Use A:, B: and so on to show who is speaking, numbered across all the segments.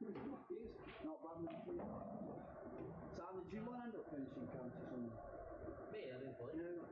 A: Not bad, mate. Sam, did you want to end up finishing county somewhere?
B: Me, I didn't play.
A: No.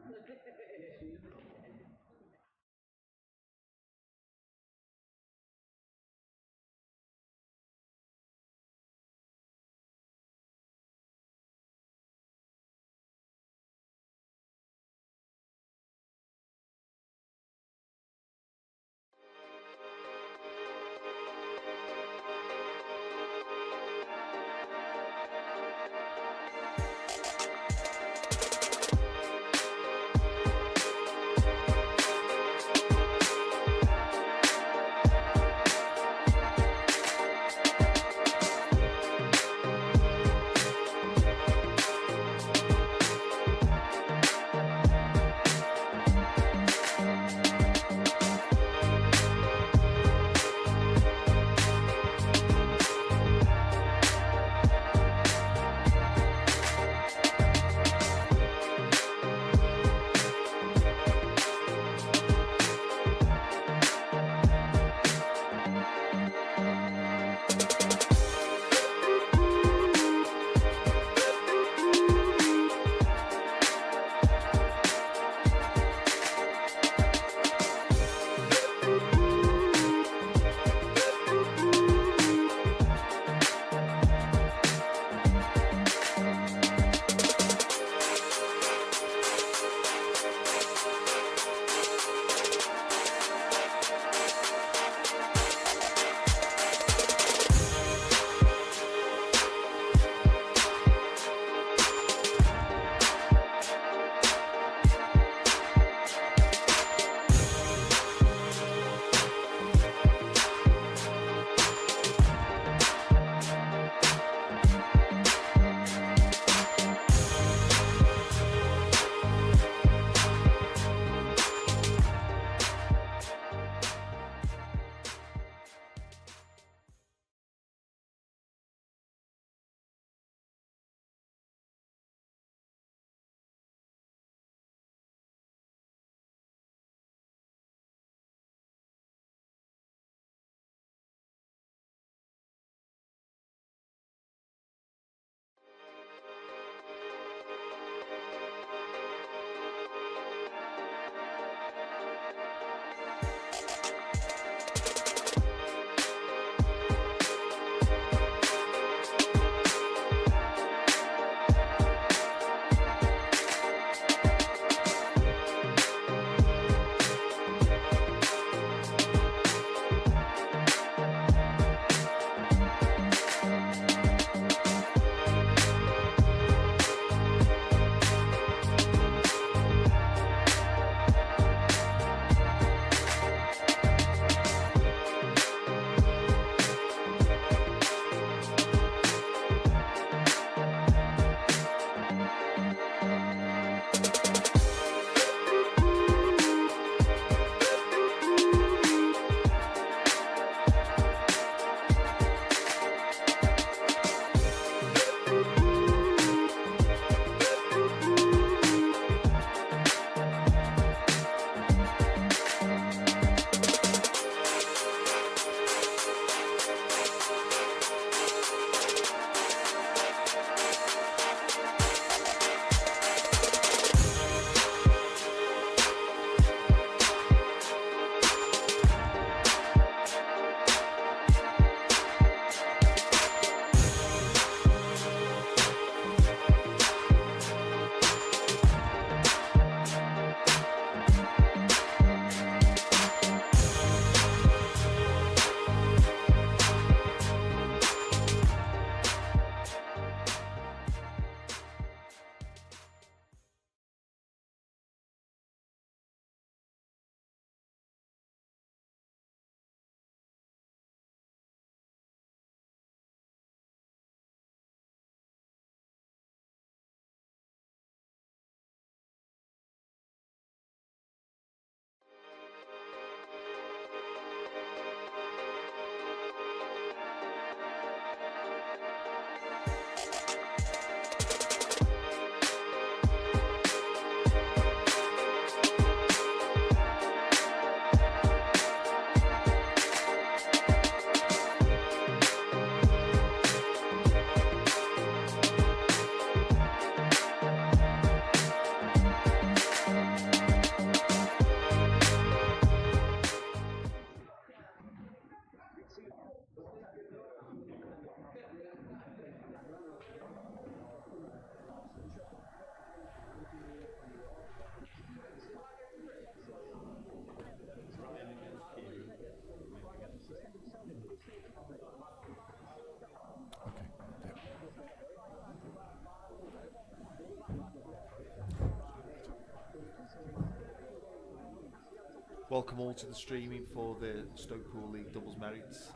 B: Welcome all to the streaming for the Stoke Pool League Doubles Merits.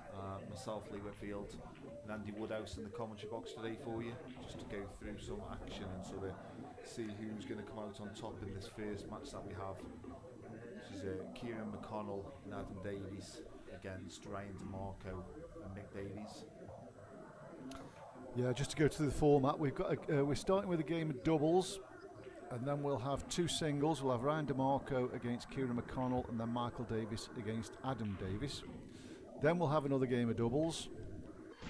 B: Myself, Lee Whitfield, and Andy Woodhouse in the commentary box today for you, just to go through some action and sort of see who's going to come out on top in this first match that we have, which is Kieran McConnell and Adam Davies against Ryan DeMarco and Mick Davies.
C: Yeah, just to go through the format, we're starting with a game of doubles, and then we'll have two singles. We'll have Ryan DeMarco against Kieran McConnell, and then Michael Davies against Adam Davies. Then we'll have another game of doubles,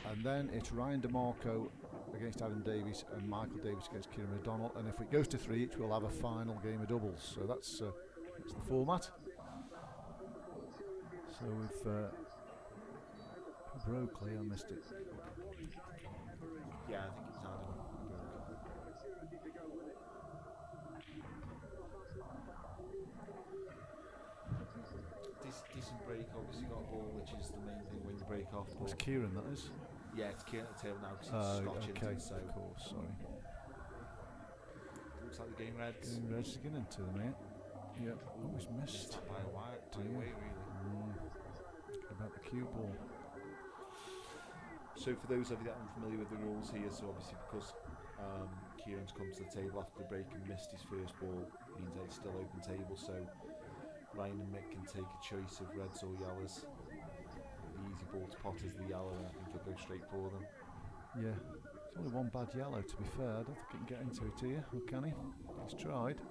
C: and then it's Ryan DeMarco against Adam Davies and Michael Davies against Kieran McDonald. And if it goes to 3 each, we'll have a final game of doubles. So that's the format. So we've Brookley, I missed it.
B: Yeah, I think it's Adam. Decent break, obviously got a ball, which is the main thing when you break off.
C: It's Kieran, that is?
B: Yeah, it's Kieran at the table now because it's Scotch
C: okay,
B: into, so
C: of course, sorry.
B: Looks like the game Reds.
C: Game Reds to get into the mate. Yep, always missed.
B: By a wire, by a way, really.
C: About the cue ball.
B: So for those of you that aren't familiar with the rules here, so obviously because Kieran's come to the table after the break and missed his first ball, means that it's still open table, so Ryan and Mick can take a choice of reds or yellows. The easy ball to pot is the yellow, and I think he'll go straight for them.
C: Yeah, it's only one bad yellow, to be fair. I don't think he can get into it here, or can he? He's tried.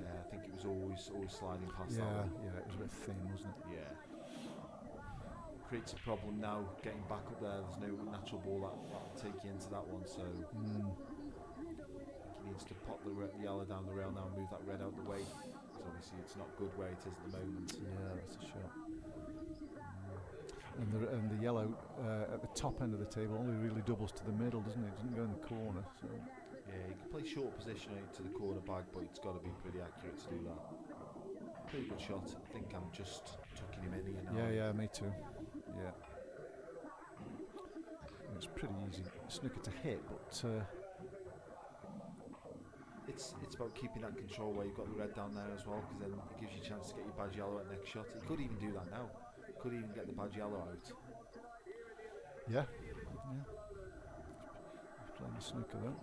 B: Yeah, I think it was always sliding past that one.
C: Yeah, it was a bit thin, wasn't it?
B: Yeah. Creates a problem now getting back up there. There's no natural ball that'll take you into that one, so he needs to pop the yellow down the rail now and move that red out the way. So obviously it's not good where it is at the moment.
C: Yeah, that's a shot. And the yellow at the top end of the table only really doubles to the middle, doesn't it? It doesn't go in the corner. So
B: yeah, you can play short position to the corner bag, but it's got to be pretty accurate to do that. Pretty good shot. I think I'm just tucking him in here now.
C: Yeah, me too. Yeah. It's pretty easy snooker to hit, but
B: it's about keeping that control where you've got the red down there as well, because then it gives you a chance to get your badge yellow at next shot. You could even do that now. You could even get the badge yellow out.
C: Yeah. He's playing the snooker though.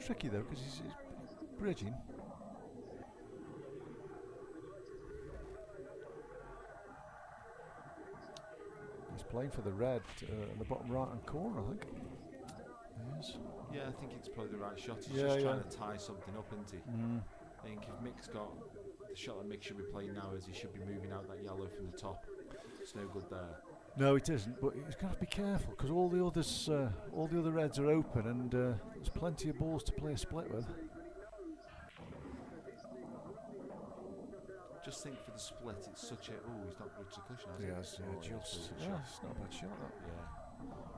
C: Tricky though, because he's bridging. He's playing for the red in the bottom right hand corner, I think. Yes.
B: Yeah, I think it's probably the right shot. He's just trying to tie something up, isn't he? I think if Mick's got the shot that Mick should be playing now, is he should be moving out that yellow from the top. It's no good there.
C: No, it isn't, but he's got to be careful because all the other reds are open, and there's plenty of balls to play a split with.
B: Just think for the split, it's such a he's not bridged the cushion.
C: It's not a bad shot. That.
B: Yeah.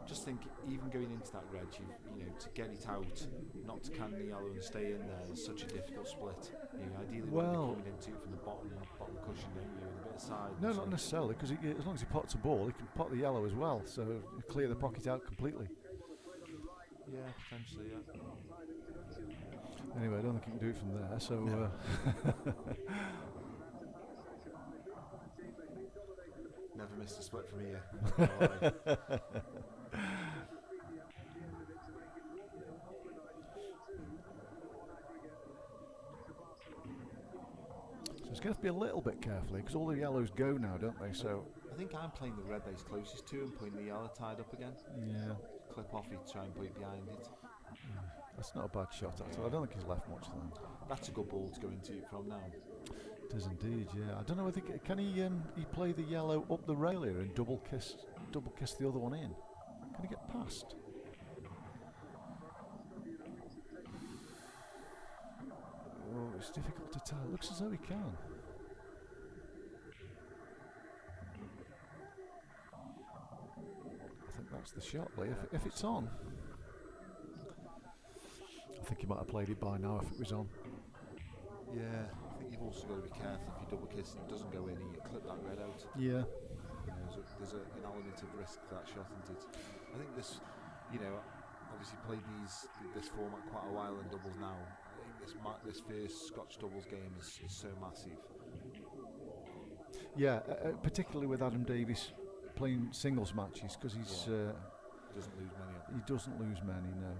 B: Just think, even going into that red, you know, to get it out, not to can the yellow and stay in there, is such a difficult split. You know, ideally, when you're coming into it from the bottom cushion, don't you, with a bit of side.
C: No, not necessarily, because as long as he pots a ball, he can pot the yellow as well, so you clear the pocket out completely.
B: Yeah, potentially, yeah.
C: Anyway, I don't think he can do it from there, so...
B: No. Never missed a split from here.
C: So it's going to have to be a little bit carefully, because all the yellows go now, don't they? So
B: I think I'm playing the red that he's closest to and putting the yellow tied up again.
C: Yeah.
B: Clip off, he'd try and put it behind it.
C: That's not a bad shot at all. I don't think he's left much then.
B: That's a good ball to go into it from now.
C: It is indeed, yeah. I don't know whether can he play the yellow up the rail here and double kiss the other one in. Can he get past? Oh, it's difficult to tell. It looks as though he can. I think that's the shot, Lee. If it's on. I think he might have played it by now if it was on.
B: Yeah, I think you've also got to be careful if you double kiss and it doesn't go in and you clip that red out.
C: Yeah.
B: There's an element of risk to that shot, isn't it? I think this, obviously played this format quite a while in doubles now. I think this first Scotch doubles game is so massive.
C: Yeah, particularly with Adam Davis playing singles matches, because he
B: doesn't lose many of them.
C: He doesn't lose many, no.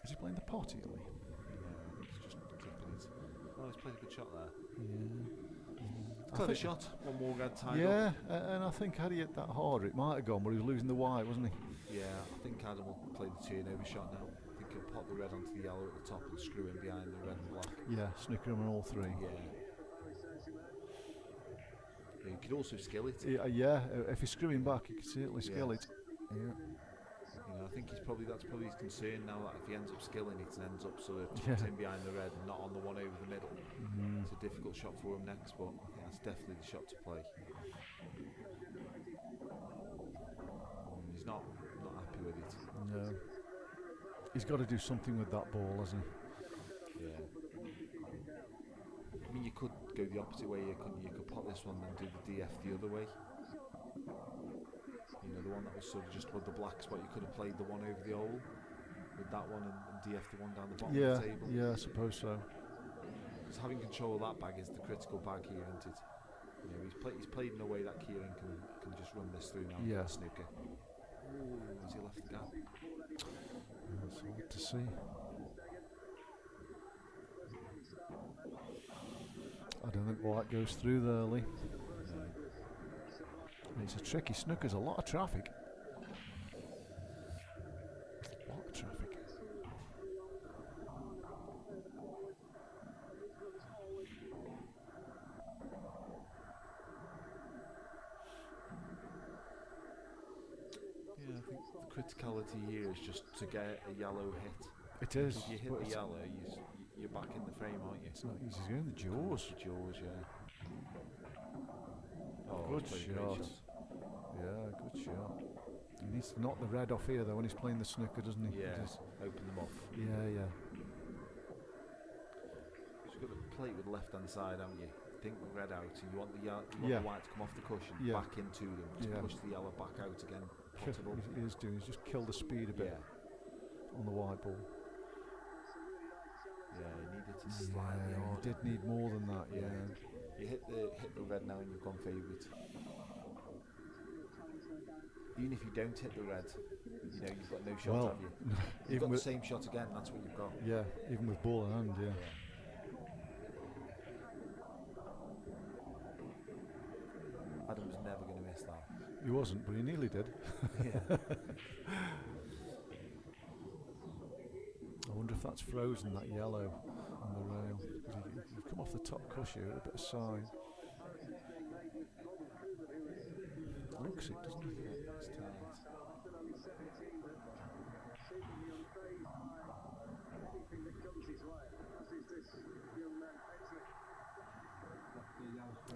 C: Is he playing the pot, Ely?
B: No, he's just clipping it. Oh, he's played a good shot there.
C: Yeah.
B: Clever shot. One more got tied
C: yeah,
B: up.
C: And I think had he hit that harder, it might have gone, but he was losing the white, wasn't he?
B: Yeah, I think Adam will play the turnover shot now. I think he'll pop the red onto the yellow at the top and screw in behind the red and black.
C: Yeah, snooker him on all three.
B: Yeah. You could also skill it.
C: Yeah, if he's screwing back, he could certainly skill it. Yeah.
B: I think that's probably his concern now, that if he ends up skilling it and ends up sort of tucked in behind the red and not on the one over the middle, it's a difficult shot for him next, but I think that's definitely the shot to play. He's not happy with it.
C: No. He's got to do something with that ball, hasn't he?
B: Yeah. I mean, you could go the opposite way. You could pop this one and do the DF the other way. The one that was sort of just with the black spot. You could have played the one over the hole with that one and DF the one down the bottom of the table.
C: Yeah, I suppose so.
B: Because having control of that bag is the critical bag here, isn't it? He's played in a way that Kieran can just run this through now.
C: Yeah.
B: Snooker. Ooh, has he left the gap?
C: That's hard to see. I don't think white goes through there, Lee. It's a tricky snooker. There's a lot of traffic.
B: Yeah, I think the criticality here is just to get a yellow hit.
C: It is.
B: If you hit the yellow, you're back in the frame, aren't you?
C: It's not easy going. The jaws.
B: The jaws, yeah. Oh,
C: good shot. Yeah, good shot. He needs to knock the red off here though when he's playing the snooker, doesn't he?
B: Yeah, open them off.
C: Yeah.
B: You've got to play it with the left hand side, haven't you? Think the red out, and you want the white to come off the cushion, back into them, just push the yellow back out again. Possible.
C: He is doing. He's just killed the speed a bit on the white ball.
B: Yeah, he needed to slightly harder.
C: He did need more than that. Yeah.
B: You hit the red now and you've gone favourite. Even if you don't hit the red, you've got no shot, have you? You've got the same shot again, that's what you've got.
C: Yeah, even with ball in hand,
B: Adam was never going to miss that.
C: He wasn't, but he nearly did.
B: Yeah.
C: I wonder if that's frozen, that yellow on the rail. You've come off the top cushion with a bit of sign. Looks it, doesn't it?
B: It's tight.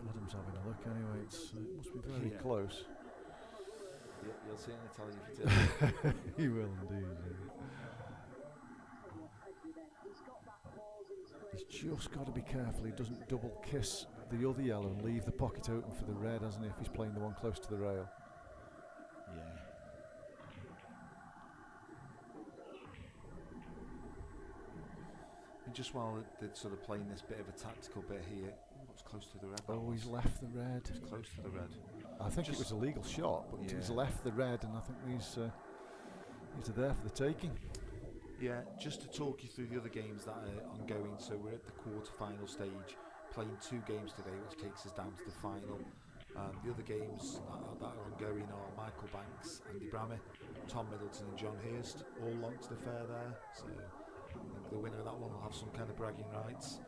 C: Adam's having a look anyway. It must be very close.
B: You'll certainly tell you if it is.
C: He will indeed. He's just got to be careful he doesn't double kiss the other yellow and leave the pocket open for the red, hasn't he, if he's playing the one close to the rail.
B: Yeah. And just while they're sort of playing this bit of a tactical bit here, what's close to the red?
C: Oh, he's left the red.
B: He's close to the red.
C: I think it was a legal shot, but he's left the red, and I think he's there for the taking.
B: Yeah, just to talk you through the other games that are ongoing. So we're at the quarter-final stage, playing 2 games today, which takes us down to the final. The other games that are ongoing are Michael Banks, Andy Brammer, Tom Middleton and John Hurst, all long to the fair there. So the winner of that one will have some kind of bragging rights.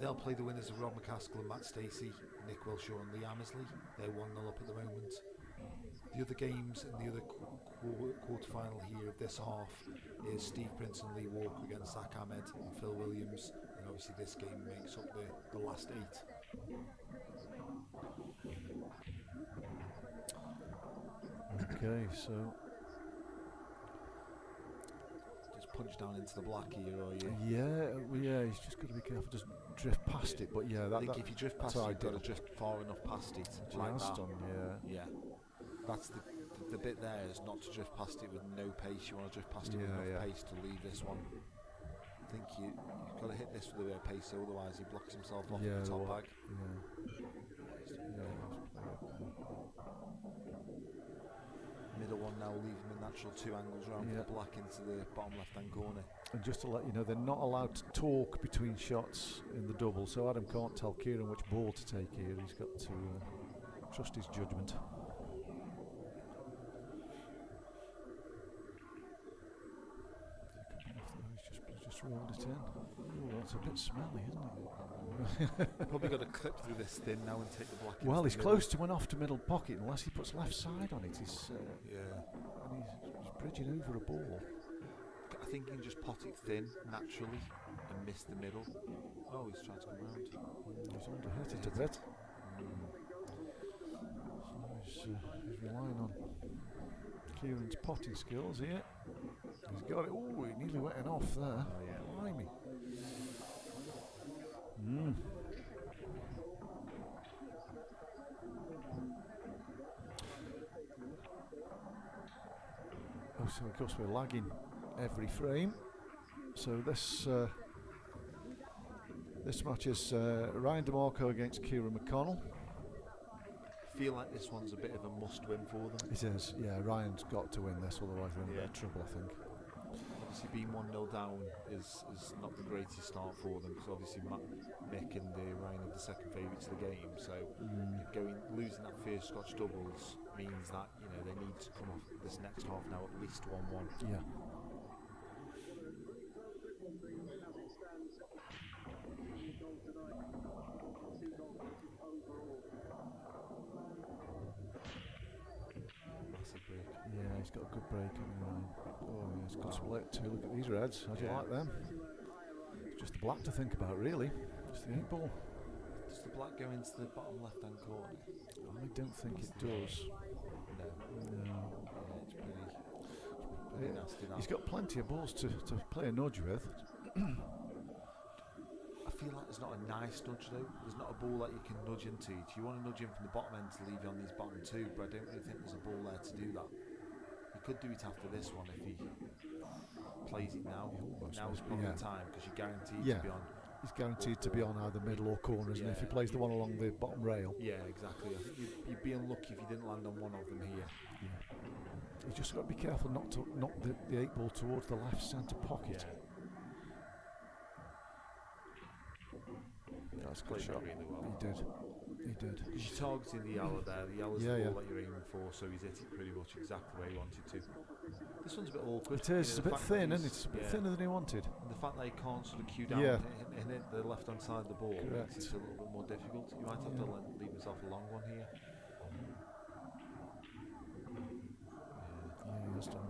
B: They'll play the winners of Rob McCaskill and Matt Stacey, Nick Wilshaw and Lee Hammersley. They're 1-0 up at the moment. The other games in the other quarter-final here of this half is Steve Prince and Lee Walker against Zach Ahmed and Phil Williams, and obviously this game makes up the last 8.
C: Okay, so
B: punch down into the black here, or you?
C: Yeah, he's just got to be careful, doesn't drift past it. But yeah,
B: I think if you drift past it, you've got to drift far enough past it, like that.
C: Done,
B: yeah. That's the bit there is not to drift past it with no pace. You want to drift past it with enough pace to leave this one. I think you've got to hit this with a bit of pace, otherwise he blocks himself off the top bag. Middle one now, leaving the natural 2 angles round for the black into the bottom left-hand corner. And
C: just to let you know, they're not allowed to talk between shots in the double, so Adam can't tell Kieran which ball to take here. He's got to trust his judgment. He's just rolled it in. Oh, that's a bit smelly, isn't it?
B: Probably got to clip through this thin now and take the black.
C: Well, he's close to an off to middle pocket unless he puts left side on it. He's and he's bridging over a ball.
B: I think he can just pot it thin naturally and miss the middle. Oh, he's trying to come round.
C: He's underhit it a bit. So he's relying on Kieran's potting skills here. He's got it. Oh, he nearly went off there. Oh, yeah. Blimey. Oh, so of course we're lagging every frame. So this match is Ryan DeMarco against Kieran McConnell.
B: I feel like this one's a bit of a must-win for them.
C: It is, yeah. Ryan's got to win this, otherwise they're in a bit of trouble, I think.
B: Obviously being 1-0 down is not the greatest start for them, because obviously Mick and Ryan are the second favourites of the game, so losing that first Scotch doubles means that they need to come off this next half now at least 1-1.
C: Yeah. Yeah, he's got a good break. Oh, yeah, he's got split too. Look at these reds. How do you like them? It's just the black to think about, really. Just the 8 ball.
B: Does the black go into the bottom left-hand corner?
C: I don't think it does.
B: No. Yeah, it's pretty nasty.
C: He's got plenty of balls to play a nudge with.
B: I feel like there's not a nice nudge though. There's not a ball that you can nudge into. Do you want to nudge in from the bottom end to leave you on these bottom 2? But I don't really think there's a ball there to do that. He could do it after this one if he plays it now. Now is probably the time, because you're guaranteed to be on.
C: He's guaranteed to be on either middle or corners, and if he plays the one along the bottom rail.
B: Yeah, exactly. I think you'd be unlucky if you didn't land on one of them here.
C: Yeah. You just got to be careful not to knock the 8 ball towards the left centre pocket.
B: Yeah.
C: That's a good shot.
B: Really well.
C: He did.
B: Because you're targeting the yellow there. The yellow's the ball that you're aiming for, so he's hit it pretty much exactly where he wanted to. This one's a bit awkward.
C: It is. It's a bit thin, isn't it? It's a bit thinner than he wanted.
B: And the fact that he can't sort of cue down and hit the left-hand side of the ball makes it a little bit more difficult. You might have to leave himself a long one here.
C: Yeah, he has done.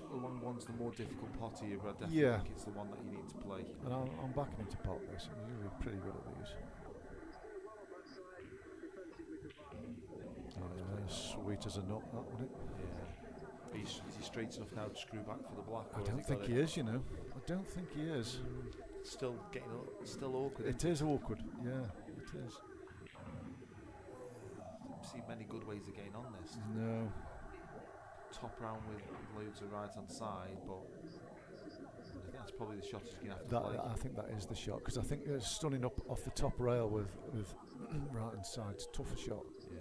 B: The long one's the more difficult pot here, but I definitely think it's the one that you need to play.
C: And I'm backing him to pot this. He's usually pretty good at these. Sweet as a nut, that, wouldn't it?
B: Yeah. Is he straight enough now to screw back for the black?
C: I don't think he is, I don't think he is.
B: Still awkward.
C: It is awkward, yeah, it is.
B: I don't see many good ways of getting on this.
C: No.
B: Top round with loads of right hand side, but I think that's probably the shot he's going to have to play.
C: I think that is the shot, because I think stunning up off the top rail with right hand side, it's a tougher shot.
B: Yeah.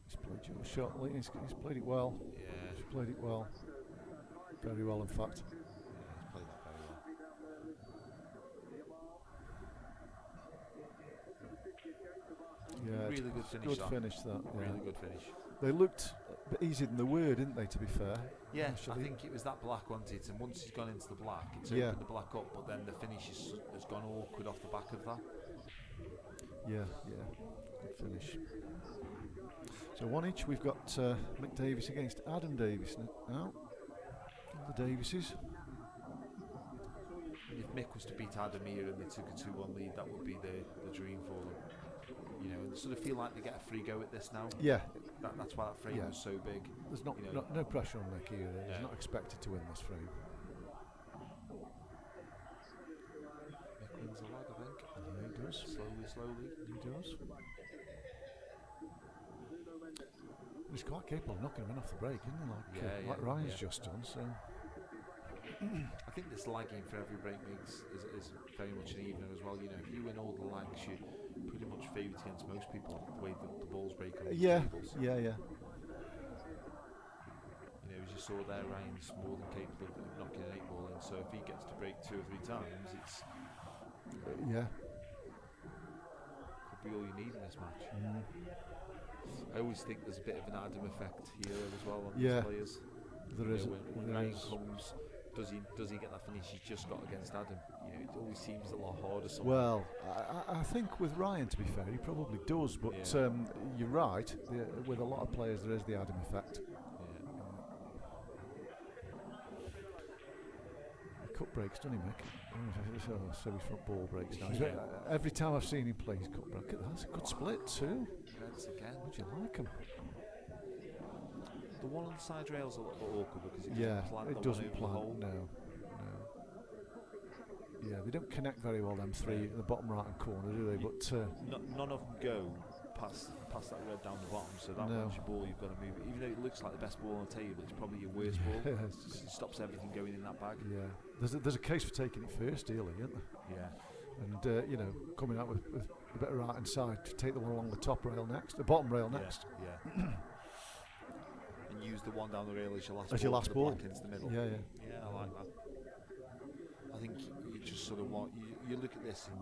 C: He's played your shot, Lee. He's played it well.
B: Yeah.
C: He's played it well. Very well, in fact.
B: Yeah, he's played that very well.
C: Yeah,
B: really good finish.
C: Good finish, that. Yeah.
B: Really good finish.
C: They looked a bit easier than they were, didn't they, to be fair?
B: Yeah,
C: actually.
B: I think it was that black, wasn't it? And once he's gone into the black, it's opened the black up, but then the finish has gone awkward off the back of that.
C: Yeah. Good finish. So one each. We've got Mick Davis against Adam Davis now. The Davises.
B: If Mick was to beat Adam here and they took a 2-1 lead, that would be the dream for them. And sort of feel like they get a free go at this now.
C: Yeah,
B: that's why that frame was so big.
C: There's no pressure on Nick either. He's
B: Yeah.
C: not expected to win this frame.
B: Nick wins the leg, I think.
C: Yeah, he does.
B: Slowly.
C: He does. He's quite capable of knocking him in off the break, isn't he? Like Ryan's just done. So
B: I think this lagging for every break makes is very much an evener as well. You know, if you win all the lags, you're pretty much favoured against most people. The way the balls break on these tables.
C: Yeah.
B: You know, as you saw there, Ryan's more than capable of knocking an 8 ball in. So if he gets to break 2 or 3 times, it's could be all you need in this match. I always think there's a bit of an Adam effect here as well on these players.
C: There is.
B: When Ryan comes, does he get that finish he's just got against Adam? You know, it always seems a lot harder.
C: Well, I think with Ryan, to be fair, he probably does. But you're right. With a lot of players, there is the Adam effect. Cut breaks, doesn't he, Mick? So his front ball breaks now. Every time I've seen him play, he's cut break. That's a good split too.
B: Reds again.
C: Would you like him?
B: The one on the side rail's a little bit awkward because it
C: it doesn't plant. No. Yeah, they don't connect very well. Them three in the bottom right hand corner, do they? But
B: none of them go past that red down the bottom. So that one's your ball. You've got to move it. Even though it looks like the best ball on the table, it's probably your worst ball. It stops everything going in that bag.
C: Yeah, there's a case for taking it first, really, isn't there?
B: Yeah.
C: And coming out with a bit of right hand side to take the one along the top rail next, the bottom rail next.
B: Yeah. And use the one down the rail as
C: your last ball.
B: Black into the middle.
C: Yeah,
B: I like that. I think you just sort of want you look at this and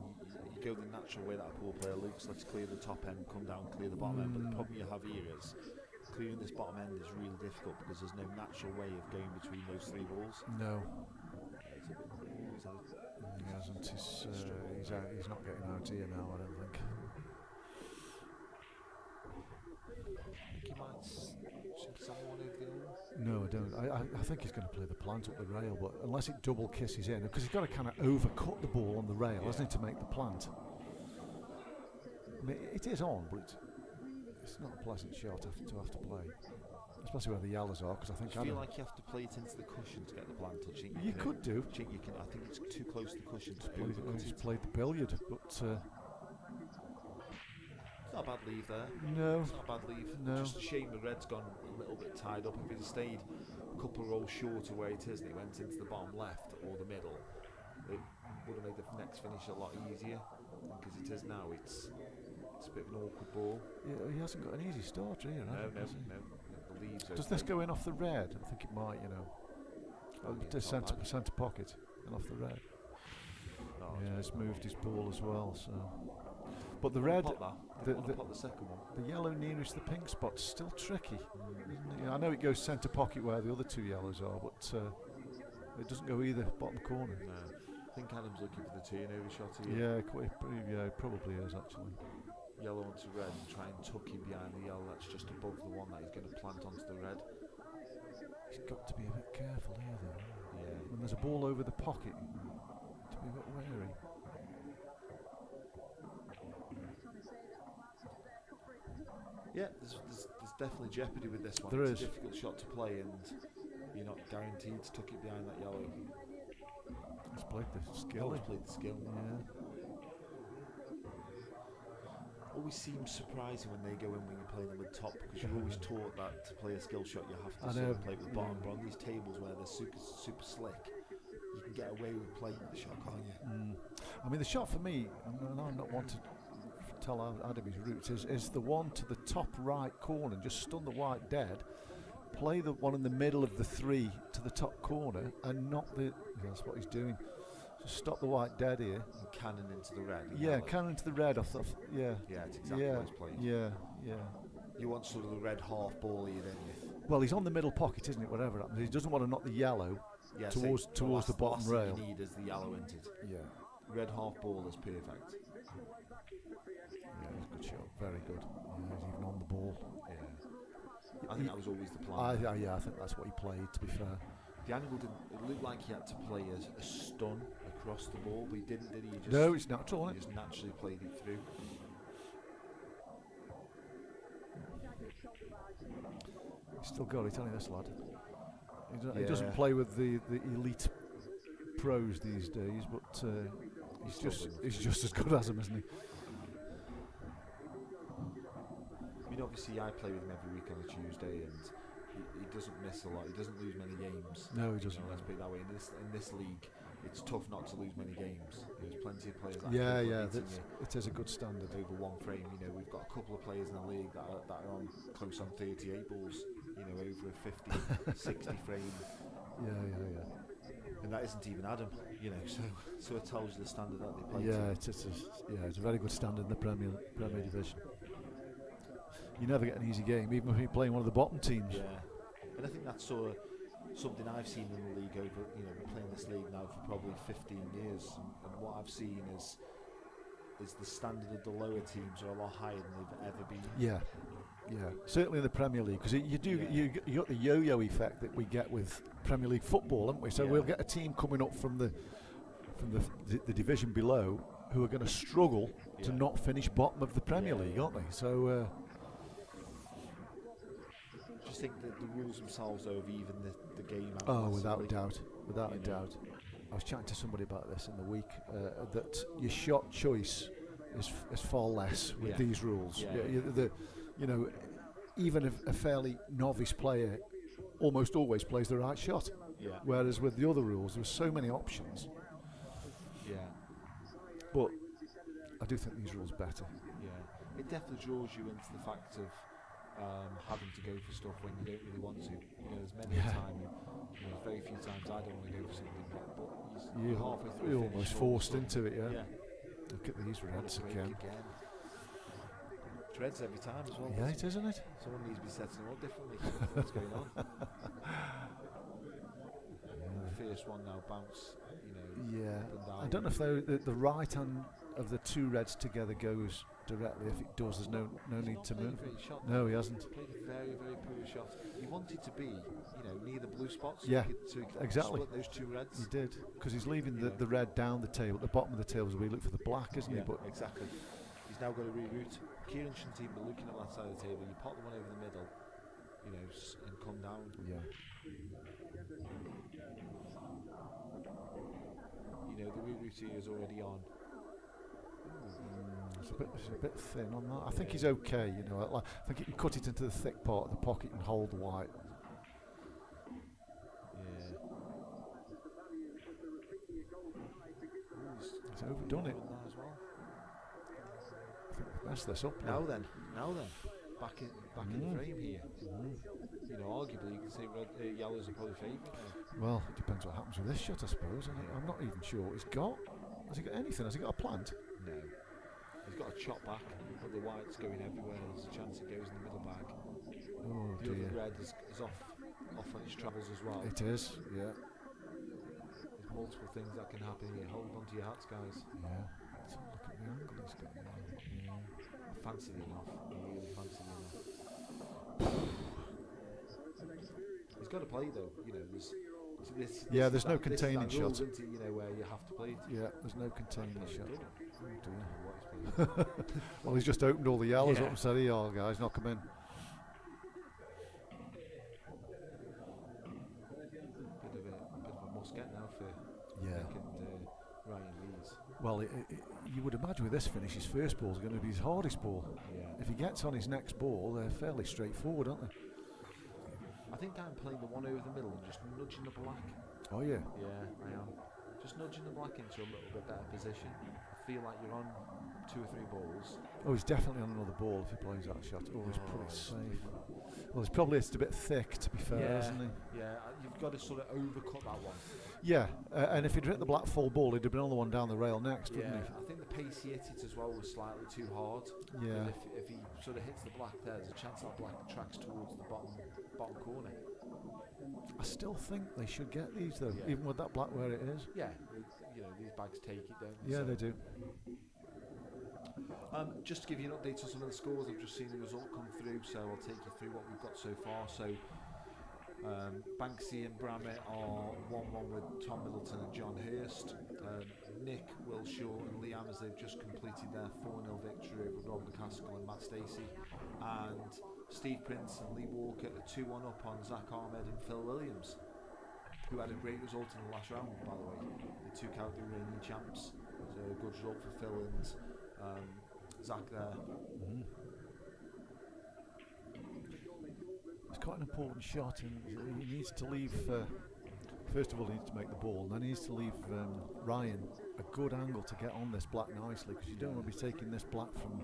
B: you go the natural way that a pool player looks. Let's clear the top end, come down, clear the bottom end. But the problem you have here is clearing this bottom end is really difficult because there's no natural way of going between those 3 balls.
C: No.
B: He
C: hasn't. He's not getting out here now, I don't think.
B: He might someone over the other.
C: No, I don't. I think he's going to play the plant up the rail, but unless it double kisses in, because he's got to kind of overcut the ball on the rail, hasn't he, to make the plant? I mean, it is on, but it's not a pleasant shot to have to play, especially where the yellows are. Because I think
B: I feel like you have to play it into the cushion to get the plant touching.
C: You could do.
B: I think it's too close to the cushion to
C: He's played the billiard, but.
B: It's not a bad leave there.
C: No.
B: It's not a bad leave.
C: No.
B: Just a shame the red's gone a little bit tied up. If he'd stayed a couple of rolls short of where it is and it went into the bottom left or the middle, it would have made the next finish a lot easier. Because it is now, it's a bit of an awkward ball.
C: Yeah, he hasn't got an easy start here,
B: No.
C: The
B: leaves
C: Does this go in off the red? I think it might, centre pocket and off the red. It's moved his ball as well, so. But the red,
B: the second one.
C: The yellow nearest the pink spot's still tricky. Isn't it? I know it goes centre pocket where the other 2 yellows are, but it doesn't go either bottom corner.
B: No. I think Adam's looking for the turnover shot here.
C: Yeah, it probably is actually.
B: Yellow onto red and try and tuck him behind the yellow that's just above the one that he's going to plant onto the red.
C: He's got to be a bit careful here though.
B: Yeah.
C: When there's a ball over the pocket, to be a bit wary.
B: Yeah, there's definitely jeopardy with this one.
C: It's
B: a difficult shot to play and you're not guaranteed to tuck it behind that yellow.
C: He's played the skill.
B: Always played the skill.
C: Yeah.
B: Always seems surprising when they go in when you play them with top because you're always taught that to play a skill shot you have to sort of play with bottom. But on these tables where they're super slick, you can get away with playing the shot, can't you?
C: I mean, the shot for me, and I'm not one to tell Adam his routes, is the one to the top right corner, just stun the white dead, play the one in the middle of the 3 to the top corner, and not the. That's what he's doing. Just stop the white dead here.
B: And cannon into the red.
C: Yeah, cannon into the red off the. Yeah.
B: Yeah, it's exactly what he's playing.
C: Yeah.
B: You want sort of the red half ball here, don't you?
C: Well, he's on the middle pocket, isn't it? Whatever happens, he doesn't want to knock the yellow towards the bottom
B: rail.
C: rail.
B: What you need is the yellow entered.
C: Yeah.
B: Red half ball is perfect.
C: Yeah, it's a good shot. Very good. He's even on the ball.
B: Yeah. I think that was always the plan.
C: I think that's what he played, to be fair.
B: The angle didn't. It looked like he had to play a stun across the ball, but he didn't, did he?
C: No, it's natural,
B: He just naturally played it through.
C: He's still got it, hasn't he, this lad? He
B: Yeah.
C: doesn't play with the elite pros these days, but he's just as good as them, isn't he?
B: I mean, obviously, I play with him every week on a Tuesday, and he doesn't miss a lot. He doesn't lose many games.
C: No, he doesn't.
B: Let's put it that way. In this league, it's tough not to lose many games. There's plenty of players. That
C: It is a good standard.
B: Over one frame, we've got a couple of players in the league that are on close on 38 balls. Over a 50, 60 frame.
C: Yeah.
B: And that isn't even Adam. So it tells you the standard that they play.
C: Yeah, it's a very good standard in the Premier Division. You never get an easy game, even if you're playing one of the bottom teams.
B: Yeah, and I think that's sort of something I've seen in the league over, been playing this league now for probably 15 years, and what I've seen is the standard of the lower teams are a lot higher than they've ever been.
C: Yeah, certainly in the Premier League, because you got the yo-yo effect that we get with Premier League football, haven't we? So we'll get a team coming up from the division below who are going to struggle to not finish bottom of the Premier League, aren't they? So.
B: I think that the rules themselves, though, have even the game out.
C: Oh, without a doubt. I was chatting to somebody about this in the week, that your shot choice is far less with these rules. Even a fairly novice player almost always plays the right shot.
B: Yeah.
C: Whereas with the other rules, there were so many options.
B: Yeah.
C: But I do think these rules are better.
B: Yeah. It definitely draws you into the fact of having to go for stuff when you don't really want to. There's many a time, very few times I don't want to go for something, but you're halfway through.
C: You're almost forced into it, yeah.
B: Yeah.
C: Look at these reds again.
B: It's reds every time as well.
C: Yeah, it is, isn't it?
B: Someone needs to be setting them up differently. What's going on? The first one now bounce,
C: Yeah.
B: up and down.
C: I don't know if the right hand of the two reds together goes directly. If it does, there's no need to move. No, he hasn't.
B: Played a very, very poor shot. He wanted to be, near the blue spots.
C: Yeah,
B: so he could
C: exactly.
B: split those two reds.
C: He did, because he's leaving the red down the table. At the bottom of the table is where we look for the black, isn't he? But
B: exactly. He's now got to reroute. Kieran shouldn't even be looking at that side of the table. You pop the one over the middle, and come down.
C: Yeah.
B: The rerouting is already on.
C: It's a bit thin on that. I think he's okay. I think he can cut it into the thick part of the pocket and hold the white.
B: Yeah.
C: He's overdone it.
B: As well.
C: I think we've messed this up
B: Now then, back in the frame here. Arguably you can say yellows are probably favourite.
C: Well, it depends what happens with this shot, I suppose. I'm not even sure what he's got. Has he got anything? Has he got a plant?
B: No. He's got a chop back, but the white's going everywhere. There's a chance it goes in the middle bag.
C: Oh
B: the
C: dear.
B: other red is off on its travels as well.
C: It is, yeah.
B: There's multiple things that can happen here. Hold on to your hats, guys.
C: Yeah. Let's have a look at the angle he's got there. Yeah.
B: Fancy the enough. Really fancy the enough. He's got to play though.
C: There's no containing shot.
B: Where you have to play it.
C: Yeah, there's no containing shot.
B: Oh
C: dear. Well, he's just opened all the yellows up and said, "Here, guys, knock them in."
B: Bit of a musket now for Nick and Ryan Lees.
C: Well, you would imagine with this finish, his first ball is going to be his hardest ball.
B: Yeah.
C: If he gets on his next ball, they're fairly straightforward, aren't they?
B: I think I'm playing the one over the middle and just nudging the black.
C: Oh yeah.
B: Yeah, I am. Just nudging the black into a little bit better position. I feel like you're on 2 or 3 balls.
C: Oh, he's definitely on another ball if he plays that shot. Oh, he's pretty safe. Well, it's a bit thick, to be fair, isn't he?
B: Yeah, you've got to sort of overcut that one.
C: Yeah, and if he'd hit the black full ball, he'd have been on the one down the rail next, wouldn't he?
B: I think the pace he hit it as well was slightly too hard.
C: Yeah.
B: If he sort of hits the black there's a chance that black tracks towards the bottom corner.
C: I still think they should get these though, even with that black where it is.
B: Yeah, these bags take it, don't they?
C: Yeah, they do.
B: Just to give you an update on some of the scores, I've just seen the result come through, so I'll take you through what we've got so far. So Banksy and Bramett are 1-1 with Tom Middleton and John Hurst. Nick, Will Shaw and Liam, as they've just completed their 4-0 victory over Rob McCaskill and Matt Stacey. And Steve Prince and Lee Walker are 2-1 up on Zach Ahmed and Phil Williams, who had a great result in the last round, by the way. They took out the reigning champs. So a good result for Phil and Zach there.
C: It's quite an important shot, and he needs to leave. First of all, he needs to make the ball, and then he needs to leave Ryan a good angle to get on this black nicely, because you don't want to be taking this black from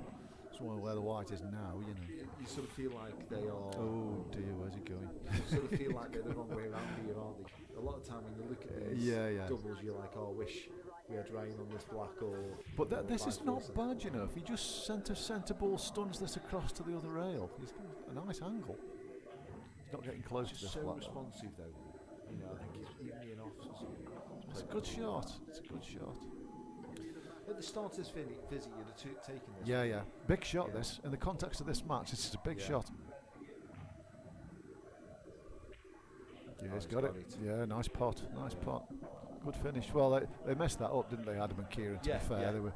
C: somewhere where the white is now, you know.
B: You sort of feel like they are...
C: Oh dear, where's it going?
B: You sort of feel like they're the wrong way around here, aren't they? A lot of time when you look at these doubles, you're like, oh, I wish we had Ryan on this black, or...
C: But this is not bad, you know. If he just centre ball stuns this across to the other rail, he's got a nice angle. He's not getting close to this
B: so
C: black.
B: Responsive, though. You know, I think he's evening off.
C: It's a good shot. It's a good shot.
B: At the start of this visit, you'd have taken this.
C: Yeah. Big shot, this. In the context of this match, this is a big shot. Yeah, he's got it. Yeah, nice pot. Nice pot. Good finish. Well, they messed that up, didn't they, Adam and Kieran, to be fair. They were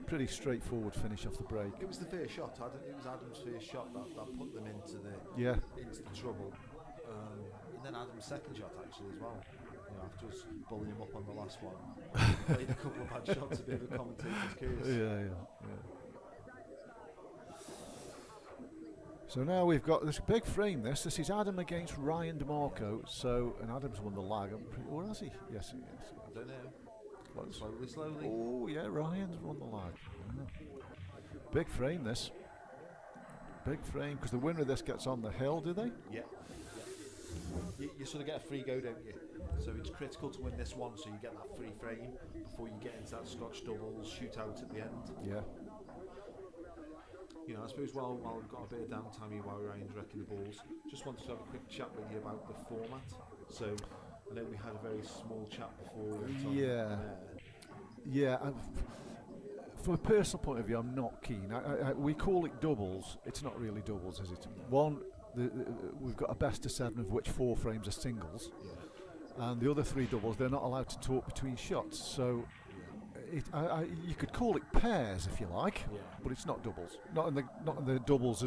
C: pretty straightforward finish off the break.
B: It was the first shot. It was Adam's first shot that put them into the trouble. And then Adam's second shot, actually, as well. You know, after just bullying him up on the last one. Played a couple of bad shots, a bit of a commentator's curse.
C: Yeah. So now we've got this big frame. This is Adam against Ryan DeMarco. So, and Adam's won the lag. Or has he? Yes, he is.
B: I don't know.
C: Close.
B: Slowly.
C: Oh yeah, Ryan's won the lag. Big frame, this. Big frame, because the winner of this gets on the hill, do they?
B: Yeah. You sort of get a free go, don't you? So it's critical to win this one, so you get that free frame before you get into that Scotch doubles shootout at the end.
C: Yeah.
B: You know, I suppose while we've got a bit of downtime here while Ryan's wrecking the balls, just wanted to have a quick chat with you about the format. So I know we had a very small chat before.
C: From a personal point of view, I'm not keen. We call it doubles. It's not really doubles, is it? One, we've got a best of 7 of which 4 frames are singles, and the other 3 doubles, they're not allowed to talk between shots. So you could call it pairs if you like, but it's not doubles. Not in the doubles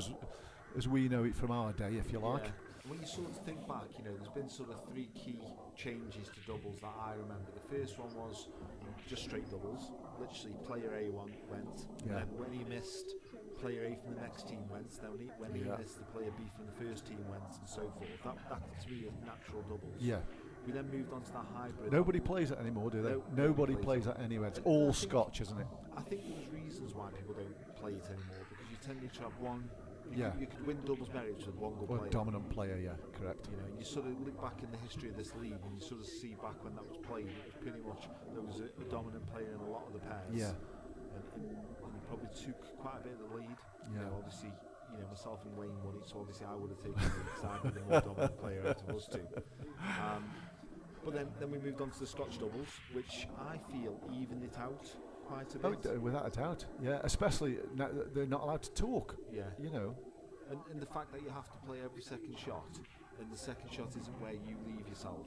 C: as we know it from our day, if you like.
B: Yeah. When you sort of think back, you know, there's been sort of 3 key changes to doubles that I remember. The first one was just straight doubles. Literally, player A went, and then when he missed, player A from the next team went. Then when he missed, the player B from the first team went, and so forth. That to me is natural doubles. Yeah. We then moved on to that hybrid.
C: Nobody plays it anymore, do they? Nobody plays that anywhere. It's all Scotch, isn't it?
B: I think there's reasons why people don't play it anymore, because you tend to have one. You could win doubles merits with one good player.
C: Dominant player, correct.
B: You know, you sort of look back in the history of this league, and you sort of see back when that was played. It was pretty much there was a dominant player in a lot of the pairs. Yeah. And he probably took quite a bit of the lead. Yeah. You know, obviously, myself and Wayne won it, so obviously I would have taken the side with the more dominant player out of us two. But then we moved on to the Scotch doubles, which I feel evened it out quite a bit.
C: Oh, without a doubt, especially they're not allowed to talk.
B: Yeah,
C: you know,
B: and the fact that you have to play every second shot, and the second shot isn't where you leave yourself.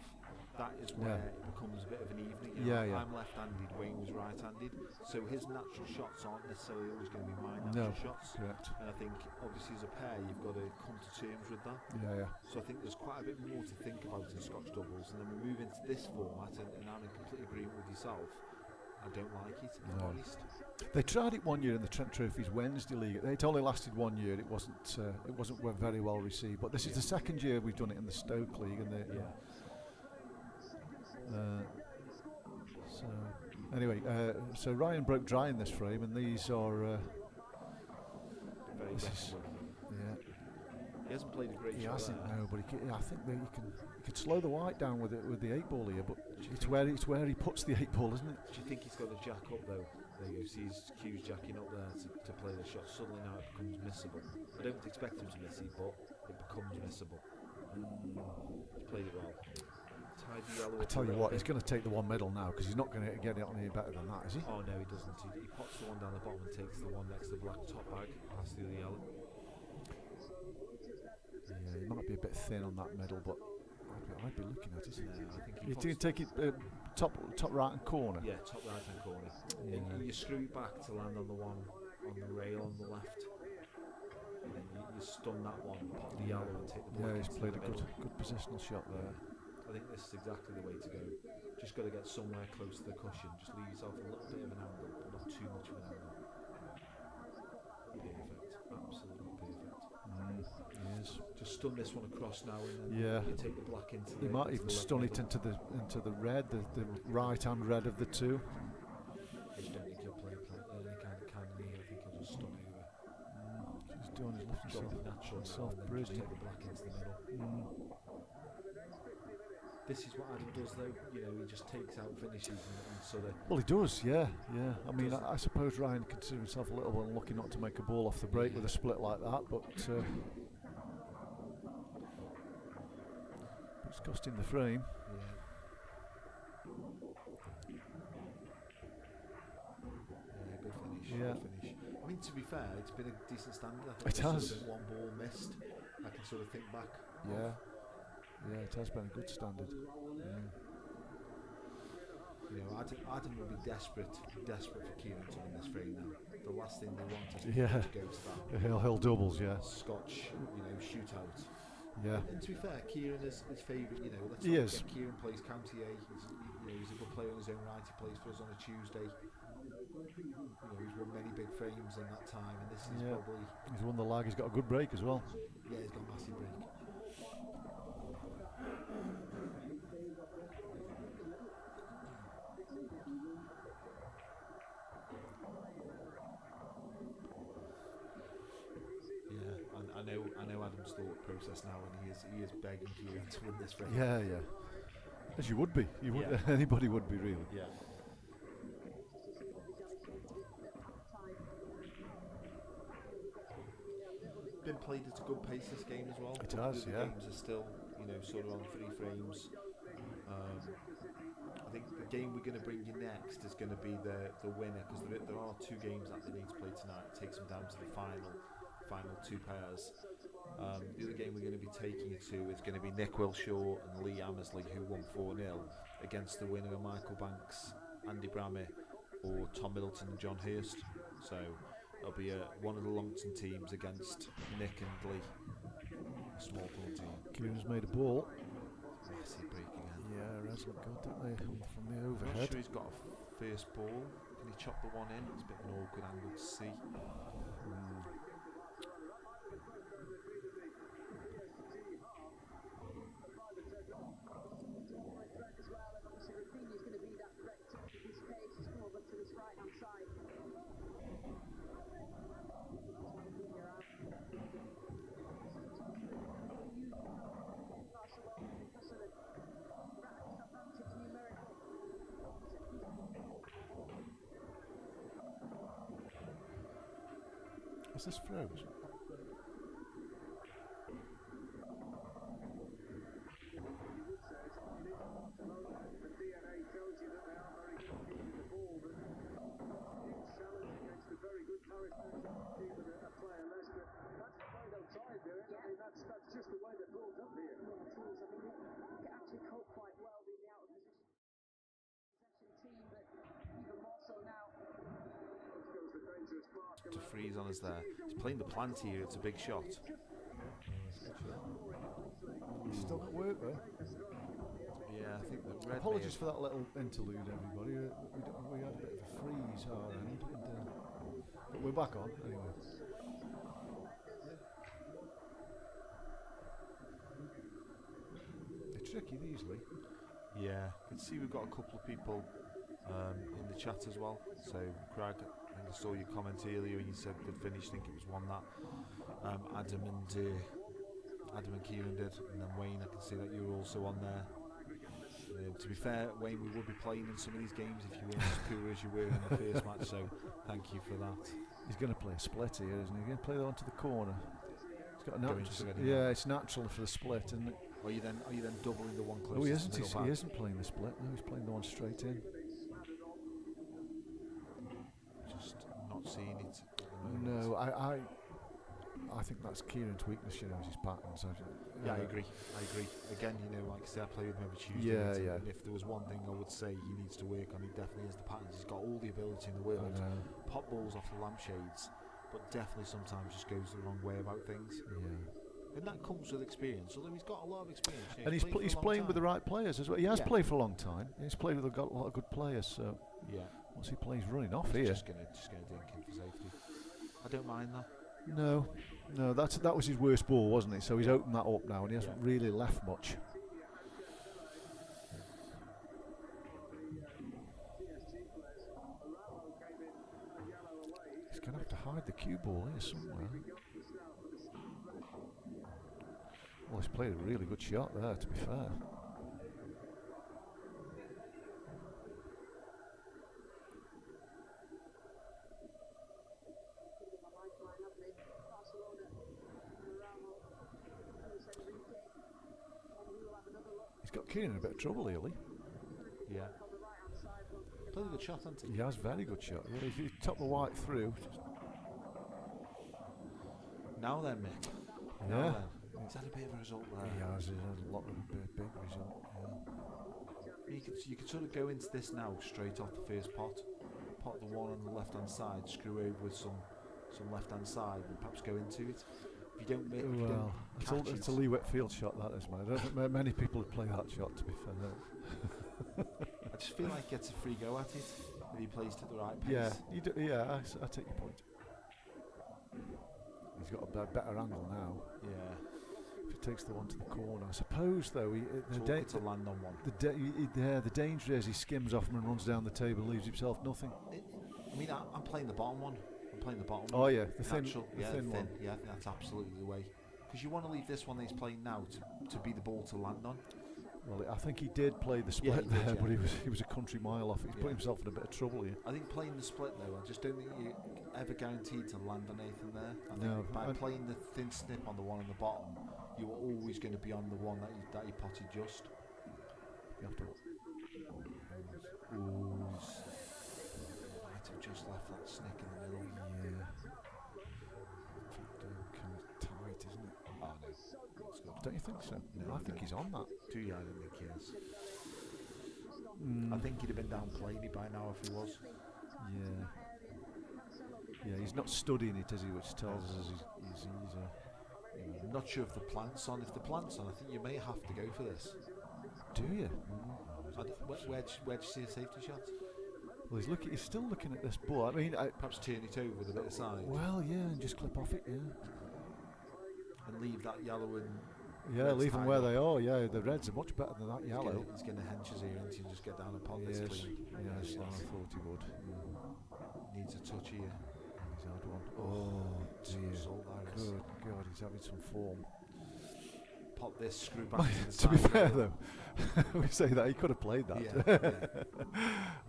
B: That is where it becomes a bit of an evening. You know, I'm left-handed, Wayne was right-handed, so his natural shots aren't necessarily always going to be my natural shots. Correct. And I think, obviously, as a pair, you've got to come to terms with that. So I think there's quite a bit more to think about in Scotch doubles, and then we move into this format, and I'm in complete agreement with yourself. I don't like it, to be honest. They
C: tried it one year in the Trent Trophies Wednesday League. It only lasted 1 year. It wasn't very well received. But this is the second year we've done it in the Stoke League, and so anyway, so Ryan broke dry in this frame, and these are
B: very he hasn't played a great shot.
C: He hasn't, no, but I think that you can slow the white down with the 8-ball here, but it's where he puts the 8-ball, isn't it?
B: Do you think he's got to jack up though? There you see his cues jacking up there to play the shot. Suddenly now it becomes missable. I don't expect him to miss it, but it becomes missable. He played it well.
C: I tell you what, he's going to take the 1 medal now, because he's not going to get it on any better than that, is he?
B: Oh no, he doesn't. He pops the one down the bottom and takes the one next to the black top bag, past the other yellow.
C: Yeah, he might be a bit thin on that medal, but I'd be looking at it.
B: No, I think
C: you didn't take it top right hand corner.
B: Yeah, top right hand corner. And you screw it back to land on the one on the rail on the left. And then you stun that one, pop the yellow and take the black.
C: Yeah, he's
B: into
C: played
B: the
C: a good
B: middle.
C: positional shot there.
B: I think this is exactly the way to go. Just got to get somewhere close to the cushion. Just leave yourself a little bit of an angle, but not too much of an angle. Perfect, absolutely perfect.
C: Yes.
B: Just stun this one across now, and then you take the black into the.
C: You might
B: into
C: even
B: the left
C: stun it
B: middle.
C: into the red, the right hand red of the two.
B: I just don't think he'll play any kind of cannon here. I think he'll just stun over.
C: He's doing his left
B: Drop it natural now, and then just take the black into the middle. This is what Adam does, though. You know, he just takes out finishes and sort of.
C: Well, he does, yeah. I mean, I suppose Ryan considers himself a little bit unlucky not to make a ball off the break with a split like that, but it's cost him the frame.
B: Good finish.
C: Yeah.
B: Good finish. I mean, to be fair, it's been a decent standard. I think
C: It
B: there's
C: has.
B: sort of been one ball missed. I can sort of think back.
C: Yeah, it has been a good standard.
B: You know, Adam will be desperate for Kieran to win this frame now. The last thing they want is to go to that
C: He'll doubles, yeah.
B: Scotch, shootout.
C: Yeah.
B: And to be fair, Kieran is favourite. Let's
C: He
B: not
C: is.
B: forget Kieran plays County A. He's a good player on his own right. He plays for us on a Tuesday. He's won many big frames in that time, and this is probably.
C: He's won the lag. He's got a good break as well.
B: Yeah, he's got a massive break. I know Adam's thought process now, and he is begging Kieran to win this frame.
C: Yeah. As you would be. You would. Anybody would be, really.
B: Yeah. Been played at a good pace this game as well.
C: It has,
B: the games are still, sort of on 3 frames. I think the game we're going to bring you next is going to be the winner, because there are 2 games that they need to play tonight. It takes them down to the final 2 pairs. The other game we're going to be taking you to is going to be Nick Wilshaw and Lee Amersley, who won 4-0, against the winner of Michael Banks, Andy Brammy, or Tom Middleton and John Hurst. So it'll be one of the Longton teams against Nick and Lee, a small pool team.
C: Kieran's made a ball.
B: Massive break again.
C: Yeah, Reds look good, don't they, from the
B: I'm
C: overhead.
B: not sure he's got a first ball. Can he chop the one in? It's a bit of an awkward angle to see.
C: Is this froze?
A: That's just the way they're brought up here. Yeah, it is. I mean, it actually caught quite well being the out of position team, but even more so now.
B: To freeze on us there. He's playing the plant here. It's a big shot.
C: He's still got work though.
B: Yeah, I think the red.
C: Apologies for that little interlude, everybody. We had a bit of a freeze our end, but we're back on anyway. They're tricky, these, Lee.
B: Yeah, you can see we've got a couple of people in the chat as well. So, Craig, I think I saw your comment earlier when you said they'd finished. I think it was one that Adam and Kieran did, and then Wayne, I can see that you were also on there. To be fair, Wayne, we will be playing in some of these games if you weren't as poor as you were in the first match, so thank you for that.
C: He's going to play a split here, isn't he? He's going to play that onto the corner. He's got a natural. Yeah, it's natural for the split, isn't it?
B: Are you then doubling the one closest?
C: Oh, he isn't.
B: To the
C: He isn't playing the split. No, he's playing the one straight in.
B: Just not seeing it.
C: No, I think that's Kieran's weakness. Is his patterns.
B: Yeah, I agree. Again, like I say, I play with him every Tuesday.
C: Yeah.
B: And if there was one thing I would say he needs to work on, he definitely has the patterns. He's got all the ability in the world. Pop balls off the lampshades, but definitely sometimes just goes the wrong way about things.
C: Yeah.
B: And that comes with experience, although he's got a lot of experience. You know,
C: And he's playing with the right players as well. He has played for a long time. He's played with a lot of good players. So once he plays running off
B: he's
C: here,
B: just gonna dink in for safety. I don't mind that.
C: No, that was his worst ball, wasn't it? So he's opened that up now, and he hasn't really left much. He's going to have to hide the cue ball here somewhere. Well, he's played a really good shot there, to be fair. He's got Keenan in a bit of trouble, really.
B: Yeah. Played a good shot, hasn't he?
C: He has very good shot. Yeah, he topped the white through.
B: Now then, Mick.
C: Yeah.
B: Now then. He's had a bit of a result there.
C: He has a lot of big result. Yeah.
B: You could sort of go into this now straight off the first pot the one on the left hand side, screw over with some left hand side, and perhaps go into it. If you don't make,
C: it's a Lee Whitfield shot, that is, man. I don't think many people would play that shot, to be fair.
B: I just feel like he gets a free go at it if he plays to the right pace.
C: I take your point. He's got a better angle now.
B: Yeah.
C: If he takes the one to the corner, I suppose though,
B: to land on one.
C: The danger is he skims off him and runs down the table, and leaves himself nothing.
B: I'm playing the bottom one.
C: Oh yeah, the thin one.
B: Yeah, that's absolutely the way. Because you want to leave this one that he's playing now to be the ball to land on.
C: Well, I think he did play the split there, but he was a country mile off. He's put himself in a bit of trouble here.
B: I think playing the split though, I just don't think you're ever guaranteed to land on anything there. I think by playing the thin snip on the one on the bottom, you are always going to be on the one that you potted just.
C: You have to.
B: Might have just left that snick in the middle.
C: Yeah. Kind of tight, isn't it?
B: Oh no, it's good.
C: Don't you think so?
B: No,
C: I think he's on that.
B: Do you? I don't think he is. I think he'd have been down playing it by now if he was.
C: Yeah. Yeah, he's not studying it, is he? Which tells us he's
B: I'm not sure if the plant's on. If the plant's on, I think you may have to go for this.
C: Do you?
B: Where'd you see a safety shot?
C: Well, he's still looking at this ball. I mean,
B: perhaps turn it over with a bit of side.
C: Well, yeah, and just clip off it, yeah.
B: And leave that yellow and
C: leave them where they are. Yeah, the reds are much better than that yellow.
B: He's getting the henches here, and he just get down and pot this clean.
C: Yes, I thought he would.
B: Needs a touch here.
C: He's had one. Oh dear. Good God, he's having some form.
B: Pop this, screw back to the
C: To be
B: side
C: fair
B: rail.
C: though, we say that he could have played that.
B: Yeah.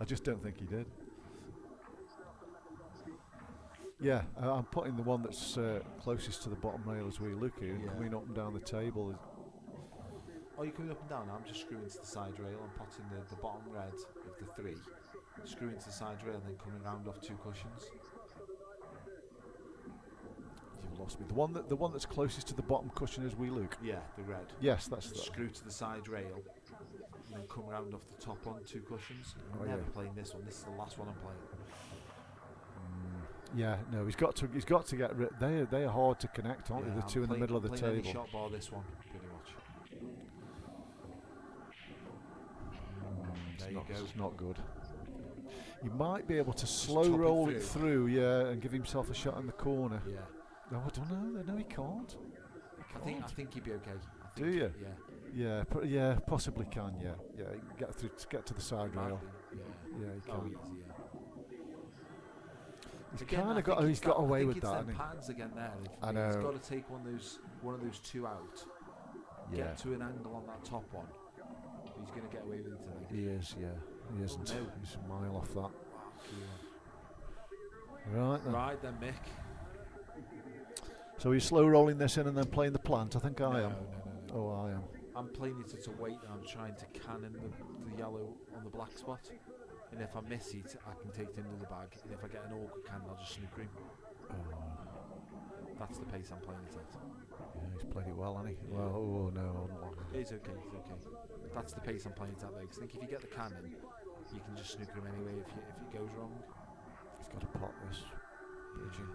C: I just don't think he did. Yeah, I'm putting the one that's closest to the bottom rail as we look here, and coming up and down the table.
B: Oh, you're coming up and down. I'm just screwing to the side rail and potting the bottom red of the three, screwing to the side rail, and then coming round off two cushions.
C: You've lost me. The one that's closest to the bottom cushion as we look.
B: Yeah, the red.
C: Yes, that's that.
B: Screw to the side rail, and then come round off the top on two cushions. I'm never playing this one. This is the last one I'm playing.
C: Yeah, no, he's got to get rid. They are hard to connect, aren't they? The two in the middle of the table.
B: Any shot bar this one, pretty much. There you go.
C: It's not good. He might be able to slow roll it through, and give himself a shot in the corner.
B: Yeah.
C: No, I don't know. No, he can't.
B: I think he'd be okay.
C: Do you?
B: Yeah.
C: Yeah, possibly can. Yeah. He can get to the side rail. Yeah, he can.
B: Easy,
C: He's got away with that.
B: I think it's patterns again there.
C: I know.
B: He's got to take one of those two out.
C: Yeah.
B: Get to an angle on that top one. He's going to get away with it today.
C: He is. Yeah. He isn't.
B: No.
C: He's a mile off that.
B: Wow,
C: Right
B: then, Mick.
C: So he's slow rolling this in and then playing the plant. I think I am.
B: No.
C: Oh, I am.
B: I'm playing it at a weight and I'm trying to cannon the yellow on the black spot. And if I miss it, I can take it into the bag. And if I get an awkward cannon, I'll just snooker him. That's the pace I'm playing it at.
C: Yeah, he's played it well, hasn't he? Yeah. Well, no.
B: It's okay. That's the pace I'm playing it at, though. Because I think if you get the cannon, you can just snooker him anyway if it goes wrong.
C: He's got to pot this.
B: Pigeon.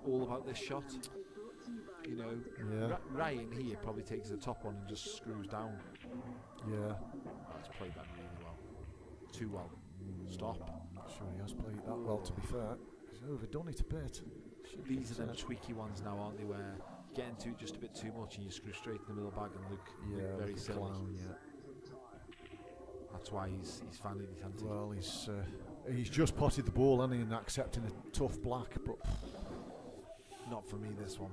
D: all about this shot. You know,
C: Yeah.
D: Ryan here probably takes the top one and just screws down.
C: Yeah.
D: That's played that really well. Too well. Stop.
C: Not sure he has played that well, to be fair. He's overdone it a bit.
D: These are them tweaky ones now, aren't they, where you get into it just a bit too much and you screw straight in the middle bag and look very silly.
C: Clown, yeah.
D: That's why he's finally decanted.
C: Well, he's just potted the ball, hasn't he, and accepting a tough black, but
D: not for me, this one.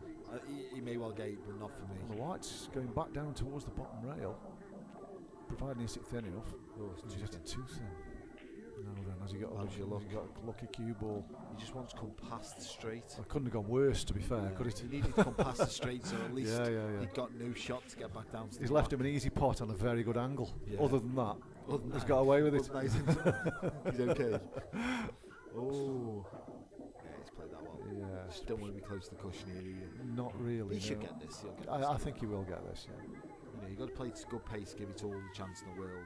D: He may well get it, but not for me.
C: the white's going back down towards the bottom rail, providing it's thin enough.
D: Oh, it's
C: He's
D: too
C: just
D: thin.
C: too thin. Now then, has he got
D: How's your luck?
C: a lucky cue ball?
D: He just wants to come past the straight.
C: I couldn't have gone worse, to be fair, could it?
D: He needed to come past the straight, so at least
C: Yeah.
D: he'd got no shot to get back down to
C: He's
D: the
C: left
D: back.
C: him an easy pot on a very good angle.
D: Yeah.
C: Other than that,
D: Other than
C: he's
D: that,
C: got away with it.
D: other than that, he's okay. Oh. Yeah, he's played that well.
C: Yeah.
D: Just don't want to be close to the cushion here, do you?
C: Not really.
D: He should
C: no.
D: get this. He'll get this.
C: I think he will get this. Yeah.
D: You know, you got to play to good pace, give it all the chance in the world.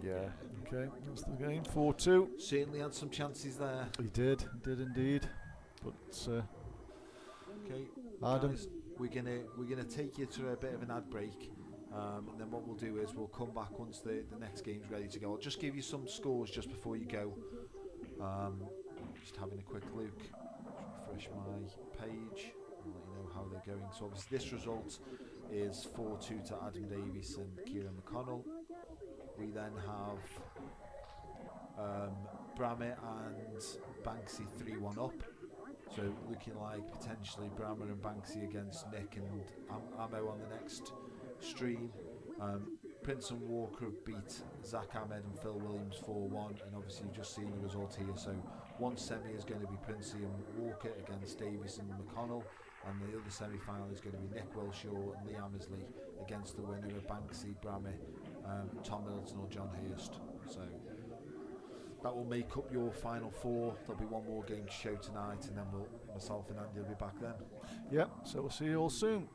C: Yeah. Okay, that's the game. 4-2.
D: Certainly had some chances there.
C: He did indeed. But
D: Okay,
C: Adam.
D: guys, we're gonna take you to a bit of an ad break, and then what we'll do is we'll come back once the next game's ready to go. I'll just give you some scores just before you go. Just having a quick look. Just refresh my page. I'll let you know how they're going. So obviously this result is 4-2 to Adam Davies and Kieran McConnell. We then have Brammer and Banksy 3-1 up. So looking like potentially Brammer and Banksy against Nick and Ammo on the next stream. Prince and Walker have beat Zach Ahmed and Phil Williams 4-1, and obviously you've just seen the result here. So one semi is going to be Princey and Walker against Davies and McConnell, and the other semi-final is going to be Nick Wilshaw and Lee Hammersley against the winner of Banksy, Brammer, Tom Middleton or John Hurst. So that will make up your final four. There'll be one more game to show tonight, and then myself and Andy will be back then.
C: Yeah, so we'll see you all soon.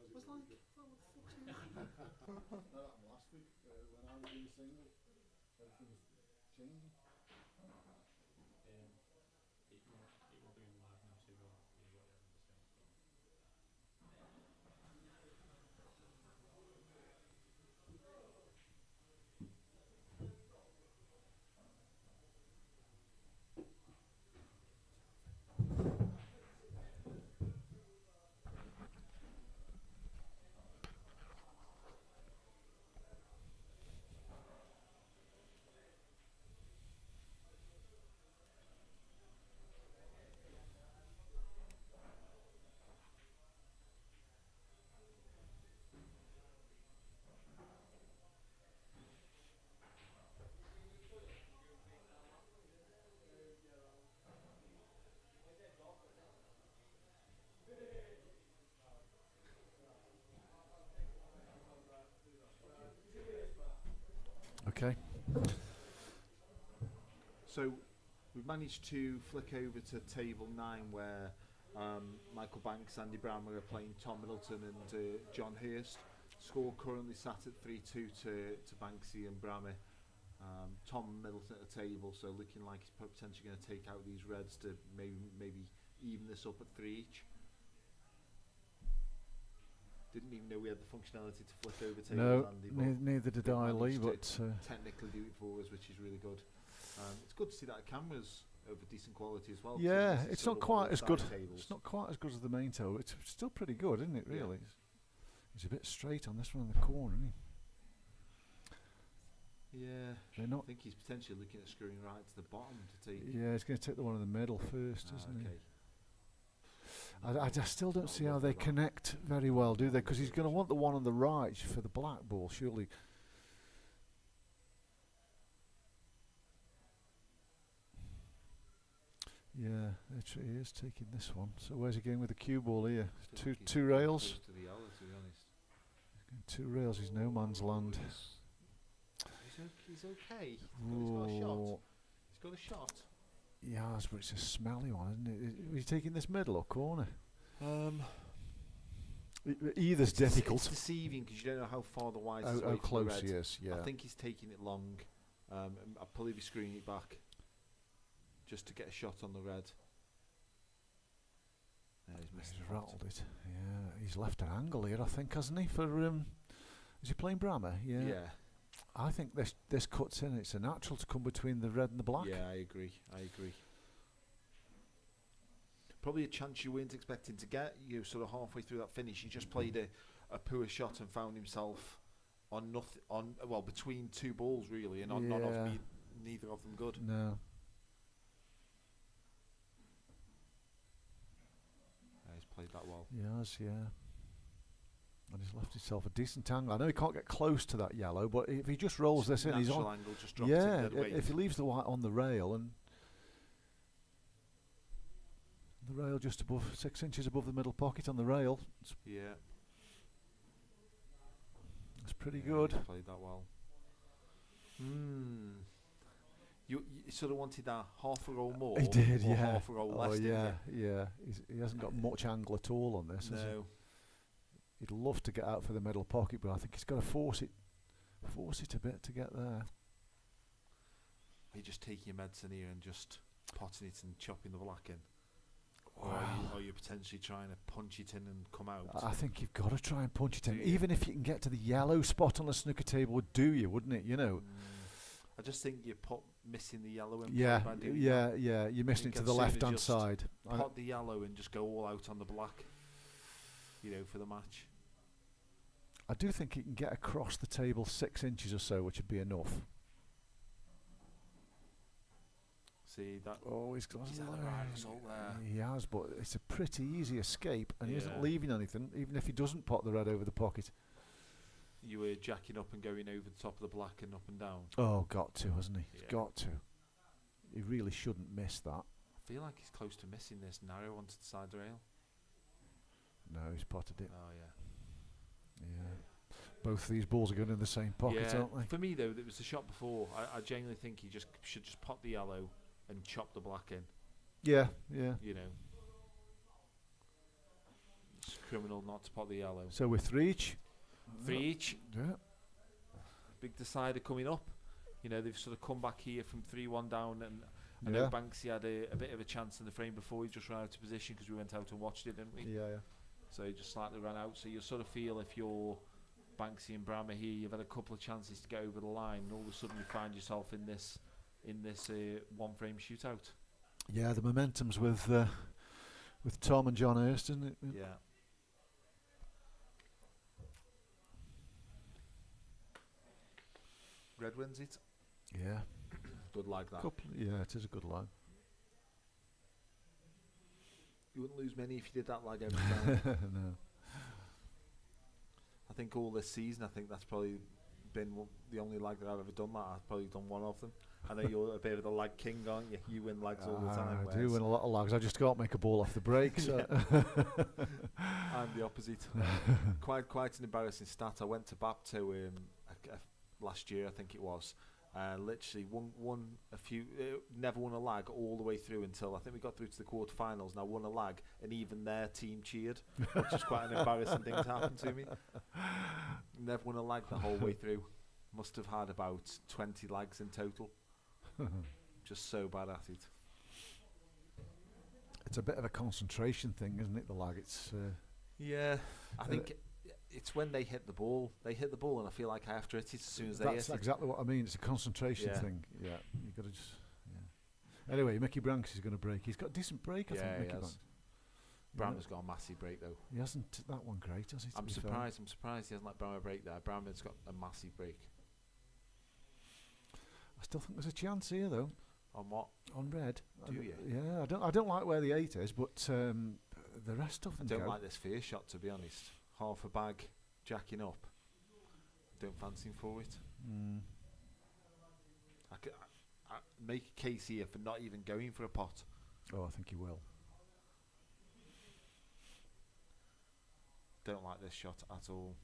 D: was like, what the fuck's he on?
C: That happened last week when I was doing the single. Everything was changing. Okay.
B: So we've managed to flick over to table 9 where Michael Banks, Andy Brammer are playing Tom Middleton and John Hurst. Score currently sat at 3-2 to Banksy and Brammer. Tom Middleton at the table, so looking like he's potentially going to take out these reds to maybe even this up at 3 each. Didn't even know we had the functionality to flick over tables,
C: No,
B: Andy.
C: neither did I, Lee, but
B: technically do it for us, which is really good. It's good to see that camera's of a decent quality as well.
C: yeah, it's not quite as good.
B: Tables.
C: It's not quite as good as the main table. It's still pretty good, isn't it? Really, he's a bit straight on this one in the corner, isn't he?
B: Yeah,
C: They're not.
B: I think he's potentially looking at screwing right to the bottom to take.
C: Yeah, he's going to take the one in the middle first, isn't
B: Okay.
C: he? I still don't see how they connect very well, do they? Because he's going to want the one on the right for the black ball, surely. Yeah, he is taking this one. So where's he going with the cue ball here? Two rails.
B: Close to the yellow, to be honest.
C: Two rails is no man's land.
B: He's okay. He's got a shot. He's got a shot.
C: Yeah, but it's a smelly one, isn't it? Are you taking this middle or corner? Either's difficult.
B: It's deceiving because you don't know how far the white is away
C: How
B: from
C: close
B: the red.
C: he is, yeah.
B: I think he's taking it long. I'll probably be screwing it back just to get a shot on the red. He's missed
C: He's
B: the
C: rattled it. Yeah, he's left an angle here, I think, hasn't he? For is he playing Brammer? Yeah.
B: Yeah.
C: I think this cuts in. It's a natural to come between the red and the black.
B: Yeah, I agree. Probably a chance you weren't expecting to get. You sort of halfway through that finish, he just played a poor shot and found himself on nothing. Between two balls really, and on neither of them good.
C: No.
B: He's played that well.
C: He has, yeah. And he's left himself a decent angle. I know he can't get close to that yellow, but if he just rolls this in, he's on.
B: Angle just drops
C: Yeah,
B: it dead weight.
C: if he leaves the white on the rail and the rail just above 6 inches above the middle pocket on the rail, it's pretty good.
B: He played that well. You sort of wanted that half a roll more.
C: He did,
B: or
C: yeah.
B: Half a roll less.
C: Yeah. He hasn't got much angle at all on this. Has he?
B: No.
C: He'd love to get out for the middle pocket, but I think he's got to force it a bit to get there.
B: Are you just taking your medicine here and just potting it and chopping the black in?
C: Wow.
B: Or are you potentially trying to punch it in and come out?
C: I think you've got to try and punch it in. Even if you can get to the yellow spot on a snooker table would do you, wouldn't it? You know.
B: I just think you're missing the yellow in.
C: Yeah. You're missing it to the left-hand side.
B: Pot the yellow and just go all out on the black. For the match.
C: I do think he can get across the table 6 inches or so, which would be enough.
B: See that?
C: Oh, he's got
B: a right result there.
C: He has, but it's a pretty easy escape, and he isn't leaving anything, even if he doesn't pot the red over the pocket.
B: You were jacking up and going over the top of the black and up and down.
C: Oh, got to, hasn't he? He's got to. He really shouldn't miss that.
B: I feel like he's close to missing this narrow onto the side rail.
C: No, he's potted it.
B: Oh, yeah.
C: Both of these balls are going in the same pocket, aren't they?
B: For me, though, there was the shot before. I genuinely think he should just pot the yellow and chop the black in.
C: Yeah.
B: criminal not to pot the yellow.
C: So we're 3 each.
B: 3 each.
C: Yeah.
B: Big decider coming up. You know, they've sort of come back here from 3-1 down, and I know Banksy had a bit of a chance in the frame before. He just ran out of position because we went out and watched it, didn't we?
C: Yeah.
B: So he just slightly ran out. So you sort of feel if you're Banksy and Brammer here, you've had a couple of chances to get over the line, and all of a sudden you find yourself in this one frame shootout.
C: Yeah, the momentum's with Tom and John Hurst, isn't it?
B: Yeah. Red wins it.
C: Yeah.
B: Good like that.
C: Yeah, it is a good line.
B: You wouldn't lose many if you did that lag every time.
C: No.
B: I think all this season, that's probably been the only lag that I've ever done that. I've probably done one of them. I know you're a bit of the lag king, aren't you? You win lags all the time.
C: I do win a lot of lags. I just can't make a ball off the break. So.
B: I'm the opposite. Quite an embarrassing stat. I went to Bapto last year, I think it was. Literally never won a lag all the way through until I think we got through to the quarterfinals, and I won a lag, and even their team cheered, which is quite an embarrassing thing to happen to me. Never won a lag the whole way through. Must have had about 20 lags in total. Just so bad at it.
C: It's a bit of a concentration thing, isn't it, the lag? It's
B: yeah, I think it's when they hit the ball. They hit the ball, and I feel like I have to hit it as soon as they hit it.
C: That's exactly what I mean. It's a concentration thing. Yeah, you got to just. Yeah. Anyway, Mickey Branks is going to break. He's got a decent break, I think. Mickey Branks.
B: Brammer's got a massive break though.
C: He hasn't that one great, has he?
B: I'm surprised he hasn't let Brammer break there. Brammer's got a massive break.
C: I still think there's a chance here though.
B: On what?
C: On red.
B: Do you?
C: Yeah, I don't like where the 8 is, but the rest of them.
B: I don't like this first shot, to be honest. Half a bag, jacking up. Don't fancy him for it. I make a case here for not even going for a pot.
C: Oh, I think he will.
B: Don't like this shot at all.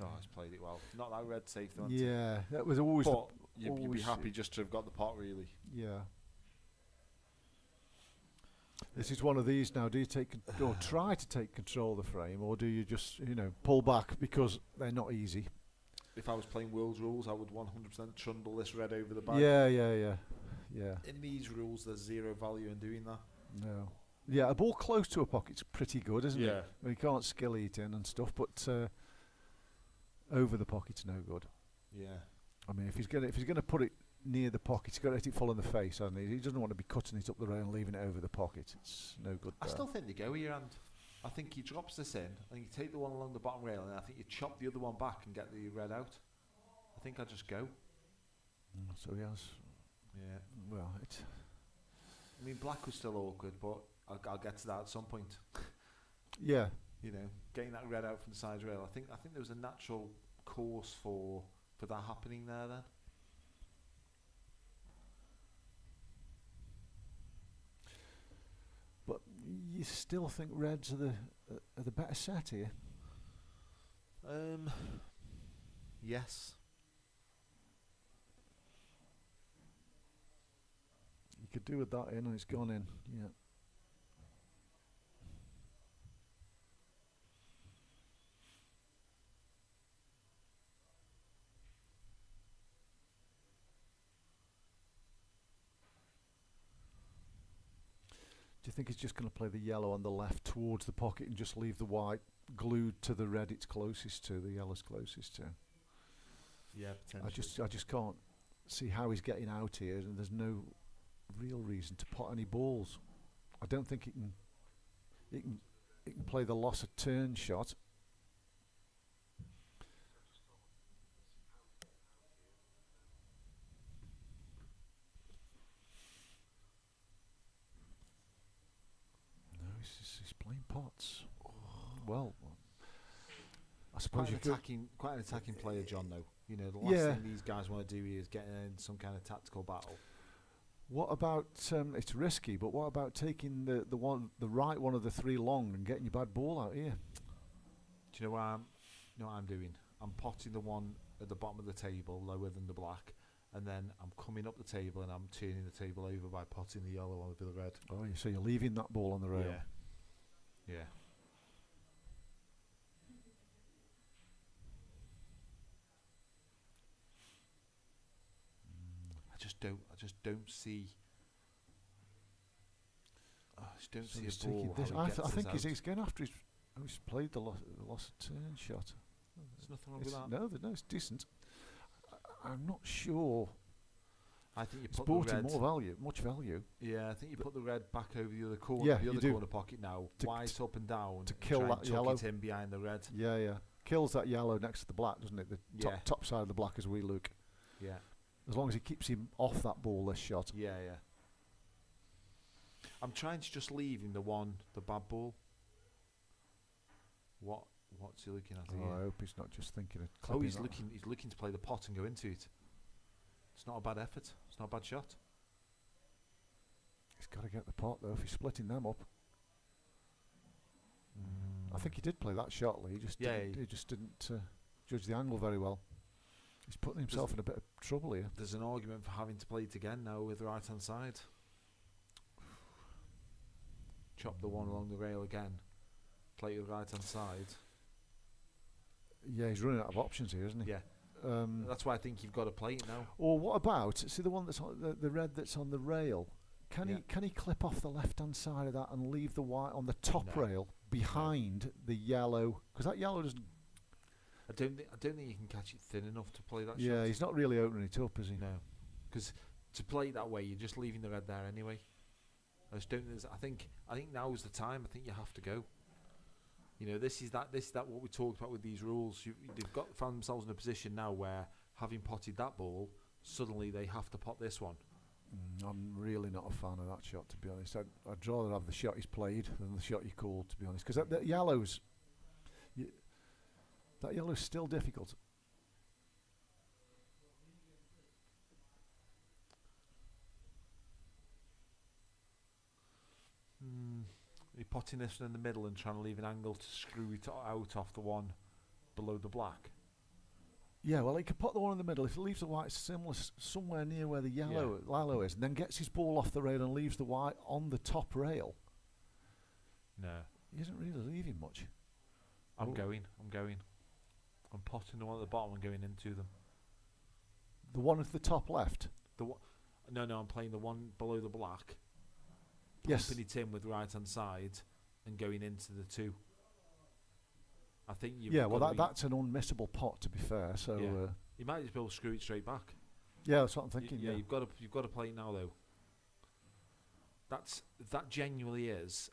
B: Oh, he's played it well. Not that red safe though.
C: Yeah, that was always.
B: But you'd be happy just to have got the pot, really.
C: Yeah. This is one of these now. Do you take or try to take control of the frame, or do you just pull back because they're not easy?
B: If I was playing World's rules, I would 100% trundle this red over the bag.
C: Yeah.
B: In these rules, there's zero value in doing that.
C: No. Yeah, a ball close to a pocket's pretty good, isn't it?
B: Yeah.
C: You can't skill eat in and stuff, but over the pocket's no good.
B: Yeah.
C: I mean, if he's gonna put it near the pocket, he's got to let it fall in the face, hasn't he? He doesn't want to be cutting it up the road and leaving it over the pocket. It's no good.
B: I still think they go here, and I think he drops this in. I think you take the one along the bottom rail, and I think you chop the other one back and get the red out. I think I just go.
C: So he has.
B: Yeah.
C: Well,
B: I mean, black was still awkward, but I'll get to that at some point.
C: Yeah.
B: Getting that red out from the side rail. I think there was a natural course for that happening there then.
C: But you still think reds are the better set here?
B: Yes.
C: You could do with that in, and it's gone in. Yeah. Do you think he's just going to play the yellow on the left towards the pocket and just leave the white glued to the red it's closest to, the yellow's closest to?
B: Yeah, potentially.
C: I just can't see how he's getting out here, and there's no real reason to pot any balls. I don't think he can play the loss of turn shot. He's playing pots. Well, I suppose
B: quite an attacking player, John. Though the last thing these guys want to do is get in some kind of tactical battle.
C: What about it's risky, but what about taking the right one of the 3 long and getting your bad ball out here?
B: Do you know what I'm doing? I'm potting the one at the bottom of the table, lower than the black,
D: and then I'm coming up the table and I'm turning the table over by potting the yellow over the red.
C: Oh, so you're leaving that ball on the rail.
D: Yeah. Yeah. I just don't see. I just don't see a ball.
C: I think he's going after his. Oh, he's played the lost turn shot.
D: There's nothing wrong with that.
C: No, it's decent. I'm not sure.
D: I think you
C: It's
D: put
C: brought
D: the red.
C: in much value.
D: Yeah, I think you put the red back over the other corner.
C: Yeah,
D: the
C: you
D: other
C: do.
D: corner pocket now, white up and down
C: to
D: and
C: kill
D: try
C: that
D: and tuck
C: yellow.
D: it in behind the red.
C: Yeah. Kills that yellow next to the black, doesn't it? The top side of the black as we look.
D: Yeah.
C: As long as he keeps him off that ball, this shot.
D: Yeah. I'm trying to just leave him the bad ball. What's he looking at here?
C: I hope he's not just thinking of clipping
D: he's
C: that.
D: looking to play the pot and go into it. It's not a bad effort. It's not a bad shot.
C: He's got to get the pot though if he's splitting them up. I think he did play that shot, Lee. He just didn't judge the angle very well. He's putting himself in a bit of trouble here.
D: There's an argument for having to play it again now with the right hand side. Chop the one along the rail again. Play with the right hand side.
C: Yeah, he's running out of options here, isn't he?
D: Yeah. That's why I think you've got to play it now.
C: Or what about the one that's on the red that's on the rail? Can he clip off the left hand side of that and leave the white on the top rail behind the yellow? Because that yellow doesn't.
D: I don't think you can catch it thin enough to play that shot.
C: Yeah, he's not really opening it up, is he?
D: No, because to play it that way, you're just leaving the red there anyway. I just don't. I think now is the time. I think you have to go. You know, this is that what we talked about with these rules. They've found themselves in a position now where, having potted that ball, suddenly they have to pot this one.
C: I'm really not a fan of that shot, to be honest. I'd rather have the shot he's played than the shot he called, to be honest. Because that yellow's still difficult.
D: You're potting this one in the middle and trying to leave an angle to screw it out off the one below the black.
C: Yeah, well, he could put the one in the middle. If he leaves the white somewhere near where the yellow is, and then gets his ball off the rail and leaves the white on the top rail.
D: No.
C: He isn't really leaving much.
D: I'm going. I'm potting the one at the bottom and going into them.
C: The one at the top left?
D: No, I'm playing the one below the black.
C: Yes.
D: Pumping it in with the right hand side and going into the two. I think you've
C: that's an unmissable pot, to be fair. So
D: you might just be able to screw it straight back.
C: Yeah, that's what I'm thinking.
D: You've got to play it now though. That genuinely is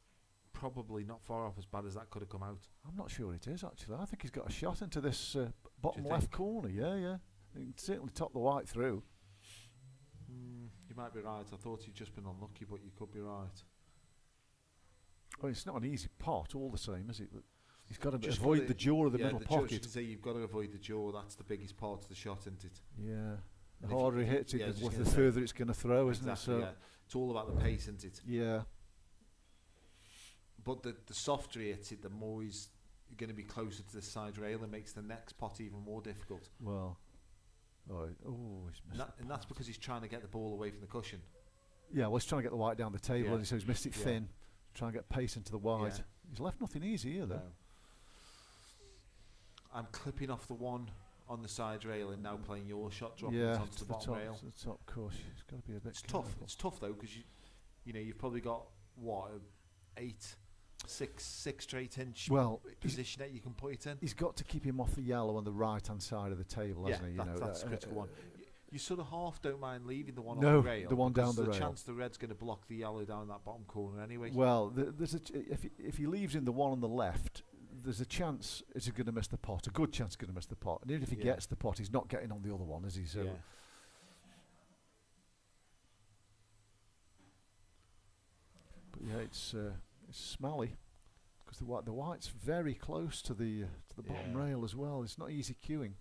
D: probably not far off as bad as that could have come out.
C: I'm not sure it is actually. I think he's got a shot into this bottom left corner. Yeah. He can certainly top the white through.
D: You might be right. I thought he'd just been unlucky, but you could be right.
C: Well, it's not an easy pot all the same, is it? But he's got to avoid the jaw of the middle pocket.
D: You've got to avoid the jaw. That's the biggest part of the shot, isn't it?
C: Yeah. The harder he hits it, the further it's going to throw, isn't it? So
D: it's all about the pace, isn't it?
C: Yeah.
D: But the softer he hits it, the more he's going to be closer to the side rail and makes the next pot even more difficult.
C: Well, he's missed
D: and that's because he's trying to get the ball away from the cushion.
C: Yeah, well, he's trying to get the white down the table, so he's missed it thin, trying to get pace into the white.
D: Yeah.
C: He's left nothing easy here, though.
D: No. I'm clipping off the one on the side rail and now playing your shot dropping onto the bottom rail.
C: To the top course. It's got to be a bit
D: tough. It's tough though, because you've probably got six straight inch position that you can put it in.
C: He's got to keep him off the yellow on the right hand side of the table, hasn't he?
D: That's a critical one. You sort of half don't mind leaving the one
C: on
D: the rail.
C: The one down the rail.
D: There's a chance the red's going to block the yellow down that bottom corner anyway.
C: Well, if he leaves in the one on the left, there's a chance it's going to miss the pot. A good chance it's going to miss the pot. And even if he gets the pot, he's not getting on the other one, is he? So. Yeah. But yeah, it's smelly because the white's very close to the bottom rail as well. It's not easy cueing.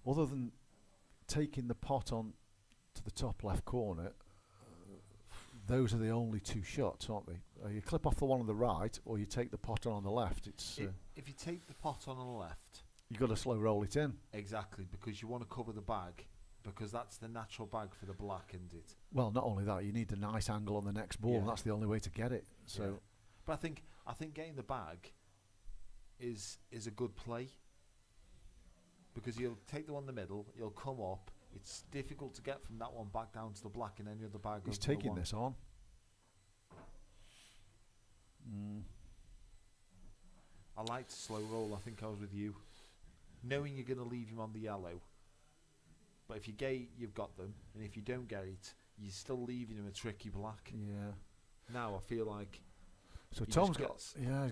C: other than taking the pot on to the top left corner, those are the only two shots, aren't they? You clip off the one on the right, or you take the pot on the left. It's
D: if you take the pot on the left,
C: you've got to slow roll it in.
D: exactly, because you want to cover the bag, because that's the natural bag for the black, isn't it?
C: Well, not only that, you need a nice angle on the next ball, and that's the only way to get it. So,
D: yeah. But I think getting the bag is a good play, because you'll take the one in the middle, you'll come up. It's difficult to get from that one back down to the black in any other bag.
C: He's taking this on.
D: I like to slow roll. I think I was with you, knowing you're going to leave him on the yellow. But if you get it, you've got them, and if you don't get it, you're still leaving him a tricky black.
C: Yeah.
D: Now I feel like.
C: So Tom's he's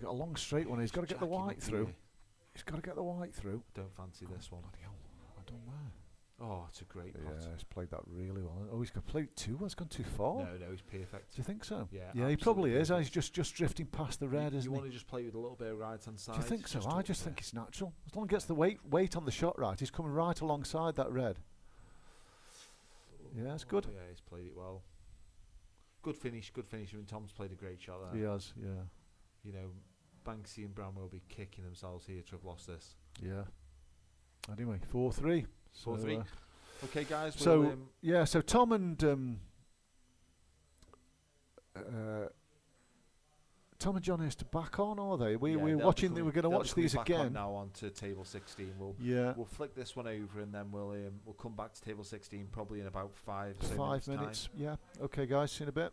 C: got a long straight one. He's got to get the white through. He's got to get the white through.
D: Don't fancy this one.
C: Bloody hell. I don't know.
D: Oh, it's a great pot.
C: Yeah, he's played that really well. Oh, he's played it too well. It's gone too far.
D: No, he's perfect.
C: Do you think so?
D: Yeah,
C: he probably is. He's just drifting past the red, isn't he?
D: You want to just play with a little bit of right hand side.
C: Do you think so? I just think it's natural. As long as he gets the weight on the shot right, he's coming right alongside that red. Yeah, it's good.
D: Yeah, he's played it well. Good finish. I mean, Tom's played a great shot there.
C: He has, yeah.
D: You know, Banksy and Bramwell will be kicking themselves here to have lost this.
C: Yeah. Anyway, 4-3.
D: 4-3. Okay, guys.
C: So so Tom and John is to back on, are they? We're watching. We're going to watch these again
D: now on to table 16. We'll flick this one over and then we'll come back to table 16 probably in about 5
C: minutes. Yeah. Okay, guys. See you in a bit.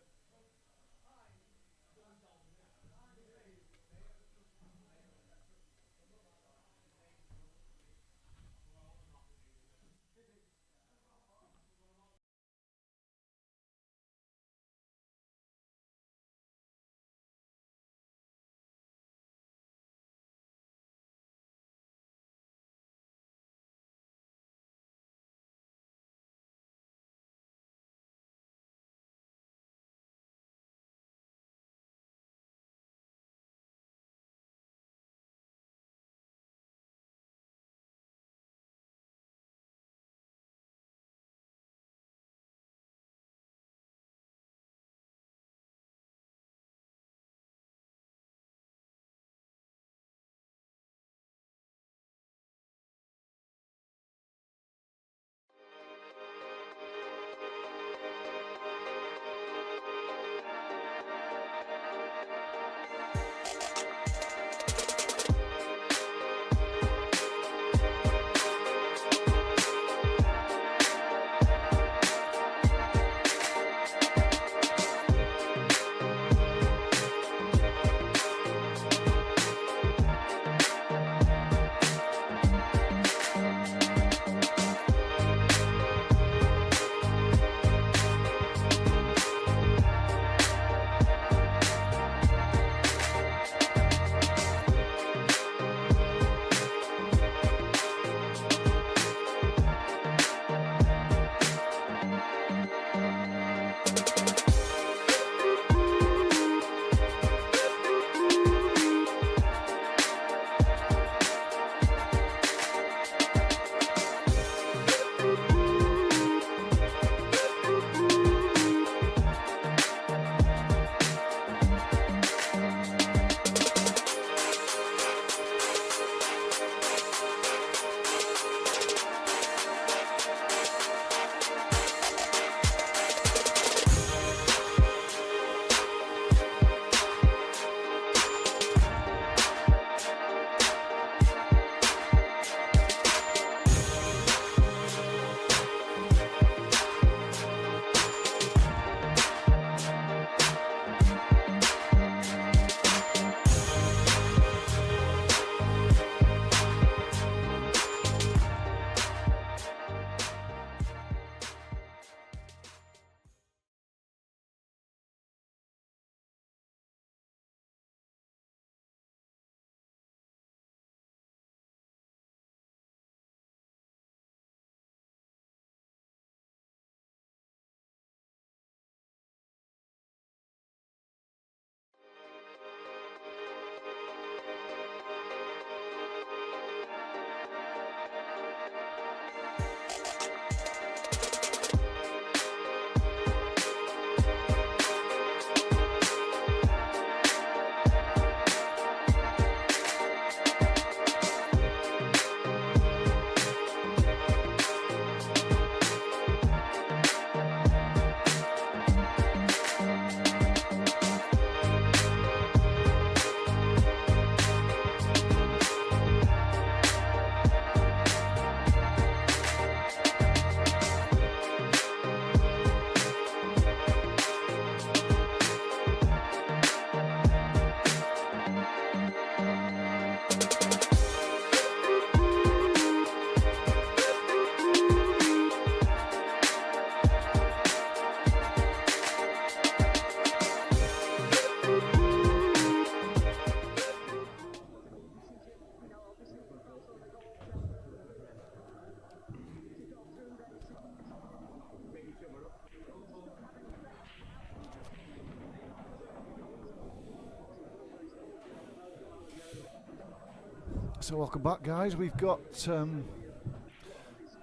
C: So welcome back, guys. We've got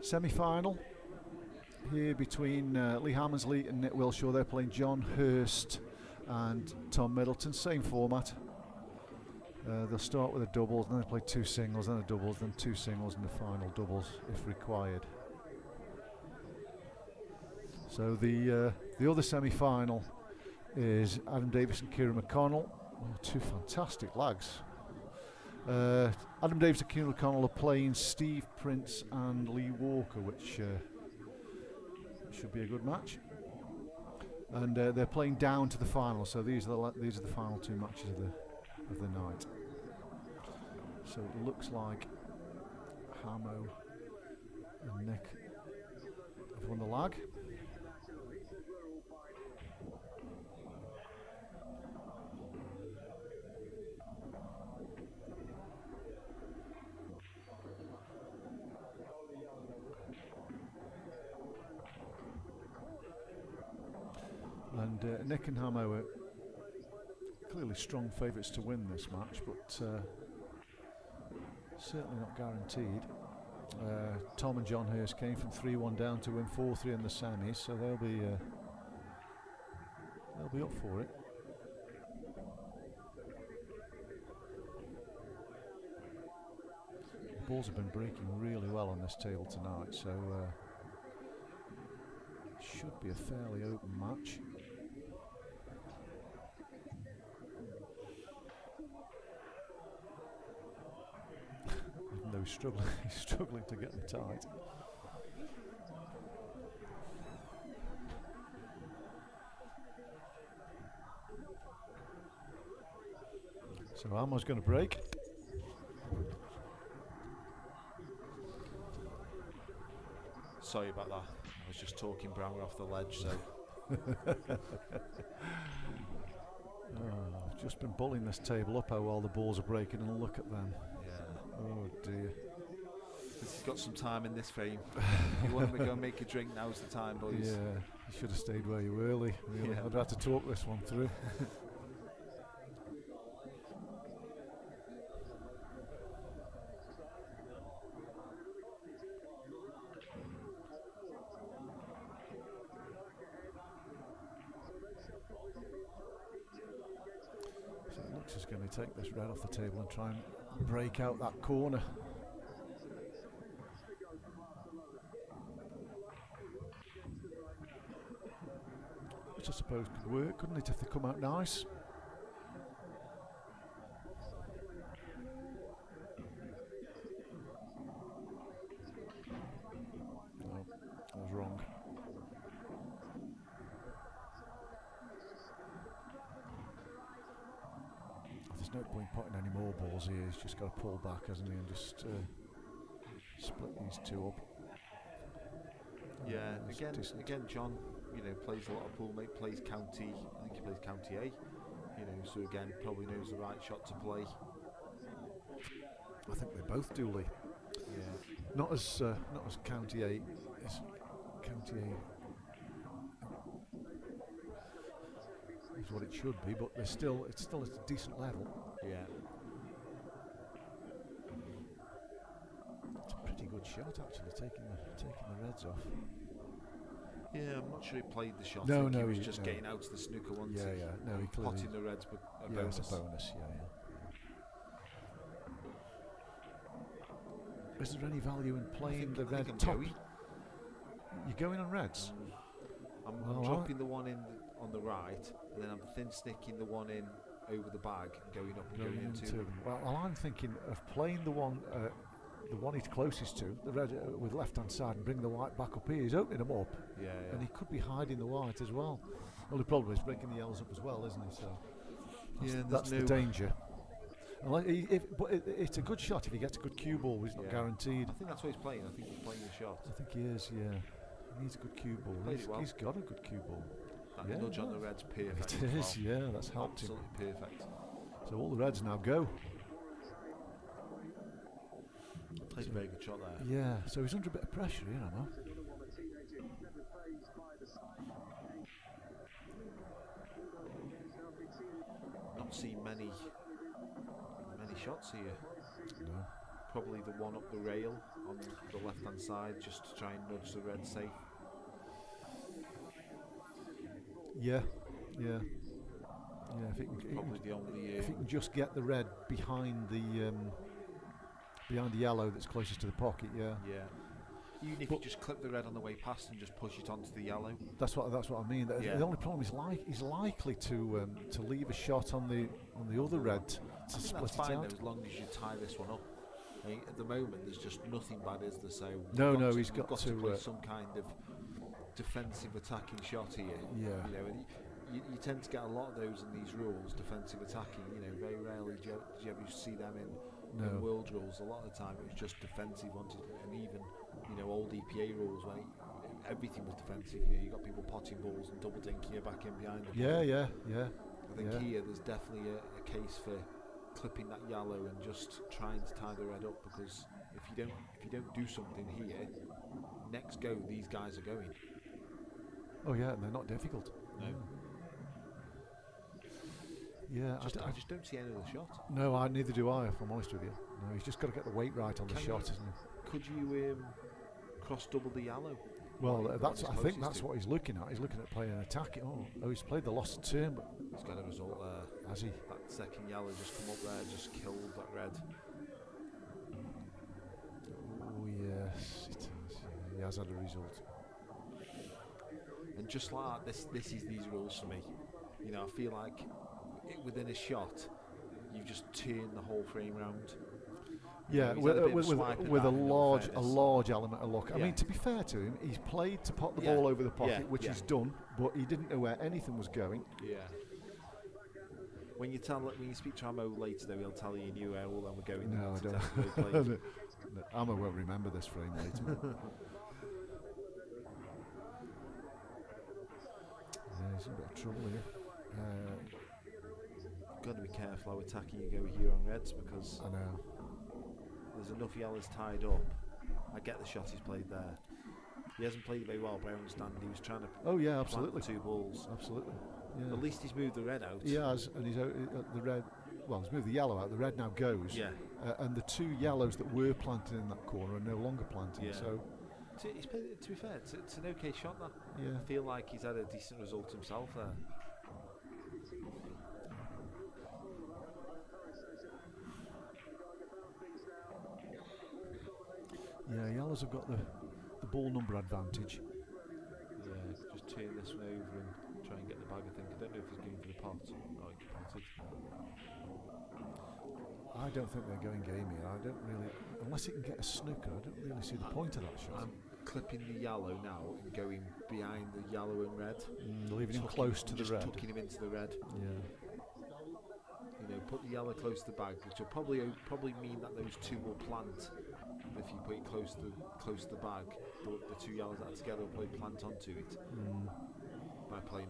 C: semi-final here between Lee Hammersley and Nick Wilshaw. They're playing John Hurst and Tom Middleton. Same format. They'll start with a doubles, then they play 2 singles, then a doubles, then 2 singles, and the final doubles if required. So the other semi-final is Adam Davis and Kieran McConnell. Oh, 2 fantastic lags. Adam Davis and Kieran McConnell are playing Steve Prince and Lee Walker, which should be a good match. And they're playing down to the final, so these are the final 2 matches of the night. So it looks like Hamo and Nick have won the lag. And Nick and Hamo are clearly strong favourites to win this match, but certainly not guaranteed. Tom and John Hurst came from 3-1 down to win 4-3 in the semis, so they'll be up for it. The balls have been breaking really well on this table tonight, so should be a fairly open match. Even though he's struggling to get them tight. So Amo's going to break.
D: Sorry about that. I was just talking Brammer off the ledge, so.
C: I've just been bullying this table up while the balls are breaking, and look at them.
D: Yeah.
C: Oh dear.
D: He's got some time in this frame. If you want him to go make a drink, now's the time, boys.
C: Yeah, you should have stayed where you were, Lee. Really.
D: Yeah.
C: I'd have to talk this one through. So it looks as going to take this red off the table and try and break out that corner. Which I suppose could work, couldn't it, if they come out nice? No, I was wrong. There's no point putting any more balls here. He's just got to pull back, hasn't he, and just split these 2 up.
D: Yeah, again, John, plays a lot of pool, mate, plays county. I think he plays county A. So again, probably knows the right shot to play.
C: I think they both do, Lee.
D: Yeah.
C: Not as county A. As county A is what it should be, but it's still at a decent level.
D: Yeah.
C: It's a pretty good shot, actually, taking the reds off.
D: Yeah, I'm not sure he played the shot.
C: No,
D: he was just getting out to the snooker, wasn't he?
C: Yeah. No, he clearly
D: potting the reds, but a bonus.
C: It's a bonus. Yeah. Is there any value in playing the red top? You're going on reds?
D: I'm dropping the one in on the right, and then I'm thin sticking the one in over the bag and going up and going into them.
C: Well, I'm thinking of playing the one he's closest to, the red with left-hand side, and bring the white back up here. He's opening them up, and he could be hiding the white as well. Well, the problem is breaking the yellows up as well, isn't he? So that's the danger. But it's a good shot if he gets a good cue ball, but he's not guaranteed.
D: I think that's what he's playing. I think he's playing the shot.
C: I think he is, yeah. He needs a good cue ball. He's got a good cue ball.
D: That nudge on the red's perfect.
C: It is, yeah, that's helped him.
D: Absolutely perfect.
C: So all the reds now go.
D: Played a very good shot there.
C: Yeah, so he's under a bit of pressure here, I know.
D: Not seen many shots here.
C: No.
D: probably the one up the rail on the left-hand side, just to try and nudge the red safe.
C: Yeah. If it can,
D: Probably the only.
C: if it can just get the red behind the yellow that's closest to the pocket, yeah.
D: Yeah. Even if you just clip the red on the way past and just push it onto the yellow.
C: That's what I mean.
D: Yeah.
C: The only problem is he's likely to leave a shot on the other red to
D: I think
C: split
D: that's
C: it
D: fine
C: out.
D: though, as long as you tie this one up. I mean, at the moment, there's just nothing bad, is there? So
C: He's got
D: to
C: to
D: play some kind of defensive attacking shot here.
C: Yeah.
D: You know, and you tend to get a lot of those in these rules, defensive attacking. You know, very rarely do you ever see them in world rules. A lot of the time, it was just defensive, and even old EPA rules where everything was defensive. You got people potting balls and double dinking you back in behind them.
C: Yeah.
D: I think here there's definitely a case for clipping that yellow and just trying to tie the red up, because if you don't do something here, next go these guys are going.
C: Oh yeah, and they're not difficult.
D: No.
C: Yeah,
D: I just don't see any of the shot.
C: No, neither do I, if I'm honest with you. No, he's just got to get the weight right on the shot, isn't he?
D: Could you cross double the yellow?
C: Well, I think that's what he's looking at. He's looking at playing an attack. Oh, he's played the lost turn, but
D: he's got a result there.
C: Has he?
D: That second yellow just come up there, just killed that red.
C: Oh yes, it has. Yeah, he has had a result.
D: And just like that, this is these rules for me. I feel like within a shot, you've just turned the whole frame round.
C: Yeah, with a large element of luck. I mean, to be fair to him, he's played to pop the ball over the pocket, which he's done, but he didn't know where anything was going.
D: Yeah. When you speak to Amo later, though, he'll tell you he knew where all them were going.
C: No, I don't. No, Amo won't remember this frame later. There's a bit of trouble here.
D: Got to be careful how attacking you go here on reds, because
C: I know
D: there's enough yellows tied up. I get the shot he's played there. He hasn't played it very well, but I understand he was trying to.
C: Oh yeah, absolutely.
D: Plant the 2 balls.
C: Absolutely. Yeah.
D: At least he's moved the red out.
C: He has, and he's the red. Well, he's moved the yellow out. The red now goes.
D: Yeah.
C: And the 2 yellows that were planted in that corner are no longer planted.
D: Yeah.
C: So.
D: To be fair, it's an okay shot. That.
C: Yeah.
D: I feel like he's had a decent result himself there.
C: Yeah, yellows have got the ball number advantage.
D: Yeah, just turn this one over and try and get the bag, I think. I don't know if he's going for the pot. Oh, he potted.
C: I don't think they're going game here. I don't really, unless he can get a snooker, I don't really see the point of that shot.
D: I'm clipping the yellow now and going behind the yellow and red.
C: Leaving him close to the red.
D: Tucking him into the red.
C: Yeah.
D: Put the yellow close to the bag, which will probably mean that those 2 will plant. If you put it close to the bag, the 2 yellows that are together will probably plant onto it. By playing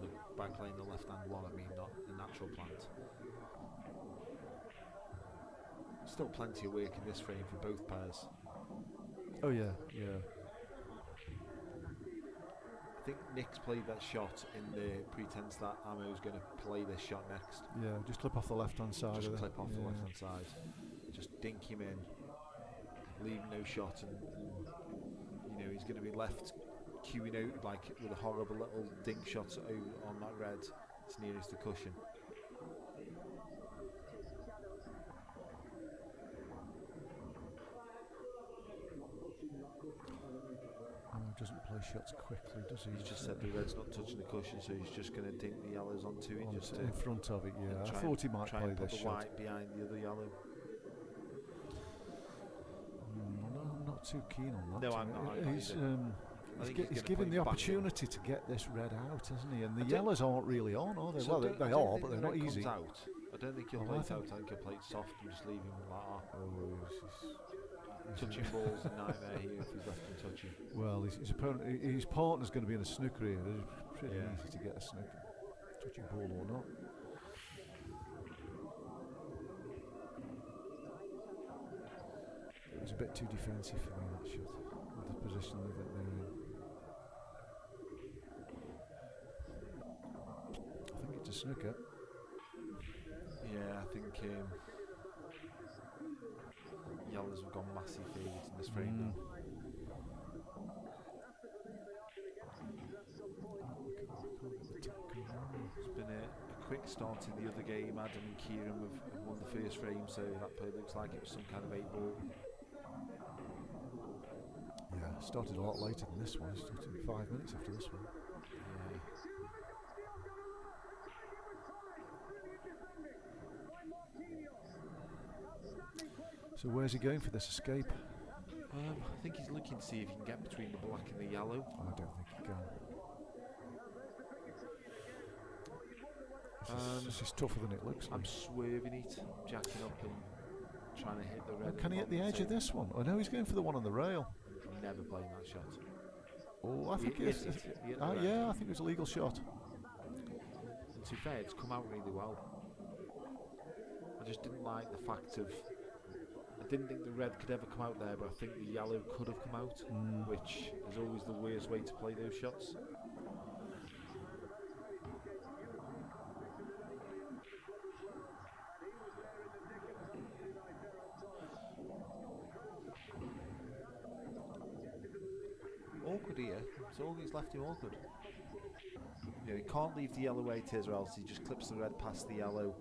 D: the left hand one, I mean, not a natural plant. Still plenty of work in this frame for both pairs.
C: Oh yeah.
D: I think Nick's played that shot in the pretense that Amo's going to play this shot next.
C: Yeah, just clip off the left hand side.
D: Just clip off the left hand side. Just dink him in. Leave no shot, and he's going to be left queuing out like with a horrible little dink shot on that red. It's nearest the cushion.
C: Doesn't play shots quickly, does he?
D: He's just said the red's not touching the cushion, so he's just going to dink the yellows onto it. Just
C: in front of it, yeah. I thought he might play this shot.
D: The white behind the other yellow.
C: No, I'm not too keen on that.
D: No, I'm not.
C: He's given the opportunity to get this red out, isn't he? And the yellows aren't really on, are they? So well, they are, but they're not easy.
D: I don't think he'll play it out. I think he'll play it soft and just leave him like that. Touching balls a nightmare here if he's left him touching.
C: Well, his partner's going to be in a snooker here. It's pretty easy to get a snooker, touching ball or not. It was a bit too defensive for me, that shot, with the position that they're in. I think it's a snooker.
D: Yeah, I think yellows have gone massive favourites in this frame now. It's been a quick start in the other game. Adam and Kieran have won the first frame, so that play looks like it was some kind of 8-ball.
C: Yeah, started a lot later than this one. It started 5 minutes after this one.
D: Yeah.
C: So where's he going for this escape?
D: I think he's looking to see if he can get between the black and the yellow.
C: I don't think he can. This is tougher than it looks like.
D: I'm swerving it, jacking up and trying to hit the red.
C: Can he hit the edge of this one? I know he's going for the one on the rail.
D: Never playing that shot.
C: Oh, I think it is. Yeah, I think it was a legal shot.
D: And to be fair, it's come out really well. I just didn't like the fact of, I didn't think the red could ever come out there, but I think the yellow could have come out, which is always the worst way to play those shots. Awkward here, so he's left him awkward. You know, he can't leave the yellow where it is, or else he just clips the red past the yellow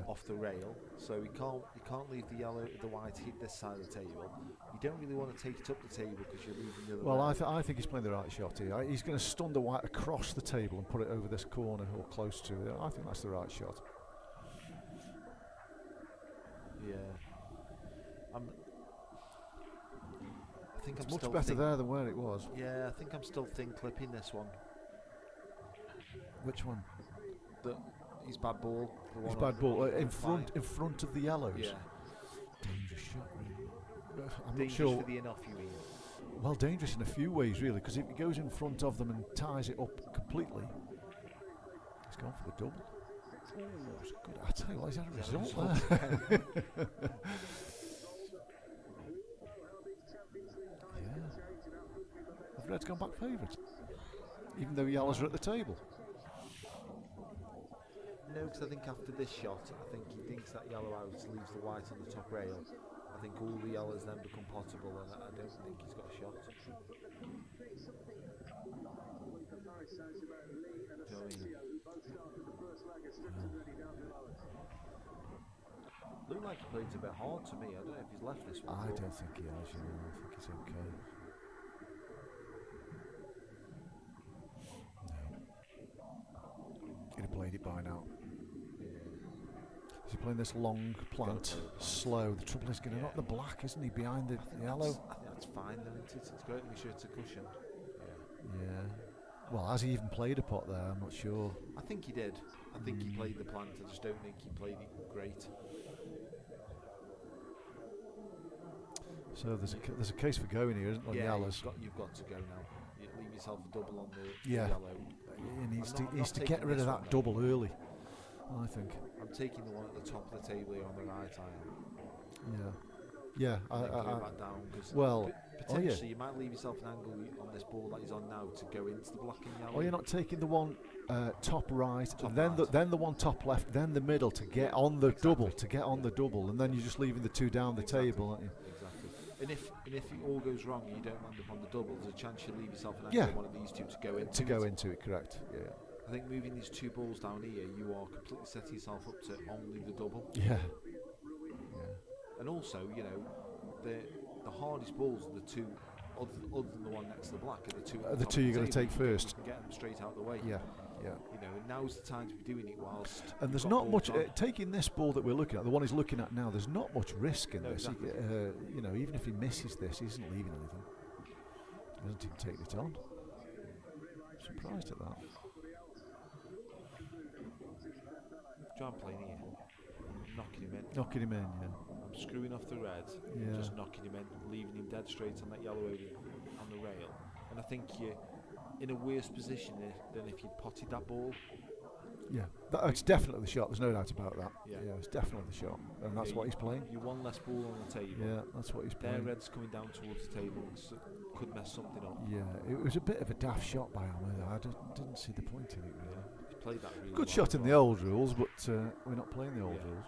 D: off the rail. So he can't leave the white hit this side of the table. You don't really want to take it up the table because you're leaving the other.
C: Well, I think he's playing the right shot here. He's going to stun the white across the table and put it over this corner or close to it. I think that's the right shot.
D: Yeah. I think
C: it's much better there than where it was.
D: Yeah, I think I'm still thin clipping this one.
C: Which one?
D: His bad ball.
C: His bad ball in front of the yellows.
D: Yeah.
C: Dangerous shot, really. I'm
D: dangerous
C: not sure.
D: For the enough, you mean?
C: Well, dangerous in a few ways, really, because if he goes in front of them and ties it up completely, he's gone for the double. Oh, it's good. I tell you what, he's had a result there. The red's gone back favourite, even though yellows are at the table.
D: No, because I think after this shot, I think he thinks that yellow out leaves the white on the top rail. I think all the yellows then become potable, and I don't think he's got a shot. Looked like he played a bit hard to me. I don't know if he's left this one.
C: I don't think he has, you know. I think he's okay. He'd have played it by now. Is he playing this long plant slow? The trouble is going to knock the black, isn't he, behind the yellow?
D: I think that's fine then, isn't it? It's great to make sure it's a cushion.
C: Yeah. Well, has he even played a pot there? I'm not sure.
D: I think he did. I think he played the plant. I just don't think he played it great.
C: So there's a case for going here, isn't there?
D: Yeah,
C: yellows.
D: You've got to go now. You leave yourself a double on the
C: yellow.
D: He
C: needs to get rid of that double early, I think.
D: I'm taking the one at the top of the table here on the right, I am.
C: Yeah.
D: Go back down,
C: well,
D: potentially you might leave yourself an angle on this ball that he's on now to go into the black and yellow.
C: Or you're not taking the one top right,
D: top
C: and
D: right.
C: then the one top left, then the middle to get on the double, and then you're just leaving the two down the table, aren't you?
D: Exactly. And if it all goes wrong and you don't land up on the double, there's a chance you leave yourself an angle on one of these two to go into.
C: Into it, correct? Yeah.
D: I think moving these two balls down here, you are completely setting yourself up to only the double.
C: Yeah.
D: And also, you know, the hardest balls are the two, other than the one next to the black, are
C: the two you're going to take first.
D: You can get them straight out of the way.
C: Yeah.
D: You know, and now's the time to be doing it whilst.
C: And there's not much taking this ball that we're looking at. The one he's looking at now. There's not much risk in this.
D: Exactly.
C: You know, even if he misses this, he isn't leaving anything. He hasn't even taken it on. Surprised at that.
D: John playing here, knocking him in.
C: Knocking him in, yeah.
D: I'm screwing off the red, just knocking him in, leaving him dead straight on that yellow on the rail. And I think you're in a worse position than if you'd potted that ball.
C: Yeah, it's definitely the shot. There's no doubt about that.
D: Yeah,
C: it's definitely the shot, and that's what he's playing.
D: You're one less ball on the table.
C: Yeah, that's what he's playing.
D: Their red's coming down towards the table, so could mess something up.
C: Yeah, it was a bit of a daft shot by Ahmed. I didn't see the point in it really.
D: He's played that really
C: good
D: well
C: shot in the old rules, but we're not playing the old rules.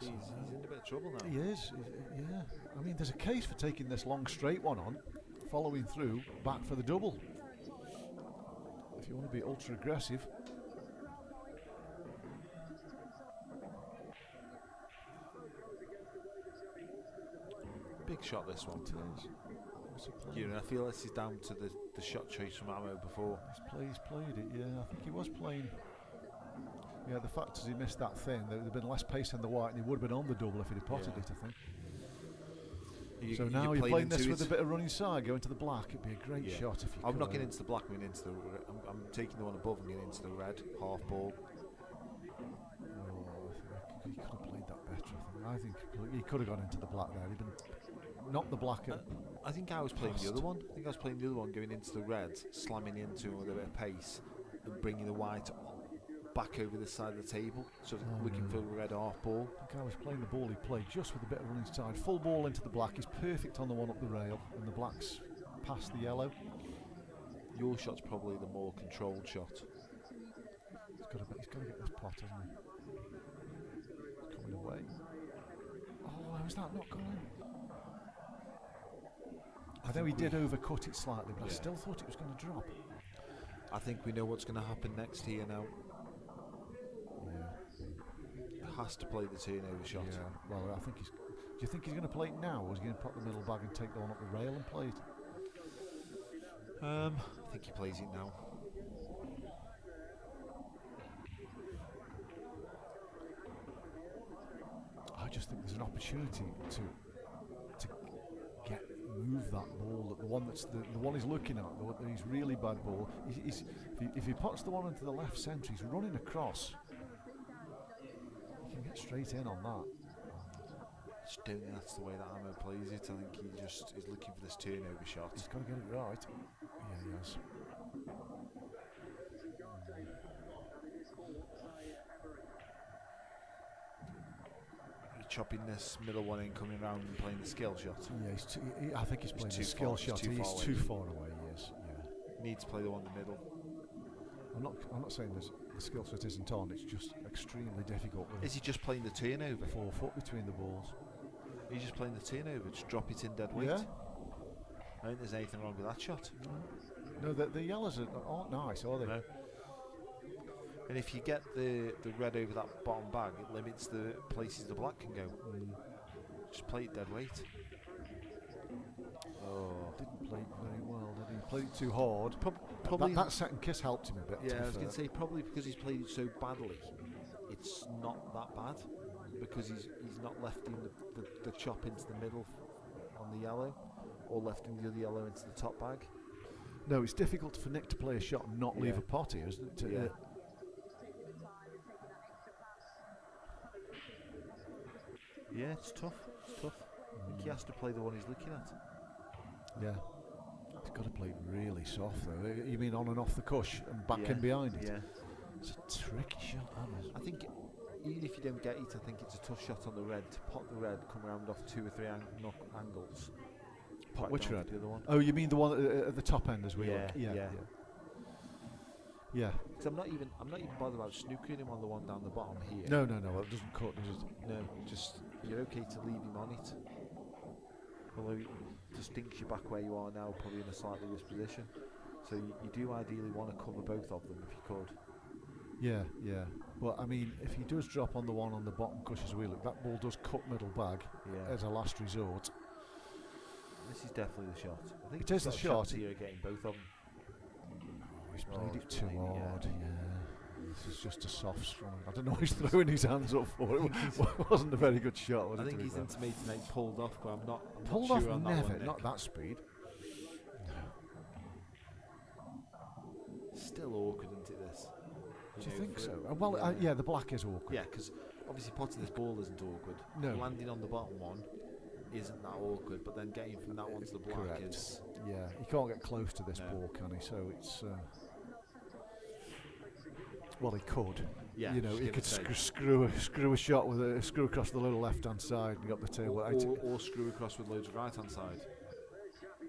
D: he's in a bit of trouble now.
C: He is, yeah. I mean, there's a case for taking this long straight one on, following through, back for the double. If you want to be ultra aggressive.
D: Big shot, this one.
C: It is.
D: You know, I feel this is down to the shot chase from Ammo before.
C: He's played it, yeah. I think he was playing. Yeah, the fact is he missed that thing. There would have been less pace in the white, and he would have been on the double if he'd have potted it, I think. So now you're playing this with a bit of running side, going to the black. It'd be a great shot if you
D: I'm
C: could.
D: not getting into the black, I'm taking the one above and getting into the red, half ball.
C: He could have played that better, I think. He could have gone into the black there. He'd been not the black.
D: I think I was playing the other one. I think I was playing the other one, going into the red, slamming into him with a bit of pace, and bringing the white back over the side of the table, so looking for the red half ball.
C: I think I was playing the ball he played just with a bit of running side. Full ball into the black. He's perfect on the one up the rail, and the black's past the yellow.
D: Your shot's probably the more controlled shot.
C: He's got to get this pot, hasn't he? It's coming away. Oh, how is that not going? I know he did overcut it slightly, but I still thought it was going to drop.
D: I think we know what's going to happen next here now. Has to play the turnover shot.
C: Yeah, well, I think he's. Do you think he's going to play it now, or is he going to put the middle bag and take the one up the rail and play it?
D: I think he plays it now.
C: I just think there's an opportunity to move that ball. The one that's the one he's looking at. He's really bad ball. If he puts the one into the left centre, he's running across. Straight in on that.
D: I just don't think that's the way that Ammo plays it. I think he just is looking for this turnover shot.
C: He's got to get it right. Yeah, he has.
D: You're chopping this middle one in, coming around and playing the skill shot.
C: Yeah, I think he's playing the skill shot. He's too far away. Yes. Yeah.
D: Needs to play the one in the middle.
C: I'm not saying the skill set isn't on. It's just extremely difficult.
D: Is he just playing the turnover?
C: 4 foot between the balls.
D: He's just playing the turnover. Just drop it in dead weight.
C: Yeah.
D: I don't think there's anything wrong with that shot.
C: No, the yellows aren't nice, are they?
D: No. And if you get the red over that bottom bag, it limits the places the black can go. Just play it dead weight. Oh,
C: didn't play it very well, did he? Played it too hard.
D: Probably
C: that second kiss helped him a bit.
D: Yeah, I was going to say probably because he's played it so badly, it's not that bad because he's not lefting the chop into the middle on the yellow, or lefting the other yellow into the top bag.
C: No, it's difficult for Nick to play a shot and not leave a pot here, isn't it?
D: Yeah. Yeah, it's tough. It's tough. I think he has to play the one he's looking at.
C: Yeah. He's got to play it really soft though. You mean on and off the cush and back and behind it?
D: Yeah.
C: It's a tricky shot, that is.
D: I think even if you don't get it, I think it's a tough shot on the red. To pot the red, come around off 2 or 3 angles.
C: Pot which red?
D: The other one.
C: Oh, you mean the one at the top end as we look?
D: Yeah.
C: Yeah.
D: Because I'm not even bothered about snookering him on the one down the bottom here.
C: No, it doesn't cut, does it?
D: No, just you're okay to leave him on it. Although it just stinks you back where you are now, probably in a slightly worse position. So you do ideally want to cover both of them if you could.
C: Yeah. Well, I mean, if he does drop on the one on the bottom cush as we look, that ball does cut middle bag as a last resort.
D: This is definitely the shot. I think
C: it is the shot.
D: Here getting both of them.
C: He's played it too hard. Yeah. This is just a soft strong. I don't know what he's throwing his hands up for. It wasn't a very good shot, was it?
D: I think he's intimating that he pulled off, but I'm not
C: pulled
D: sure
C: off
D: on
C: never,
D: that one,
C: not that speed.
D: Still awkward, isn't it, this?
C: Do you think so? Well, yeah, the black is awkward.
D: Yeah, because obviously potting this ball isn't awkward.
C: No.
D: Landing on the bottom one isn't that awkward, but then getting from that one to the black is...
C: Yeah, he can't get close to this ball, can he? So it's... well, he could.
D: Yeah,
C: you know, he could screw a shot with a screw across the little left-hand side and got the table.
D: Or screw across with loads of right-hand side.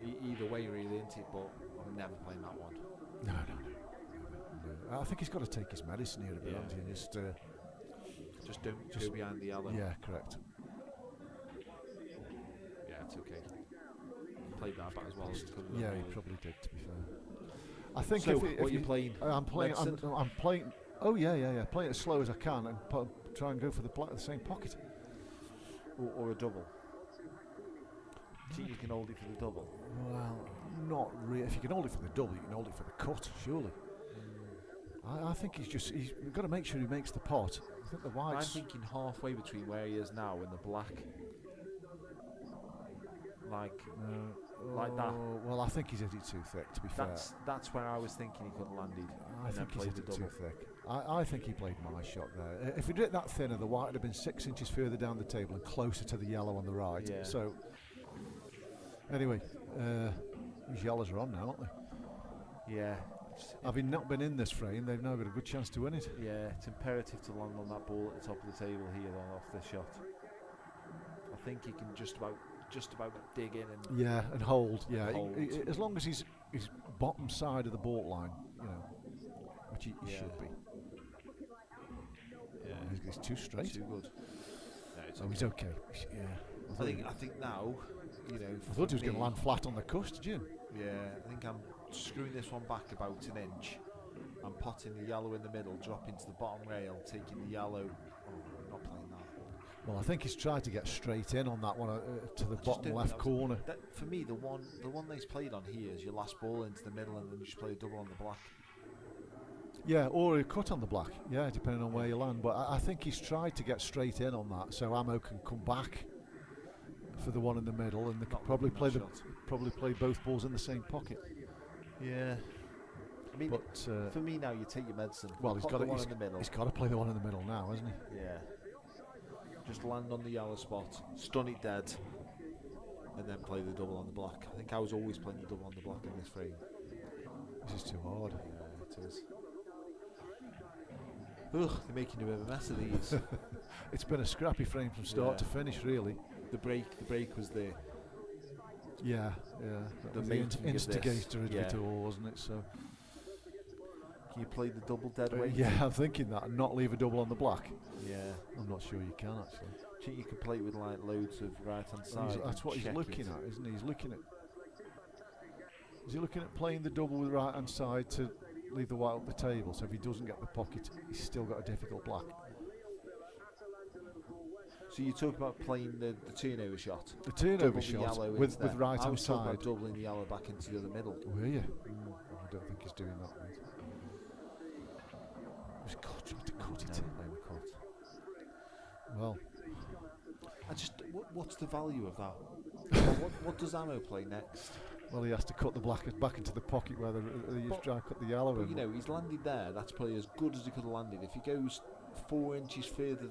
D: Either way, really, isn't it? But I'm never playing that one.
C: No. I think he's got to take his medicine here a bit, and just
D: Just don't go behind the yellow.
C: Yeah, correct.
D: Yeah, it's okay. Played that about as well as he could.
C: Yeah, he probably did. To be fair, I think.
D: So,
C: if
D: what are you playing?
C: I'm playing.
D: Medicine?
C: I'm playing. Oh yeah. Playing as slow as I can and try and go for the same pocket.
D: Or a double. Do you think you can hold it for the double?
C: Well, not really. If you can hold it for the double, you can hold it for the cut, surely. I think we've got to make sure he makes the pot. I think the whites.
D: I'm thinking halfway between where he is now and the black. Like that.
C: Well, I think he's hit it too thick, to be fair.
D: That's where I was thinking he could have landed.
C: I think he's hit it too thick. I think he played my shot there. If he'd hit that thinner, the white would have been 6 inches further down the table and closer to the yellow on the right.
D: Yeah.
C: So, anyway, these yellows are on now, aren't they?
D: Yeah.
C: Having not been in this frame, they've now got a good chance to win it.
D: Yeah, it's imperative to land on that ball at the top of the table here then off this shot. I think he can just about dig in and
C: and hold. Yeah,
D: hold.
C: As long as he's bottom side of the baulk line, which he should be.
D: Yeah,
C: he's too straight.
D: Too good. No,
C: he's okay. Yeah,
D: I think now,
C: I thought he was going to land flat on the cuss, did you?
D: Yeah, I think I'm screwing this one back about an inch. I'm potting the yellow in the middle, dropping to the bottom rail, taking the yellow. Oh, I'm not playing that.
C: Well, I think he's tried to get straight in on that one to the bottom left corner.
D: For me, the one they've played on here is your last ball into the middle and then you just play a double on the black.
C: Yeah, or a cut on the black. Yeah, depending on where you land. But I think he's tried to get straight in on that, so Ammo can come back for the one in the middle, and they could probably play both balls in the same pocket.
D: Yeah. I mean,
C: but
D: for me now, you take your medicine.
C: Well, he's got
D: the one in the middle.
C: He's got to play the one in the middle now, hasn't he?
D: Yeah. Just land on the yellow spot, stun it dead, and then play the double on the black. I think I was always playing the double on the black in this frame.
C: This is too hard.
D: Yeah, it is. Ugh, they're making a bit of a mess of these.
C: It's been a scrappy frame from start to finish, really.
D: The break was there.
C: Yeah. That was the instigator of it all, wasn't it? So.
D: Can you play the double dead weight?
C: Yeah, I'm thinking that, and not leave a double on the black.
D: Yeah.
C: I'm not sure you can, actually.
D: Do you think you can play it with like loads of right hand side?
C: That's what he's looking at, isn't he? Is he looking at playing the double with right hand side to leave the white up the table? So if he doesn't get the pocket, he's still got a difficult black.
D: So you talk about playing the turnover shot?
C: The turnover shot with right hand side.
D: Talking about doubling the yellow back into the other middle.
C: Were you? I don't think he's doing that, mate. He's trying to cut it in. Well,
D: what's the value of that? what does Ammo play next?
C: Well, he has to cut the black back into the pocket where he's trying to cut the yellow in.
D: But he's landed there. That's probably as good as he could have landed. If he goes 4 inches further,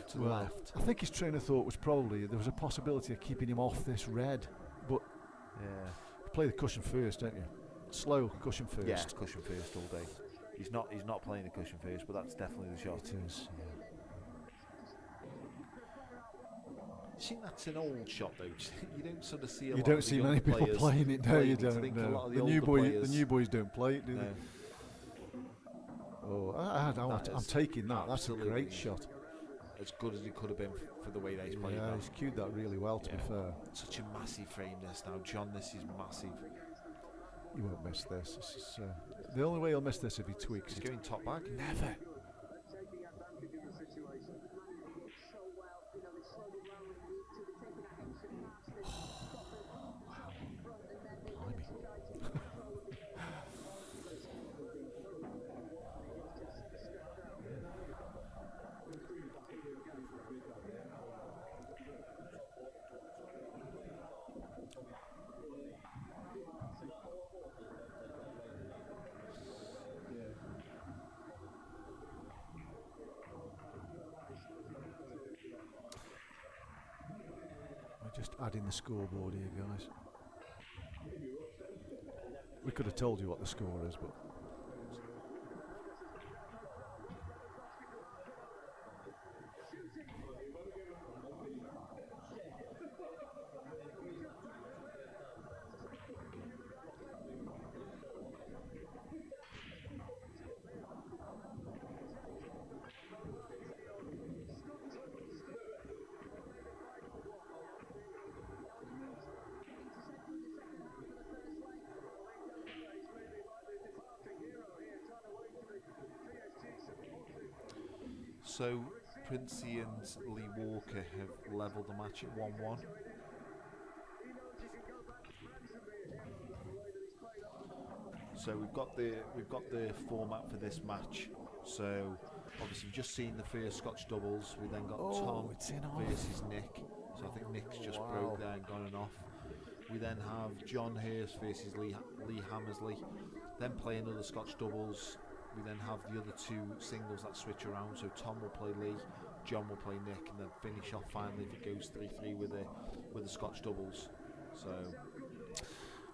D: to the left.
C: I think his trainer thought was probably there was a possibility of keeping him off this red, but
D: you
C: play the cushion first, don't you? Slow cushion first.
D: Yeah, cushion first all day. He's not playing the cushion first, but that's definitely the shot.
C: It is. Yeah.
D: I think that's an old shot though. You don't sort of see
C: You don't see many people playing it. No, you don't. No. The new boys don't play it, do they? Oh, I'm taking that. That's a great shot.
D: As good as it could have been for the way they played.
C: Yeah, he's cued that really well. To be fair.
D: Such a massive frame this now, John. This is massive.
C: You won't miss this. This is, the only way he'll miss this if he tweaks.
D: He's going top bag.
C: Never. Just adding the scoreboard here, guys. We could have told you what the score is, but
B: So Princey and Lee Walker have levelled the match at 1-1. So we've got the format for this match. So obviously we've just seen the first Scotch doubles. We then got Tom versus Nick. So I think Nick's just broke there and gone and off. We then have John Hurst versus Lee Hammersley. Then play another Scotch doubles. We then have the other two singles that switch around. So Tom will play Lee, John will play Nick, and then finish off finally if it goes 3-3 with the Scotch doubles. So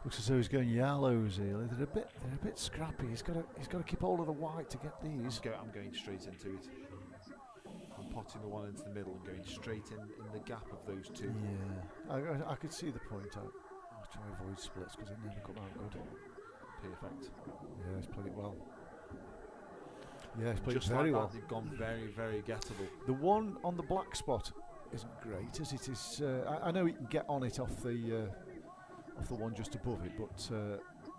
C: looks as though he's going yellows here. They're a bit scrappy. He's got to keep hold of the white to get these.
B: I'm going straight into it. I'm potting the one into the middle and going straight in the gap of those two.
C: Yeah, I could see the point. I'll try to avoid splits because they never come out good.
B: Perfect.
C: Yeah, he's played it well. Yeah, he's played
B: Just
C: it very
B: like
C: well.
B: That, they've gone very, very gettable.
C: The one on the black spot isn't great as it is. I know he can get on it off the one just above it, but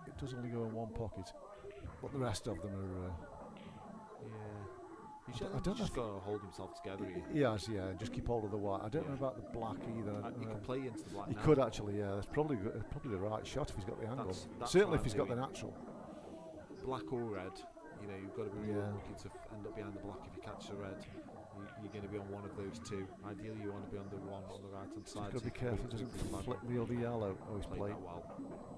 C: it does only go in one pocket. But the rest of them are.
B: He's just got to hold himself together here.
C: He has, yeah, and just keep hold of the white. I don't know about the black either.
B: He could play into the black.
C: He
B: now.
C: could actually, yeah. That's probably the right shot if he's got the angle.
B: That's
C: Certainly if he's got the natural.
B: Black or red, you've got to be really lucky to end up behind the black. If you catch the red, you're going to be on one of those two. Ideally, you want to be on the one on the right hand side.
C: He's got to be careful he doesn't flip the other yellow. Oh, he's played that well.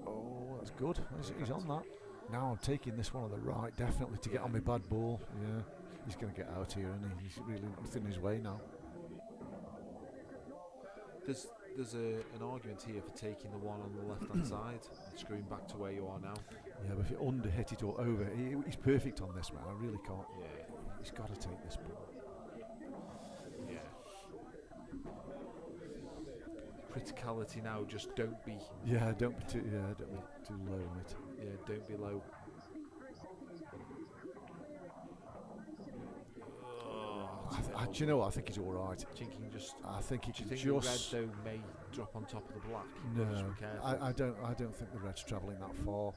C: Oh, that's good. He's on that. Now I'm taking this one on the right, definitely to get on my bad ball. Yeah. He's going to get out here, and he's really within his way now.
B: There's an argument here for taking the one on the left hand side and screwing back to where you are now.
C: Yeah, but if you under hit it or over, he's perfect on this, man. I really can't.
B: Yeah,
C: he's got to take this ball.
B: Yeah. Criticality now. Just don't be.
C: Yeah, don't be too low on it.
B: Yeah, don't be low.
C: Do you know what? I think he's all right. I think he can just.
B: The red though may drop on top of the black.
C: No, I don't think the red's travelling that far.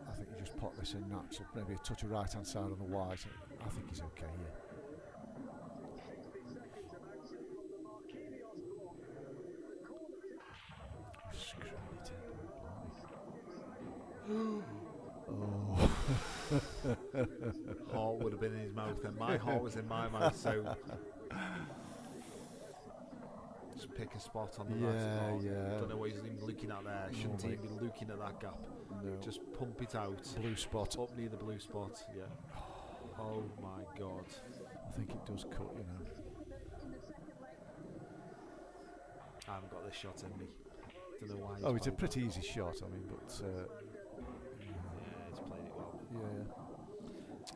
C: I think you just pop this in natural, maybe a touch of right hand side on the white. I think he's okay here. Oh.
B: Heart would have been in his mouth, and my heart was in my mouth. So just pick a spot on the right.
C: Yeah.
B: Don't know what he's even looking at there. Shouldn't he be looking at that gap?
C: No.
B: Just pump it out.
C: Blue spot
B: up near the blue spot. Yeah. Oh my God.
C: I think it does cut.
B: I haven't got this shot in me. Don't know why.
C: It's a pretty easy shot. I mean, but.
B: He's played it well.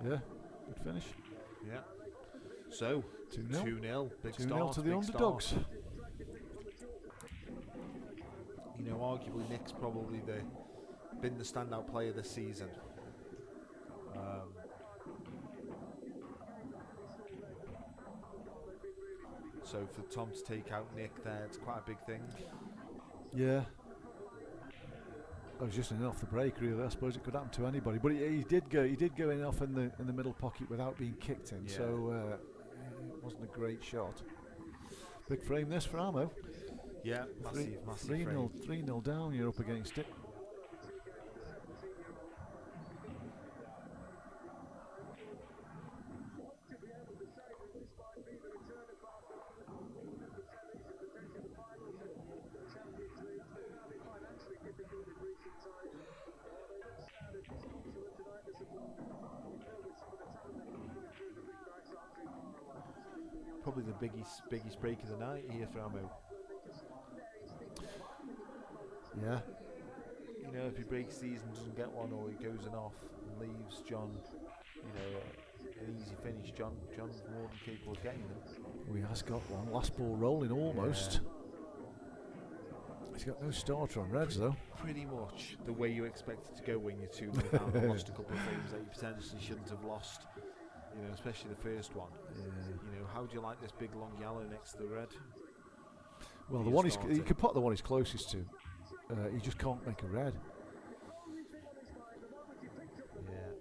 C: Yeah, good finish.
B: Yeah. So 2-0. Big
C: 2-0 to the underdogs.
B: Start. Arguably Nick's probably been the standout player this season. So for Tom to take out Nick there, it's quite a big thing.
C: Yeah. I was just in off the break, really. I suppose it could happen to anybody, but he did go in off in the middle pocket without being kicked in. Yeah. So it wasn't a great shot. Big frame this for Amo.
B: Yeah, massive
C: 3-0 down. You're up against it.
B: Probably the biggest break of the night here for Amo.
C: Yeah.
B: If he breaks these and doesn't get one, or he goes in off and leaves John, an easy finish. John's more than capable of getting them.
C: Oh, he has got one. Last ball rolling almost. Yeah. He's got no starter on reds though.
B: Pretty much the way you expect it to go when you're 2-0 down. Lost a couple of frames that you potentially shouldn't have lost. Especially the first one.
C: Yeah.
B: How do you like this big long yellow next to the red?
C: Well, the one he could pot the one he's closest to. He just can't make a red.
B: Yeah.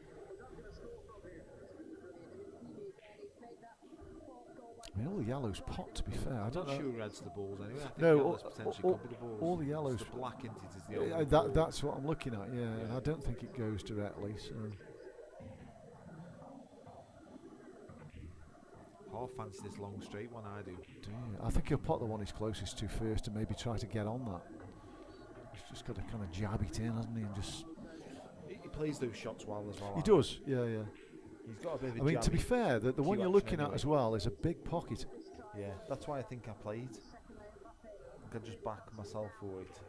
C: yellows pot, to be fair. I
D: I'm
C: don't
D: not
C: know.
D: sure red's the balls anyway. I think
C: No,
D: yellows potentially could be the balls.
C: all the yellows.
D: It's the black into it is the old
C: That, that's what I'm looking at, yeah. And I don't think it goes directly, so...
D: Half fancy this long straight one, I do.
C: I think he'll pot the one he's closest to first and maybe try to get on that. He's just got to kind of jab it in, hasn't he? And just...
D: He plays those shots well as well.
C: He does, yeah.
D: He's got a bit of a
C: I mean, to be fair, the one you're looking at as well is a big pocket.
D: Yeah, that's why I think I played. I could just back myself for it.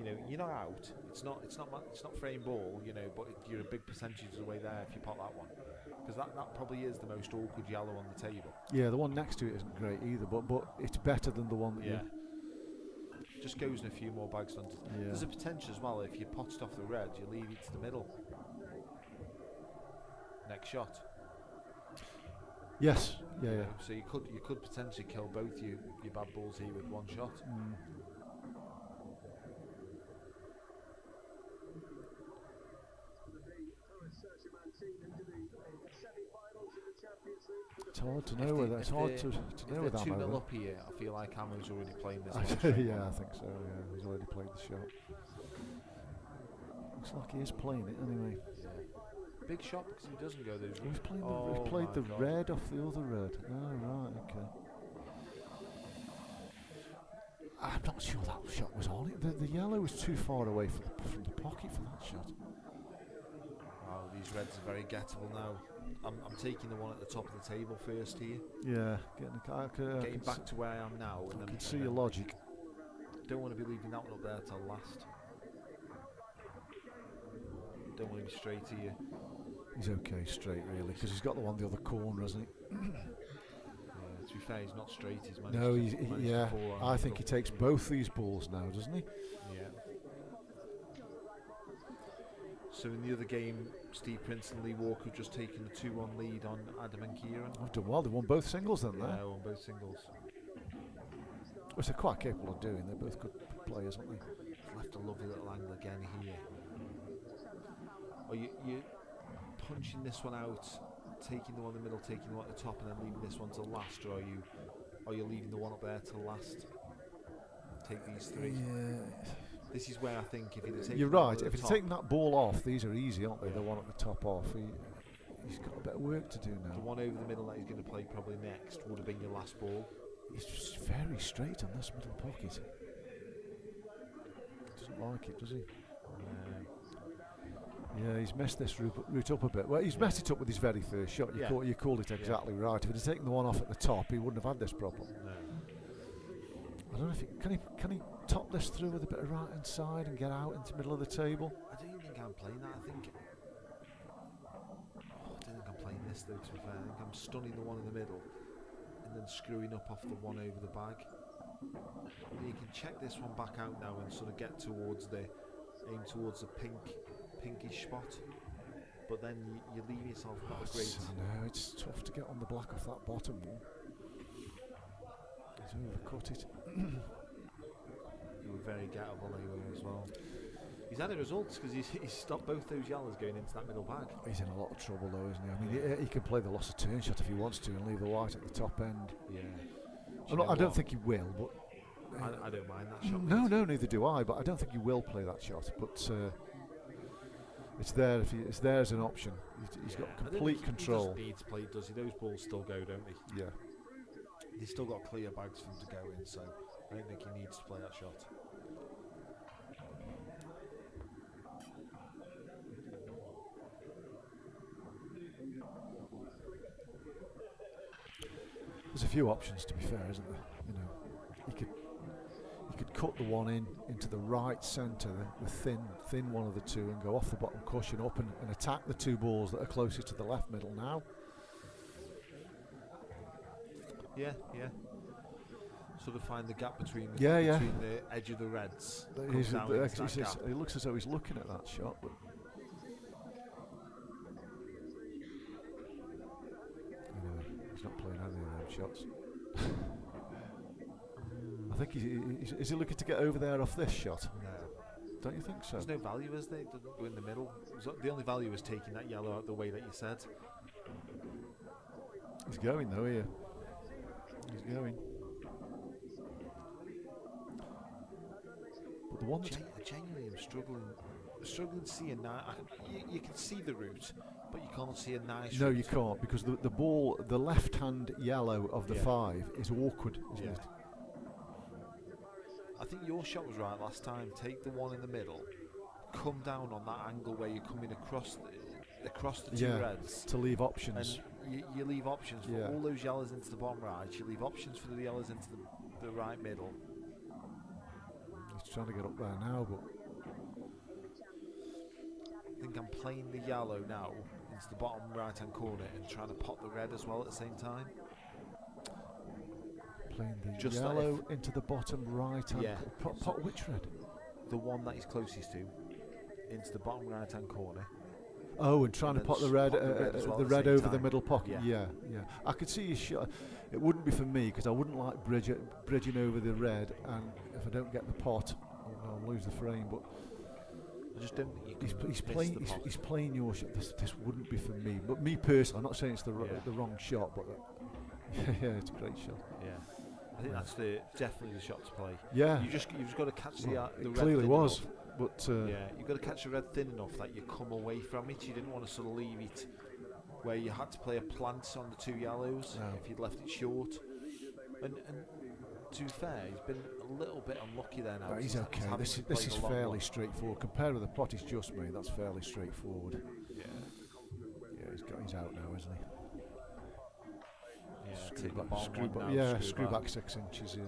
D: You know, you're not out. It's not frame ball. You know, but you're a big percentage of the way there if you pot that one, because that probably is the most awkward yellow on the table.
C: Yeah, the one next to it isn't great either, but it's better than the one that you...
D: Just goes in a few more bags under.
C: Yeah.
D: There's a potential as well, if you potted off the red, you leave it to the middle. Next shot.
C: Yes, yeah.
D: So you could potentially kill both your bad balls here with one shot.
C: It's hard to know whether it's hard to know with
D: Ammo. 2-0
C: Ammo.
D: up here, I feel like Ammo's already playing this.
C: Yeah, I think so. Yeah, he's already played the shot. Looks like he is playing it anyway.
D: Big shot because he doesn't go those.
C: He's played the red off the other red. Oh right, okay. I'm not sure that shot was on it. The yellow was too far away from the pocket for that shot.
D: Oh, these reds are very gettable now. I'm taking the one at the top of the table first here.
C: Yeah,
D: getting back to where I am now. And
C: I can see your logic.
D: Don't want to be leaving that one up there till last. Don't want to be straight here.
C: He's okay straight really, because he's got the one the other corner, hasn't he?
D: To be fair, he's not straight. He's
C: No, I think he takes both these balls now, doesn't he?
D: Yeah. So in the other game, Steve Prince and Lee Walker have just taken a 2-1 lead on Adam and Kieran.
C: I've done well. They won both singles then,
D: Yeah, won both singles.
C: Which they're quite capable of doing. They're both good players, aren't they?
D: Left a lovely little angle again here. Are you punching this one out, taking the one in the middle, taking the one at the top, and then leaving this one to last, or are you leaving the one up there to last? Take these three.
C: Yeah.
D: This is where I think if you're taking
C: You're right. If you're taking that ball off, these are easy, aren't they? The one at the top off. He's got a bit of work to do now.
D: The one over the middle that he's going to play probably next would have been your last ball.
C: He's just very straight on this middle pocket. Doesn't like it, does he? Yeah, he's messed this route up a bit. Well, he's messed it up with his very first shot. You called it exactly right. If he'd taken the one off at the top, he wouldn't have had this problem.
D: No.
C: I don't know if can he top this through with a bit of right hand side and get out into the middle of the table.
D: I don't even think I'm playing that. I don't think I'm playing this though, to be fair. I think I'm stunning the one in the middle and then screwing up off the one over the bag. You can check this one back out now and sort of get towards the pinkish spot, but then you leave yourself not a great.
C: I know, it's tough to get on the black off that bottom one. He's overcut it.
D: You were very gettable anyway as well. He's had the results because he's stopped both those yellows going into that middle bag.
C: He's in a lot of trouble though, isn't he? I mean, he can play the loss of turn shot if he wants to and leave the white at the top end.
D: Yeah.
C: I don't think he will, but
D: I don't mind that shot.
C: No, neither do I. But I don't think he will play that shot. But it's there. It's there as an option. He's got complete control.
D: He doesn't need to play, does he? Those balls still go, don't they?
C: Yeah.
D: He's still got clear bags for him to go in, so I don't think he needs to play that shot.
C: There's a few options, to be fair, isn't there? You know, he could cut the one into the right centre, the thin one of the two, and go off the bottom cushion up and attack the two balls that are closest to the left middle now.
D: Yeah. Sort of find the gap between the edge of the reds.
C: It looks as though he's looking at that shot, but he's not playing any of those shots. I think is he looking to get over there off this shot?
D: No.
C: Don't you think so?
D: There's no value, is there? It doesn't go in the middle. The only value is taking that yellow out the way that you said.
C: He's going though here. He's going. But the one that's
D: Genuinely, I'm struggling to see a nice. You can see the route, but you can't see a nice.
C: no,
D: route.
C: you can't, because the ball, the left-hand yellow of the 5 is awkward, isn't it?
D: I think your shot was right last time. Take the one in the middle, come down on that angle where you're coming across the two reds,
C: to leave options.
D: and you leave options for
C: Yeah.
D: all those yellows into the bottom right. You leave options for the yellows into the right middle.
C: He's trying to get up there now, but
D: I think I'm playing the yellow now into the bottom right hand corner and trying to pop the red as well at the same time.
C: playing the
D: Just
C: yellow into the bottom right hand.
D: Yeah.
C: Pot which red?
D: The one that he's closest to into the bottom right hand corner.
C: Oh, and trying
D: And
C: to
D: then
C: pot the red,
D: pop the red as well
C: the
D: at the
C: red
D: same
C: over the
D: time.
C: middle pocket.
D: Yeah.
C: Yeah. I could see his shot. It wouldn't be for me, because I wouldn't like bridging over the red, and if I don't get the pot, I'll lose the frame. But
D: I just don't think you can
C: he's playing.
D: miss the pot.
C: He's playing your shot. This wouldn't be for me. But me personally, I'm not saying it's the
D: Yeah.
C: the wrong shot, but yeah, it's a great shot.
D: Yeah, I think that's definitely the shot to play.
C: Yeah,
D: You've just got to catch the
C: Well,
D: red
C: it clearly
D: thin
C: was.
D: enough.
C: But
D: Yeah, you've got to catch the red thin enough that you come away from it. You didn't want to sort of leave it where you had to play a plant on the 2 yellows
C: No.
D: if you'd left it short. And to be fair, he's been a little bit unlucky there now.
C: no, he's okay.
D: having
C: This
D: to
C: is
D: play the long
C: fairly
D: one.
C: straightforward. Compared with the pot he's just made, that's fairly straightforward.
D: Yeah,
C: Yeah, he's out now, isn't he?
D: yeah.
C: Screw
D: Take the
C: back,
D: bottom
C: screw
D: one
C: back,
D: now,
C: yeah, screw back 6 inches. Yeah.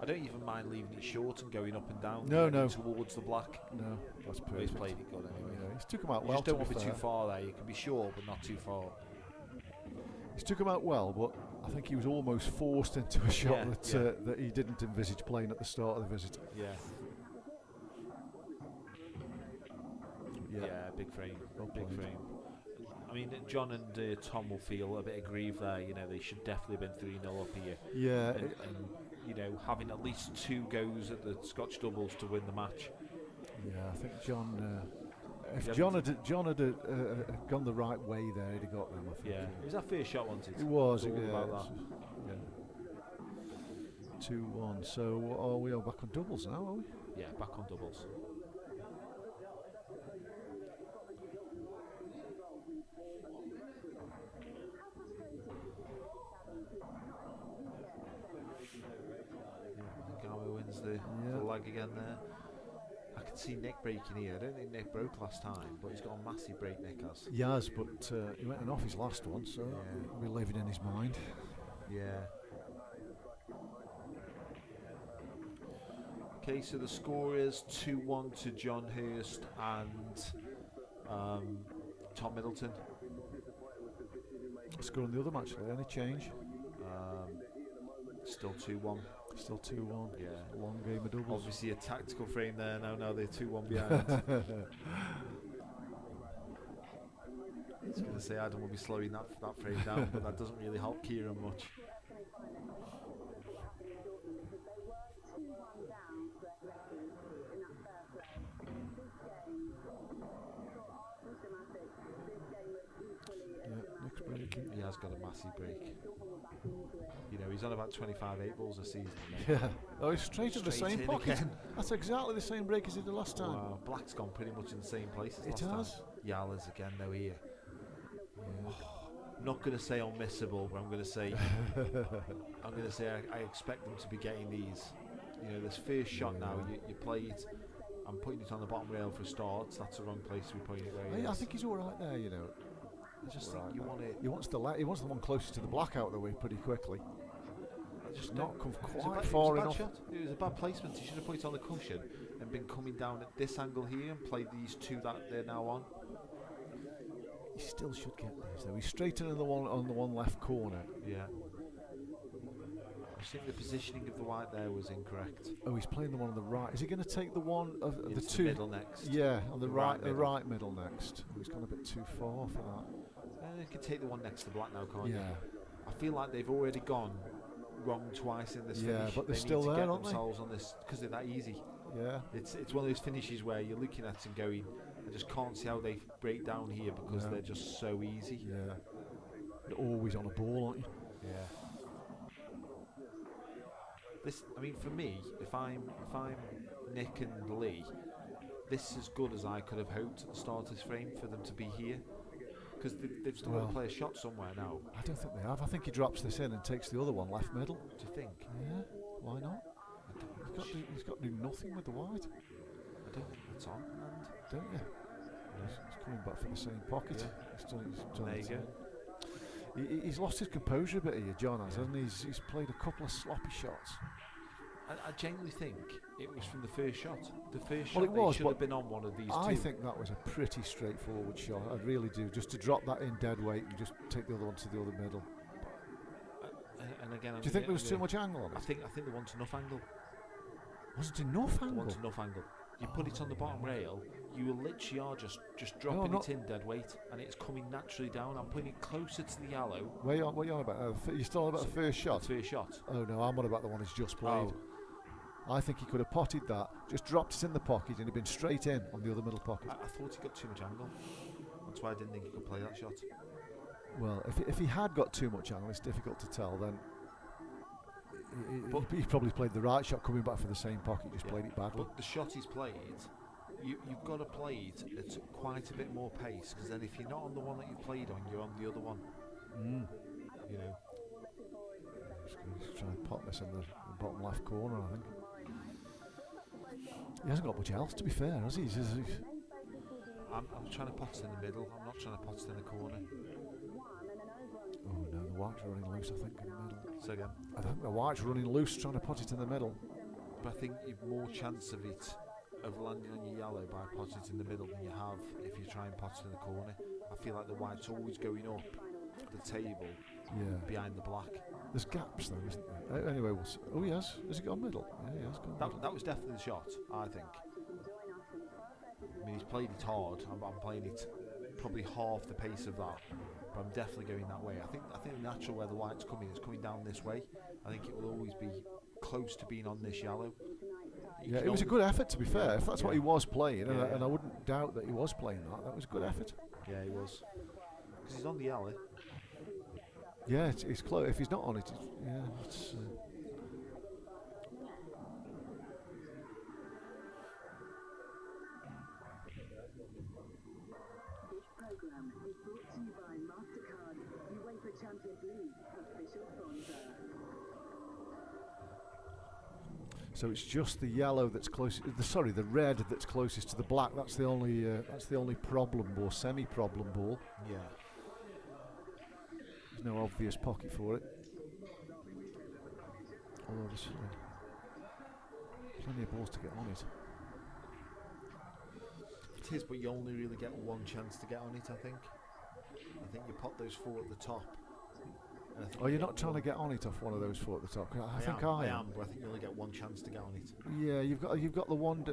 D: I don't even mind leaving it short and going up and down.
C: No,
D: getting
C: no.
D: towards the black.
C: No, that's
D: But he's
C: perfect.
D: played it good anyway.
C: Yeah, he's took him out
D: You
C: well.
D: just don't
C: to
D: want to be
C: fair.
D: too far there. You can be short, but not too far.
C: He's took him out well, but I think he was almost forced into a shot
D: Yeah,
C: that
D: yeah.
C: that he didn't envisage playing at the start of the visit.
D: Yeah.
C: Yeah.
D: Yeah, big frame.
C: Well
D: Big
C: played.
D: frame. I mean, John and Tom will feel a bit aggrieved there. You know, they should definitely have been 3-0 up here.
C: Yeah,
D: And, you know, having at least 2 goes at the Scotch doubles to win the match.
C: yeah. I think John. If
D: Yeah,
C: John had gone the right way there, he'd have got them. I think.
D: Yeah. It was that first shot, wasn't it?
C: It was.
D: It's all
C: Yeah.
D: about
C: Yeah. 2-1. So are we all back on doubles now? Are we?
D: Yeah, back on doubles. Garmo wins the leg again there. I can see Nick breaking here. I don't think Nick broke last time, but he's got a massive break, Nick has.
C: He has, but he went off his last one, so
D: Yeah.
C: we're living in his mind.
D: Yeah. Okay, so the score is 2-1 to John Hurst and Tom Middleton.
C: Score on the other match, any change?
D: Still 2-1.
C: Still 2-1.
D: Yeah.
C: A long game of doubles.
D: Obviously a tactical frame there. Now they're 2-1 behind. I was going to say Adam will be slowing that frame down, but that doesn't really help Kieran much.
C: Yeah, Nick's breaking.
D: He has got a massive break. You know, he's on about 25 8 balls a season.
C: Yeah. Oh, he's straight in the
D: Straight
C: same
D: in
C: pocket.
D: again.
C: That's exactly the same break as he did last time.
D: Wow, Black's gone pretty much in the same place as
C: It
D: last
C: has.
D: time. Yala's again though here.
C: Yeah.
D: I'm not going to say unmissable, but I'm going to say I expect them to be getting these. You know, this first shot now, you play it. I'm putting it on the bottom rail for a start. That's the wrong place to be putting it where he
C: I
D: is.
C: think he's all right there, you know.
D: I just
C: All
D: think
C: right
D: you
C: there.
D: want it.
C: He wants the one closest to the black out of the way pretty quickly.
D: I just
C: Not come
D: it was a
C: quite
D: bad-
C: far
D: it was a
C: enough.
D: bad shot. It was a bad placement. He should have put it on the cushion and been coming down at this angle here and played these 2 that they're now on.
C: He still should get these though. He's straight in the one on the one left corner.
D: Yeah. I think the positioning of the white there was incorrect.
C: Oh, he's playing the one on the right. Is he going to take the one of the
D: Into
C: two?
D: middle next.
C: Yeah, on the
D: The
C: right,
D: right
C: the
D: middle.
C: right middle next. He's gone a bit too far for that.
D: You can take the one next to black now, can't you?
C: Yeah,
D: I feel like they've already gone wrong twice in this
C: Yeah,
D: finish.
C: but they're
D: They
C: still
D: need to
C: there,
D: get
C: aren't they?
D: themselves on this because they're that easy.
C: yeah.
D: It's one of those finishes where you're looking at and going, I just can't see how they break down here because
C: No.
D: they're just so easy.
C: Yeah. You're always on a ball, aren't you?
D: This, I mean, for me, if I'm Nick and Lee, this is as good as I could have hoped at the start of this frame for them to be here, because they've still got to play a shot somewhere now.
C: I don't think they have. I think he drops this in and takes the other one left middle.
D: Do you think?
C: Yeah, why not? He's got to do nothing with the white.
D: I don't think that's on. And
C: don't you? He's coming back for the same pocket.
D: Yeah.
C: He's done
D: there
C: it.
D: you go.
C: He's lost his composure a bit here, John has, hasn't he? He's played a couple of sloppy shots.
D: I genuinely think it was from the first shot. The first
C: Well,
D: shot
C: it was,
D: should have been on one of these
C: I
D: two.
C: think that was a pretty straightforward shot. I really do. Just to drop that in dead weight and just take the other one to the other middle.
D: And again,
C: do you think there was too much angle on it?
D: I think they want enough angle.
C: Wasn't enough
D: They
C: angle?
D: want enough angle. You put it on the bottom rail, you literally are just dropping it in dead weight, and it's coming naturally down. I'm putting it closer to the yellow.
C: What are you on about? You still on about the first shot?
D: The first shot.
C: Oh no, I'm on about the one he's just played.
D: Oh.
C: I think he could have potted that, just dropped it in the pocket, and he'd been straight in on the other middle pocket.
D: I thought he got too much angle. That's why I didn't think he could play that shot.
C: Well, if he had got too much angle, it's difficult to tell. Then he probably played the right shot, coming back for the same pocket, just played it badly.
D: But the shot he's played, you've got to play it at quite a bit more pace, because then if you're not on the one that you played on, you're on the other one. You know.
C: Just try and pot this in the bottom left corner, I think. He hasn't got much else, to be fair, has he?
D: I'm trying to pot it in the middle. I'm not trying to pot it in the corner.
C: Oh no, the white's running loose, I think, in the middle.
D: So again,
C: I think the white's running loose, trying to pot it in the middle.
D: but I think you've more chance of landing on your yellow by potting it in the middle than you have if you try and pot it in the corner. I feel like the white's always going up the table behind the black.
C: There's gaps though, isn't there? Anyway, we'll see. Oh, he has. Has he gone middle? Yeah, he has gone middle.
D: That was definitely the shot, I think. I mean, he's played it hard. I'm playing it probably half the pace of that, but I'm definitely going that way. I think the natural where the white's coming is coming down this way. I think it will always be close to being on this yellow.
C: Yeah, it was a good effort, to be fair. If that's what he was playing, and I wouldn't doubt that he was playing that. That was a good effort.
D: Yeah, he was. Because he's on the yellow.
C: Yeah, it's close. If he's not on it, it's.
A: This program is brought to you by Mastercard, UEFA Champions League official sponsor.
C: So it's just the yellow that's closest. The red that's closest to the black. That's the only problem ball, semi-problem ball.
D: Yeah.
C: There's no obvious pocket for it. Although there's plenty of balls to get on it.
D: It is, but you only really get one chance to get on it, I think. I think you pot those four at the top.
C: Oh, you're not trying to get on it off one of those four at the top? I think I am.
D: But I think you only get one chance to get on it.
C: Yeah, you've got the one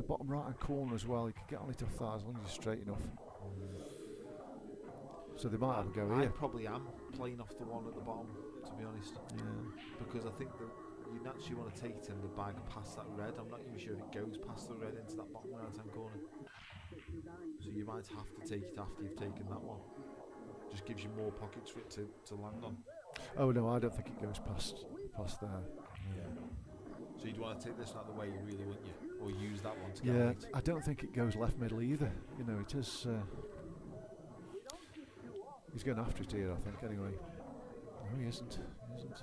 C: bottom right hand corner as well. You can get on it off that as long as you're straight enough. So they might have a go here.
D: I probably am playing off the one at the bottom, to be honest.
C: Yeah.
D: Because I think that you naturally want to take it in the bag past that red. I'm not even sure if it goes past the red into that bottom right hand corner. So you might have to take it after you've taken that one. Just gives you more pockets for it to land on.
C: Oh no, I don't think it goes past there.
D: Yeah. So you'd want to take this one out of the way, really, wouldn't you? Or use that one to get on
C: Yeah,
D: it.
C: I don't think it goes left middle either. You know, it is. He's going after it here, I think. Anyway, no, he isn't. He isn't.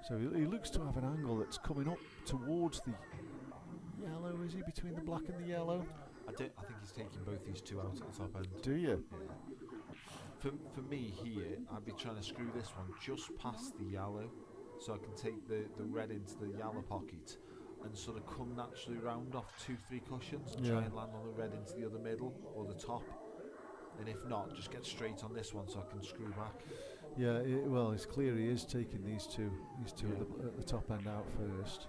C: So he looks to have an angle that's coming up towards the yellow. Is he between the black and the yellow?
D: I think he's taking both these two out at the top end.
C: Do you?
D: Yeah. For me here, I'd be trying to screw this one just past the yellow, so I can take the red into the yellow pocket and sort of come naturally round off 2-3 cushions and try and land on the red into the other middle or the top. And if not, just get straight on this one so I can screw back.
C: Yeah, well, it's clear he is taking these two at the top end out first.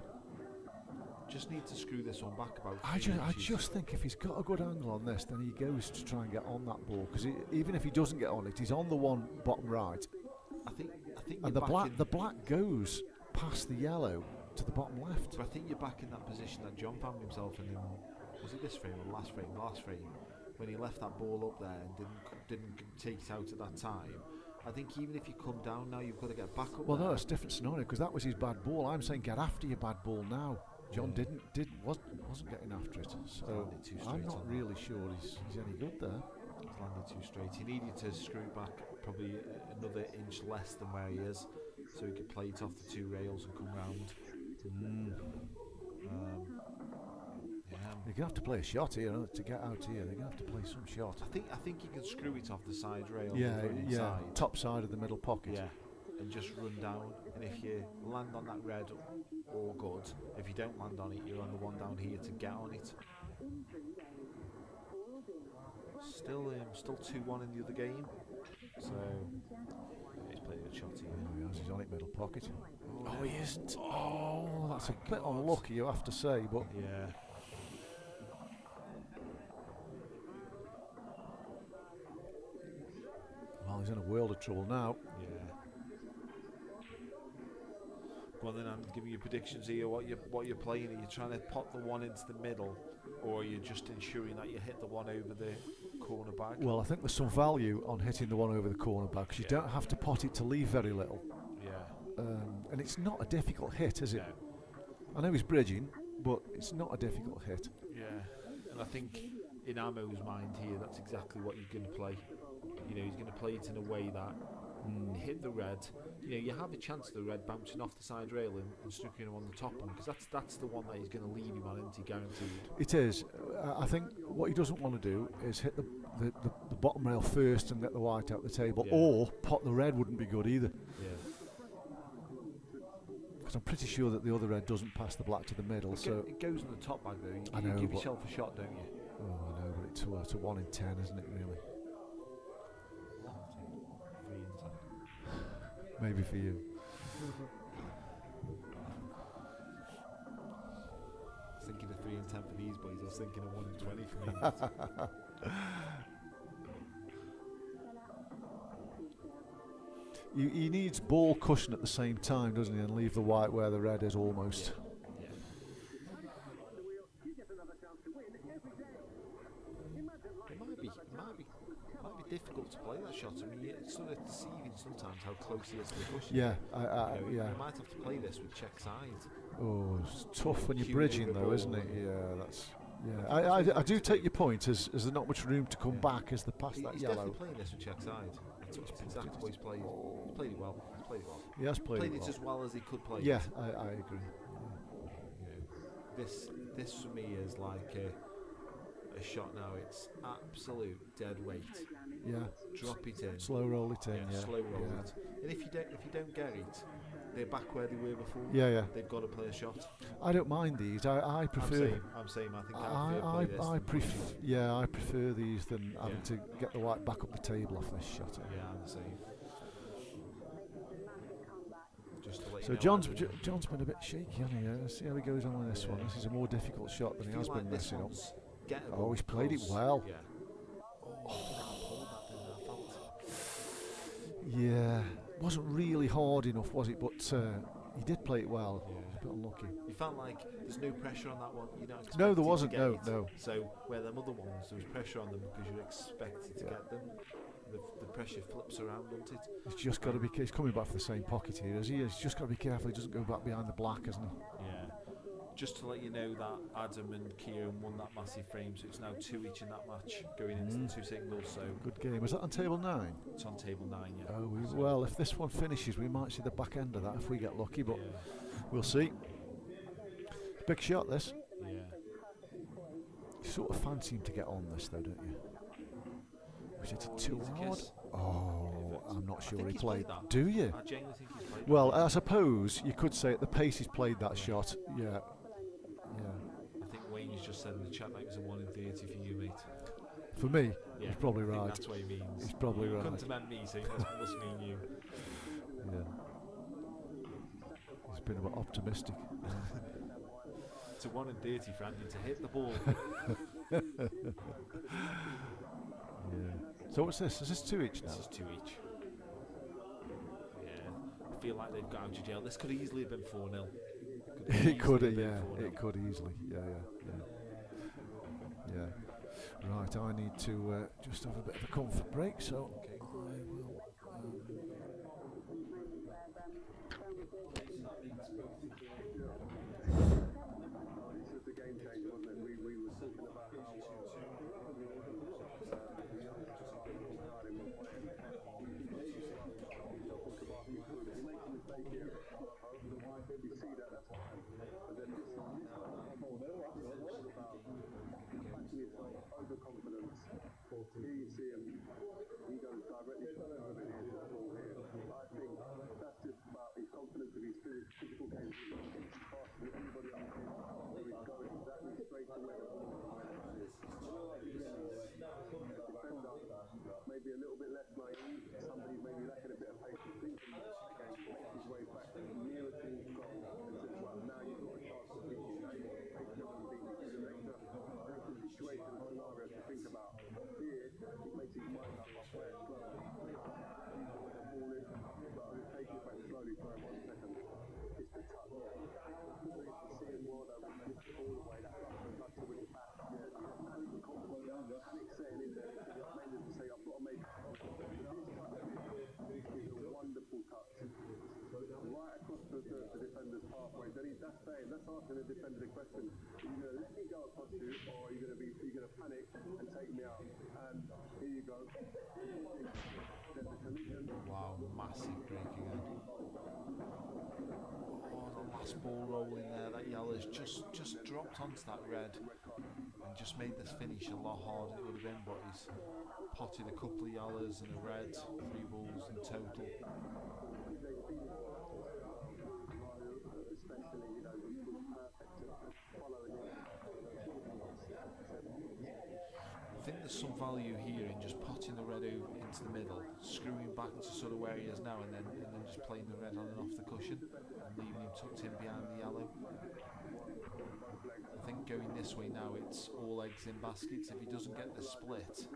D: Just need to screw this one back about.
C: I just think if he's got a good angle on this, then he goes to try and get on that ball, because even if he doesn't get on it, he's on the one bottom right.
D: I think.
C: And the black goes past the yellow to the bottom left.
D: But I think you're back in that position that John found himself in. Was it this frame or the last frame? The last frame, when he left that ball up there and didn't take it out at that time. I think even if you come down now, you've got to get back up.
C: Well,
D: there.
C: no, it's a different scenario because that was his bad ball. I'm saying get after your bad ball now. John wasn't getting after it, so I'm not really sure he's any good there.
D: He's landed too straight. He needed to screw back probably another inch less than where he is, so he could play it off the two rails and come round.
C: You're gonna have to play a shot here to get out here. They're gonna have to play some shot.
D: I think you can screw it off the side rail.
C: Yeah, top side of the middle pocket.
D: Yeah, and just run down. And if you land on that red, all good. If you don't land on it, you're on the one down here to get on it. Still 2-1 in the other game. So he's played a good shot here.
C: Oh, he's on it middle pocket.
D: Oh,
C: he isn't. Oh, that's a bit unlucky, you have to say, but
D: yeah.
C: Well, he's in a world of trouble now.
D: Yeah. Go on then, I'm giving you predictions here. What you're playing? Are you trying to pot the one into the middle, or are you just ensuring that you hit the one over the corner bag?
C: Well, I think there's some value on hitting the one over the corner bag because you don't have to pot it to leave very little.
D: Yeah.
C: And it's not a difficult hit, is it?
D: No.
C: I know he's bridging, but it's not a difficult hit.
D: Yeah. And I think in Amo's mind here, that's exactly what you're going to play. You know, he's going to play it in a way that hit the red. You know, you have a chance of the red bouncing off the side rail and sticking him on the top one, because that's the one that he's going to lead him on, isn't he? Guaranteed.
C: It is. I think what he doesn't want to do is hit the bottom rail first and get the white out the table, or pot the red wouldn't be good either.
D: Yeah.
C: Because I'm pretty sure that the other red doesn't pass the black to the middle. So
D: it goes in the top bag though.
C: I know,
D: you give yourself a shot, don't you?
C: Oh, I know, but it's a 1 in 10, isn't it? Really.
D: 3 in 10.
C: Maybe for you.
D: I was thinking of 3 in 10 for these boys. I was thinking of 1 in 20 for me.
C: He needs ball cushion at the same time, doesn't he? And leave the white where the red is almost.
D: Yeah. It might be difficult to play that shot. I mean, it's sort of deceiving sometimes how close he is to the cushion.
C: Yeah,
D: you
C: yeah.
D: You might have to play this with check side.
C: Oh, it's tough when you're bridging, though, isn't it? Yeah, that's. Yeah, I do take your point. As there's not much room to come back as the past that
D: He's
C: yellow.
D: definitely playing this with check side. That's exactly what he's played. He's played it well. He's played it well.
C: He has played it
D: it
C: well.
D: as well as he could play.
C: Yeah,
D: it.
C: I agree.
D: You know, this for me is like a shot now. It's absolute dead weight.
C: Yeah.
D: Drop it in.
C: Slow roll it in. Yeah.
D: Slow roll it. And if you don't get it, they're back where they were before.
C: Yeah.
D: They've got to play a shot.
C: I don't mind these. I prefer.
D: I'm saying. I think I prefer
C: I prefer these than having to get the white back up the table off this shot.
D: Yeah, I'm the same. Just to let
C: So
D: you know,
C: John's been a bit shaky, hasn't he? Let's see how he goes on with this one. This is a more difficult shot than he has been messing up. Oh, he's played it well.
D: Yeah.
C: Yeah, wasn't really hard enough, was it? But he did play it well.
D: Yeah.
C: A bit unlucky.
D: You felt like there's no pressure on that one. You don't expect
C: No, there
D: to
C: wasn't.
D: get
C: No,
D: it.
C: no.
D: So where them other ones, there was pressure on them because you're expected to get them. The pressure flips around, doesn't it?
C: He's just got to be. He's coming back for the same pocket here, is he? He's just got to be careful. He doesn't go back behind the black, hasn't he?
D: Yeah. Just to let you know that Adam and Kieran won that massive frame, so it's now 2 each in that match going into the 2 singles. So
C: good game. Was that on table 9?
D: It's on table 9. Yeah.
C: Oh, well, if this one finishes, we might see the back end of that if we get lucky, but we'll see. Big shot, this.
D: Yeah.
C: You sort of fancy him to get on this, though, don't you? Was it too hard?
D: Kiss.
C: Oh, I'm not sure he played
D: that.
C: Do you?
D: I genuinely think he's played
C: Well,
D: that.
C: I suppose you could say at the pace he's played that shot. Yeah.
D: I think Wayne's just said in the chat that it was a 1 in 30 for you, mate.
C: For me,
D: Yeah,
C: he's probably
D: I think
C: right.
D: that's what he means.
C: He's probably right.
D: Couldn't have meant me saying that must mean you.
C: Yeah. He's been a bit optimistic.
D: It's a 1 in 30 for Andy to hit the ball.
C: Yeah. So what's this? Is this 2 each now?
D: This is 2 each. Yeah. I feel like they've got out of jail. This could easily have been 4-0.
C: It could have,
D: easily
C: yeah.
D: have been 4-0.
C: It could easily. Yeah. Right, I need to just have a bit of a comfort break, so
D: Okay.
C: I will.
E: This was the game changer, wasn't it? We were talking about how well you see that, that's fine. But then this about backing yourself, overconfidence. Here you see him, he goes directly over here to the ball here. I think that's just about his confidence of his physical capability. He's fast with anybody up here. So he's going exactly straight to where the ball is. Defender, maybe a little bit less naive. Somebody's maybe lacking a bit of patience. Thinking again, makes his way back nearer to his goal and says, well, now you've got a chance to beat you. Now you've got to take them and beat you. There's an extra situation and scenario to think about. Here, he makes his mind up where it's slow. Ball in, but I'll just take it back slowly for 1 second. It's the touch. You see him well, though, when he gets the ball away, that touch to win it back. Panic setting in there. Mainly to say, I've got to make it. This touch is a wonderful touch. Right across the defender's pathway. That's saying, that's asking the defender the question, are you going to let me go across you, or are you going to panic and take me out? And here you go. Then the collision.
D: Wow, massive break again. Oh, the last ball rolling there, that yellow's just dropped onto that red and just made this finish a lot harder than it would have been, but he's potted a couple of yellows and a red, 3 balls in total. I think there's some value here in just potting the red over into the middle, screwing back to sort of where he is now, and then just playing the red on and off the cushion and leaving him tucked in behind the yellow. I think going this way now, it's all eggs in baskets. If he doesn't get the split,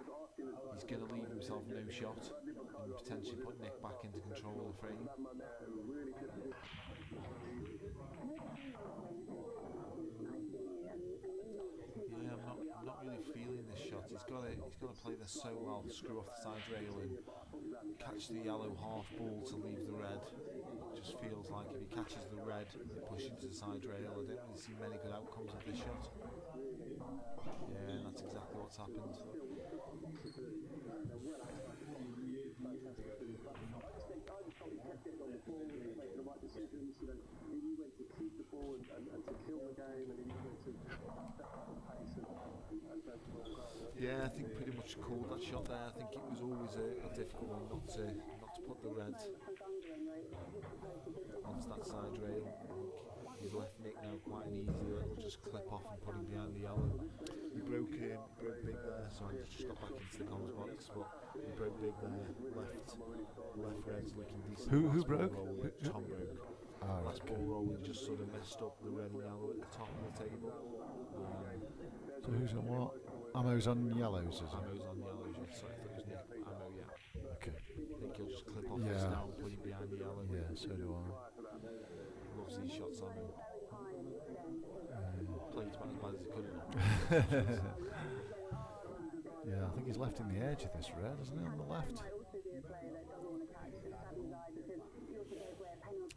D: he's going to leave himself no shot and potentially put Nick back into control of the frame. Yeah, I'm not really feeling this shot. He's got to play this so well, screw off the side rail and catch the yellow half ball to leave the red. It just feels like if he catches the red and pushes to the side rail, I don't really see many good outcomes of this shot. Yeah, that's exactly what's happened. Yeah, I think pretty much called that shot there. I think it was always a difficult one not to put the red onto that side rail. He's left Nick now quite an easy little just clip off and put him behind the yellow. He broke big there, so I just got back into the comms box, but he broke big there, left red's looking decent.
C: Who broke?
D: Tom broke. Last ball rolling just sort of messed up the red and yellow at the top of the table.
C: So who's on what? Ammo's on yellows, is it?
D: Ammo's on yellows, yeah. Sorry, I thought it was Nick. Ammo, yeah.
C: Okay.
D: I think he'll just clip off this now and put him behind the yellow.
C: Yeah, so do I.
D: Loves these shots on him. Played about as bad as he could have.
C: Yeah, I think he's left in the edge of this red, isn't he, on the left?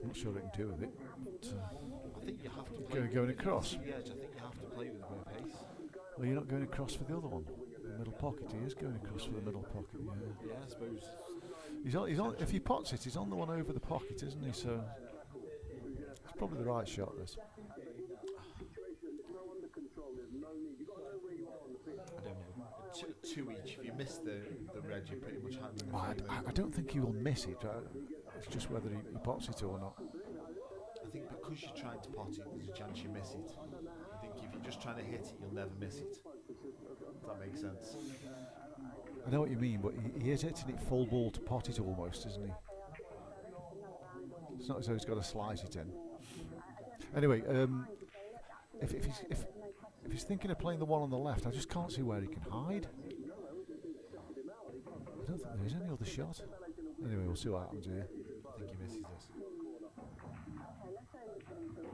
C: I'm not sure what it can do with it.
D: I think you have to play
C: going across.
D: Yeah, I think you have to play with a bit of pace.
C: Well, you're not going across for the other one. The middle pocket. He is going across for the middle pocket. Yeah.
D: Yeah, I suppose.
C: He's on. If he pots it, he's on the one over the pocket, isn't he? So it's probably the right shot. This.
D: I don't know. Two each. If you miss the red, you're pretty much handing the frame.
C: I don't think he will miss it. It's just whether he pots it or not.
D: I think because you're trying to pot it, there's a chance you miss it. I think if you're just trying to hit it, you'll never miss it. If that makes sense.
C: I know what you mean, but he is hitting it full ball to pot it almost, isn't he? It's not as though he's got to slice it in. Anyway, if he's thinking of playing the one on the left, I just can't see where he can hide. I don't think there is any other shot. Anyway, we'll see what happens here.
D: I think he misses this.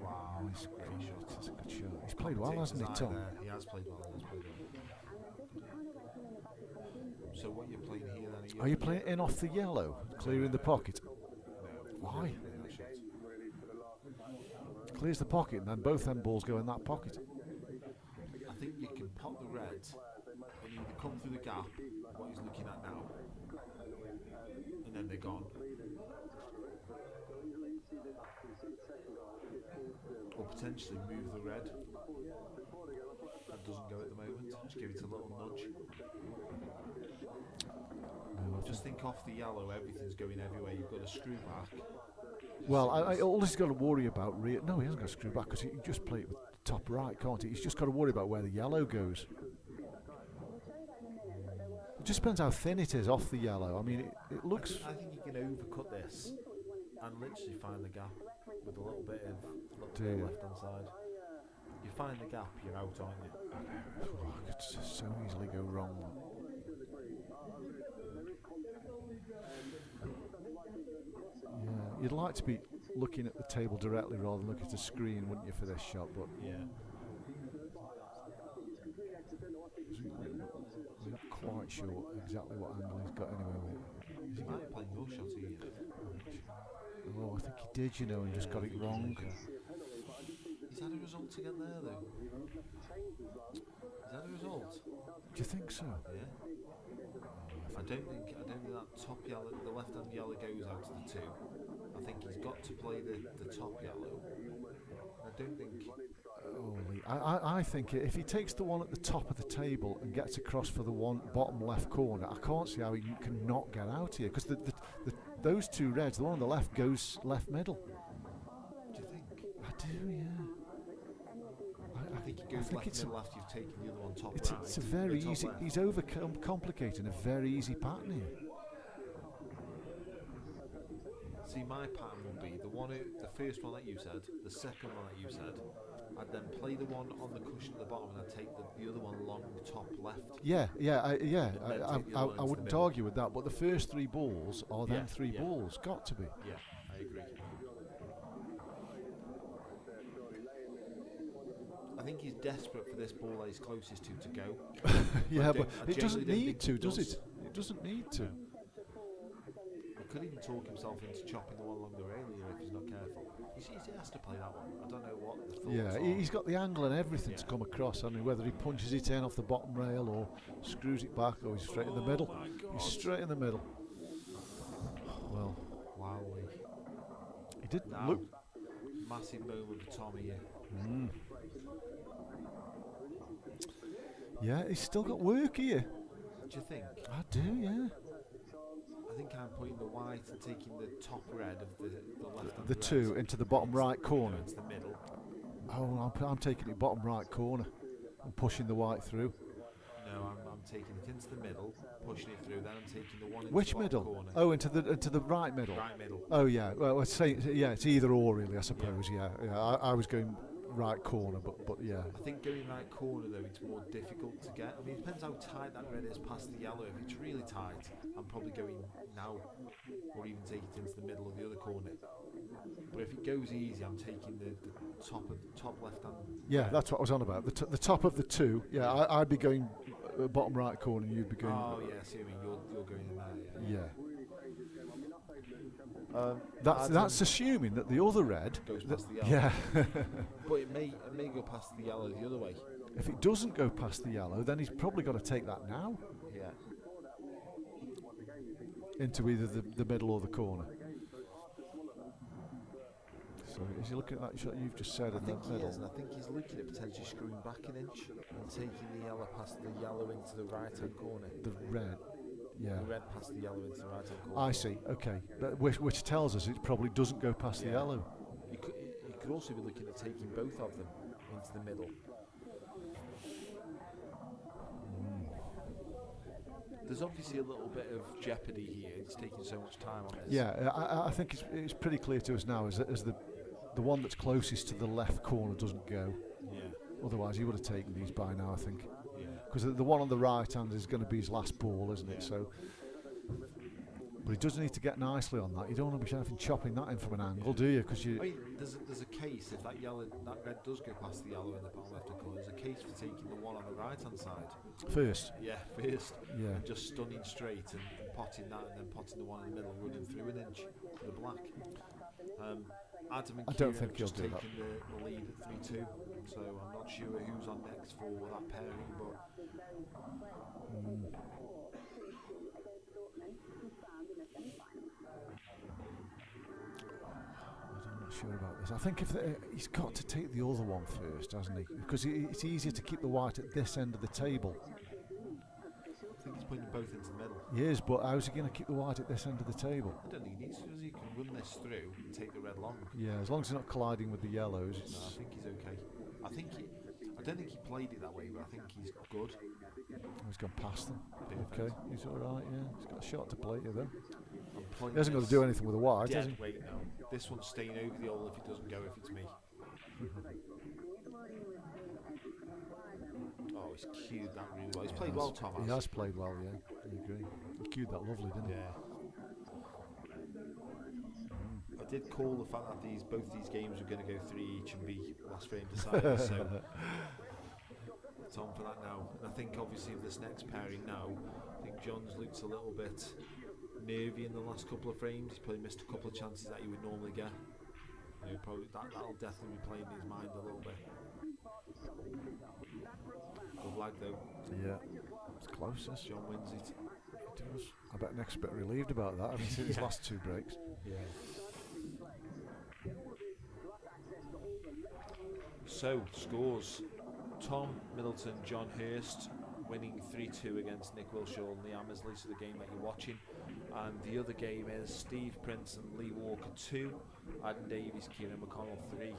C: Wow, he's a good shot. That's a good shot. He's played well, hasn't he, Tom?
D: He has played well. So what you're playing here then?
C: Are you playing in off the yellow, clearing the pocket? Why? Clears the pocket and then both them balls go in that pocket.
D: I think you can pot the red and either come through the gap, what he's looking at now, and then they're gone. Or potentially move the red. That doesn't go at the moment. Just give it a little nudge. Just think off the yellow, everything's going everywhere. You've got to screw back.
C: Well, all he's got to worry about, no, he hasn't got to screw back because he can just play it with the top right, can't he? He's just got to worry about where the yellow goes. It just depends how thin it is off the yellow. I mean, it looks...
D: I think you can overcut this and literally find the gap with a little bit of left-hand side. You find the gap, you're out, aren't you?
C: Oh, it could so easily go wrong. Yeah, you'd like to be looking at the table directly rather than looking at the screen, wouldn't you, for this shot? But
D: yeah,
C: we're not quite sure exactly what angle he's got anyway with it.
D: he might be playing your shot here.
C: Oh, I think he did, you know, and just got it wrong.
D: He's had a result again there, though. Is that a result?
C: Do you think so?
D: Yeah. I don't think that top yellow, the left-hand yellow goes out to the two. I think he's got to play the top yellow. I don't think.
C: I think if he takes the one at the top of the table and gets across for the one bottom left corner, I can't see how he can not get out here because those two reds, the one on the left goes left middle.
D: Do you think?
C: I do, yeah.
D: I think he goes left middle after you've taken the other one top right.
C: It's a very easy.
D: Left.
C: He's overcomplicating a very easy pattern here.
D: See, my pattern would be the first one that you said, the second one that you said. I'd then play the one on the cushion at the bottom, and I'd take the other one along the top left.
C: I wouldn't argue with that. But the first three balls are them three balls. Got to be.
D: Yeah, I agree. I think he's desperate for this ball that he's closest to go.
C: Yeah, but it doesn't need to, does it? It doesn't need to.
D: He could even talk himself into chopping the one along the rail here if he's not careful. He has to play that one. I don't know what the thoughts are.
C: He's got the angle and everything to come across. I mean, whether he punches it in off the bottom rail or screws it back or he's straight in the middle. He's straight in the middle. Well,
D: wow.
C: He didn't
D: now,
C: look...
D: Massive moment for Tommy here.
C: Yeah, he's still got work here.
D: Do you think?
C: I do, yeah.
D: I think I'm putting the white and taking the top red of the left and
C: the two
D: red
C: into the bottom right corner.
D: Into the middle.
C: Oh, I'm taking it bottom right corner and pushing the white through.
D: No, I'm taking it into the middle, pushing it through. Then I'm taking the one into
C: Which
D: the
C: middle?
D: corner.
C: Oh, into the right middle.
D: Right middle.
C: Oh yeah. Well, I'd say it's either or really. I suppose. Yeah. I was going right corner, but yeah.
D: I think going right corner though, it's more difficult to get. I mean, it depends how tight that red is past the yellow. If it's really tight, I'm probably going now, or even take it into the middle of the other corner. But if it goes easy, I'm taking the top left hand.
C: Yeah,
D: red.
C: that's what I was on about. The top of the two. Yeah, I'd be going bottom right corner, and you'd be going.
D: Oh yeah, see what I mean. You're going in there.
C: Yeah. That's assuming that the other red
D: goes past the yellow.
C: Yeah.
D: But it may go past the yellow the other way.
C: If it doesn't go past the yellow, then he's probably got to take that now.
D: Yeah.
C: Into either the middle or the corner. So is he looking at that shot you've just said
D: I
C: in
D: think
C: the
D: he
C: middle?
D: is, and I think he's looking at potentially screwing back an inch and taking the yellow past the yellow into the right hand corner.
C: The red. Yeah.
D: The red past the yellow into the right hand corner.
C: I see. Okay, but which tells us it probably doesn't go past the yellow.
D: You could also be looking at taking both of them into the middle. There's obviously a little bit of jeopardy here. It's taking so much time on this.
C: Yeah, I think it's pretty clear to us now as the one that's closest to the left corner doesn't go.
D: Yeah.
C: Otherwise, he would have taken these by now, I think.
D: Yeah.
C: Because the one on the right hand is going to be his last ball, isn't it? So, but he does need to get nicely on that. You don't want to be having chopping that in from an angle, do you? Because
D: I mean, there's a case if that red does go past the yellow in the bottom left hand corner. There's a case for taking the one on the right hand side.
C: First.
D: Yeah, first.
C: Yeah.
D: And just stunning straight and potting that, and then potting the one in the middle, running through an inch for the black. Adam and
C: I
D: Kieran
C: don't think
D: have
C: he'll
D: just
C: do
D: taken the lead at 3-2, so I'm not sure who's on next for that pairing, but
C: I'm not sure about this. I think if he's got to take the other one first, hasn't he? Because it's easier to keep the white at this end of the table.
D: I think he's putting them both into the middle.
C: He is, but how's he going to keep the white at this end of the table?
D: I don't think he needs to, because he can run this through and take the red long.
C: Yeah, as long as he's not colliding with the yellows.
D: No, I think he's okay. I don't think he played it that way, but I think he's good.
C: He's gone past them.
D: Perfect.
C: Okay, he's all right. Yeah, he's got a shot to play here then.
D: He
C: He hasn't got to do anything with the white, has he?
D: Dead weight now. This one's staying over the hole if it doesn't go, if it's me. Oh, he's cued that really well. He's played well, Tom.
C: He has played well, yeah. I agree. He cued that lovely, didn't he?
D: Yeah. I did call the fact that both these games were going to go 3 each and be last frame decided, so it's on for that now. And I think obviously this next pairing now, I think John's looked a little bit nervy in the last couple of frames. He's probably missed a couple of chances that he would normally get. You know, probably that'll definitely be playing in his mind a little bit. Good lag though.
C: Yeah, it's closest.
D: John wins it.
C: He does. I bet Nick's a bit relieved about that. Having seen his last 2 breaks.
D: Yeah. So, scores. Tom Middleton, John Hurst winning 3-2 against Nick Wilshaw and Lee Hammersley, so the game that you're watching. And the other game is Steve Prince and Lee Walker 2, Adam Davies, Kieran McConnell 3.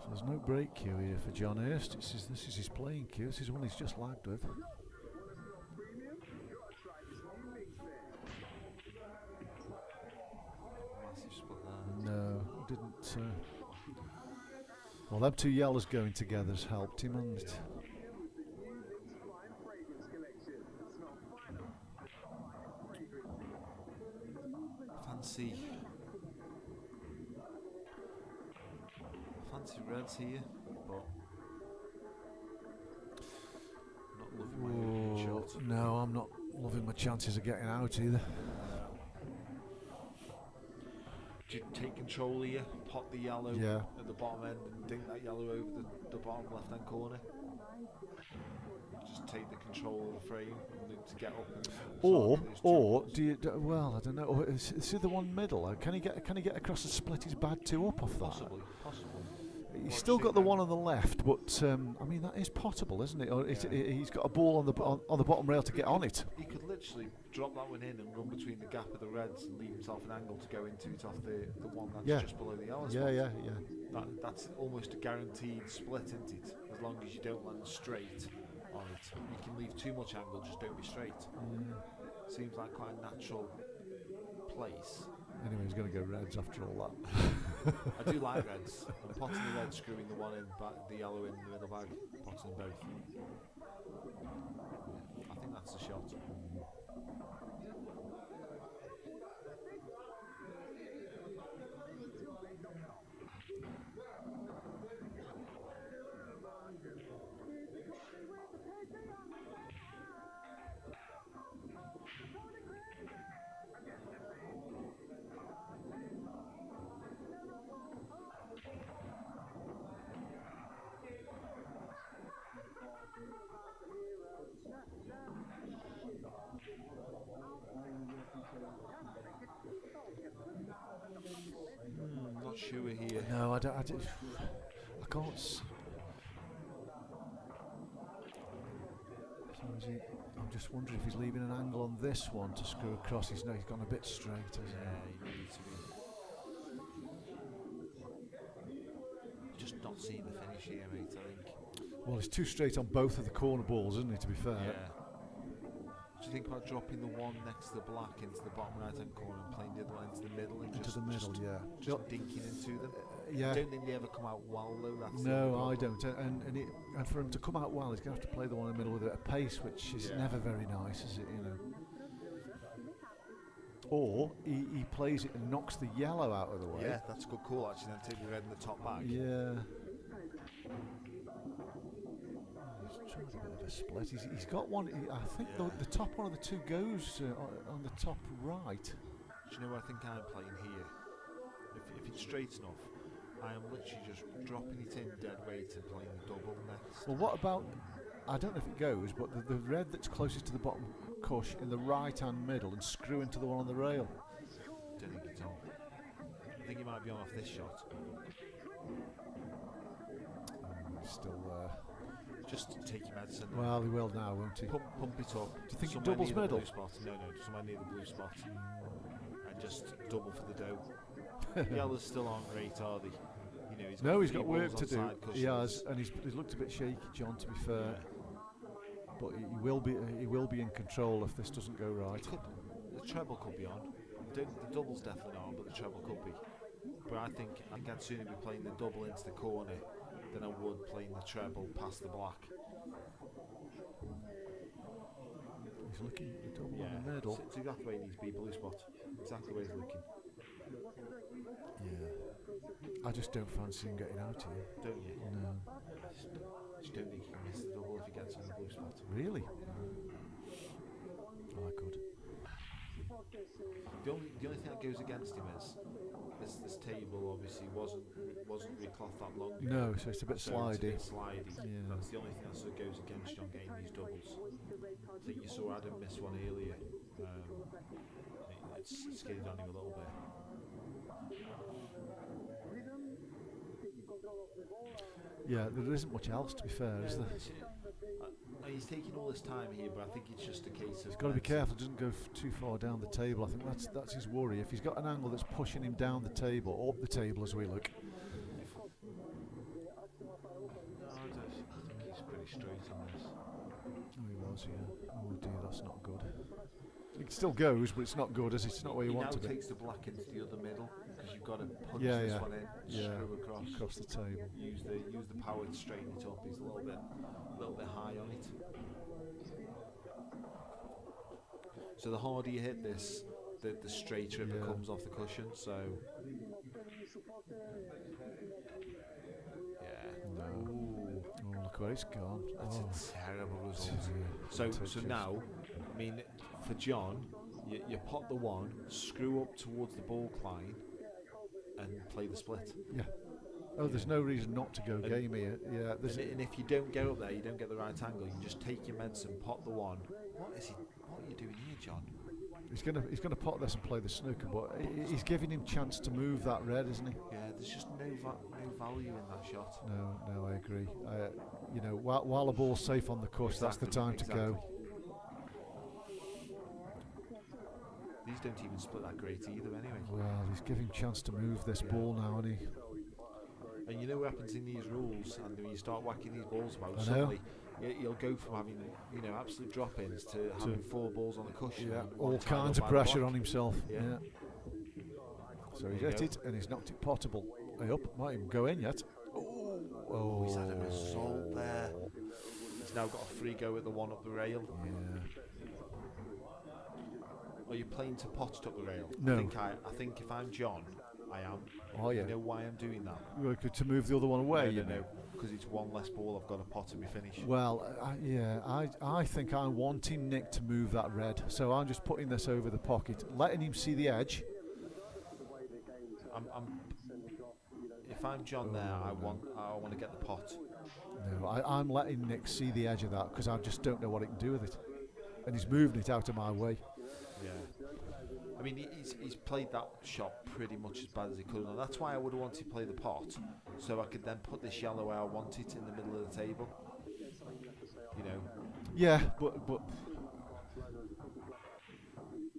C: There's no break cue here for John Hurst. This is his playing cue. This is one he's just lagged with.
D: Massive split there.
C: No, didn't. Well, them 2 yellows going together has helped him, hasn't it?
D: Fancy reds here, but not loving my opening shot.
C: No, I'm not loving my chances of getting out either.
D: Do you take control here, pot the yellow at the bottom end and dink that yellow over the bottom left hand corner? Just take the control of the frame and look to get up.
C: Or do you? Well, I don't know. Or is it the one middle? Can he get across and split his bad 2 up off that?
D: Possibly.
C: He's still got the one on the left, but I mean that is potable, isn't it? Or he's got a ball on the bottom rail to get on it.
D: He could literally drop that one in and run between the gap of the reds and leave himself an angle to go into it off the one that's just below the yellow spot.
C: Yeah.
D: That's almost a guaranteed split, isn't it? As long as you don't land straight on it. You can leave too much angle, just don't be straight. Seems like quite a natural place.
C: Anyway, he's going to go reds after all that.
D: I do like reds. I'm potting the red, screwing the one in, the yellow in the middle bag, potting both. I think that's the shot. Not sure here.
C: No, I can't. So I'm just wondering if he's leaving an angle on this one to screw across. He's gone a bit straight, hasn't
D: he needs to be. Just not seeing the finish here, mate, I think.
C: Well, he's too straight on both of the corner balls, isn't he, to be fair?
D: Yeah. Do you think about dropping the one next to the black into the bottom right hand corner and playing the other one into the middle and
C: Into the middle, yeah.
D: just dinking into them?
C: Yeah.
D: I don't think they ever come out well though. That's
C: No, I don't. And for him to come out well, he's going to have to play the one in the middle with a pace, which is never very nice, is it? You know. Or he plays it and knocks the yellow out of the way.
D: Yeah, that's a good call actually. Then take the red in the top back.
C: Yeah. He's trying to get a bit of a split. He's got one. I think the top one of the two goes on the top right.
D: Do you know what I think I'm playing here? If it's straight enough, I am literally just dropping it in dead weight and playing the double next.
C: Well, what about? I don't know if it goes, but the red that's closest to the bottom cush in the right-hand middle and screw into the one on the rail.
D: Don't think it's on. I think he might be on off this shot.
C: Still there.
D: Just take your medicine.
C: Well, he will now, won't he?
D: Pump it up.
C: Do you think it
D: somewhere
C: doubles
D: near the
C: middle?
D: blue spot. No, somewhere near the blue spot. And just double for the dough. Yellows still aren't great, are they? You know,
C: He's got work to do. He has,
D: cushions.
C: and he's looked a bit shaky, John. To be fair, but he will be in control if this doesn't go right.
D: The treble could be on. The double's definitely not on, but the treble could be. But I think I'd sooner be playing the double into the corner than I would playing the treble past the black.
C: He's looking at the double in the
D: Yeah,
C: middle.
D: it's exactly where he needs to be, blue spot. Exactly where he's looking.
C: Yeah, I just don't fancy him getting out here.
D: Don't you?
C: No,
D: I just don't think he can miss the double if he gets on the blue spot.
C: really. I could.
D: The only thing that goes against him is this table obviously wasn't reclothed that long ago.
C: No, so it's a bit slidey. Yeah.
D: That's the only thing that sort of goes against John getting these doubles. I think you saw Adam miss one earlier. It's skidded on him a little bit.
C: Yeah, there isn't much else, to be fair, is there?
D: He's taking all this time here, but I think it's just a case of...
C: He's got to be careful, he doesn't go too far down the table. I think that's his worry. If he's got an angle that's pushing him down the table, or up the table as we look.
D: No, I think he's pretty straight on this.
C: Oh, he was, yeah. Oh dear, that's not good. It still goes, but it's not good, is it? It's not where you want to be.
D: He now takes the black into the other middle, because you've got to punch
C: Yeah,
D: this
C: yeah.
D: one in, screw
C: Across the table.
D: Use the power to straighten it up. He's a little bit high on it. So the harder you hit this, the straighter it becomes off the cushion. So
C: No. Oh, look where it's gone.
D: that's
C: Oh.
D: a terrible result.
C: Yeah,
D: So now, I mean, for John, you pot the one, screw up towards the balk line, and play the split.
C: Yeah. Oh, there's no reason not to go game here. Yeah.
D: And if you don't get up there, you don't get the right angle. You just take your medicine, pot the one. What are you doing here, John?
C: He's gonna pot this and play the snooker, but he's giving him chance to move that red, isn't he?
D: Yeah, there's just no value in that shot.
C: No, I agree. You know, while the ball's safe on the cush, that's the time to go.
D: These don't even split that great either, anyway.
C: Well, he's giving chance to move this ball now, isn't he?
D: And you know what happens in these rules, and when you start whacking these balls about,
C: I know.
D: suddenly you'll go from having absolute drop-ins to having 4 balls on the cushion.
C: Yeah,
D: and one
C: all
D: tied
C: kinds
D: up
C: of
D: by the
C: pressure
D: block.
C: on himself.
D: Yeah.
C: So he's
D: There you
C: hit
D: go.
C: it and he's knocked it potable. Way up, might even go in yet. Oh,
D: He's had a result there. He's now got a free go at the one up the rail.
C: Yeah.
D: Are you playing to pot it up the rail?
C: No.
D: I think if I'm John, I am.
C: Oh yeah.
D: You know why I'm doing that?
C: Well, to move the other one away.
D: No, because it's one less ball I've got to pot and be finished.
C: Well, I think I'm wanting Nick to move that red, so I'm just putting this over the pocket, letting him see the edge.
D: If I'm John there, I want to get the pot.
C: No, I'm letting Nick see the edge of that because I just don't know what he can do with it, and he's moving it out of my way.
D: Yeah. I mean, he's played that shot pretty much as bad as he could, and that's why I would have wanted to play the pot, so I could then put this yellow where I want it in the middle of the table. You know.
C: Yeah, but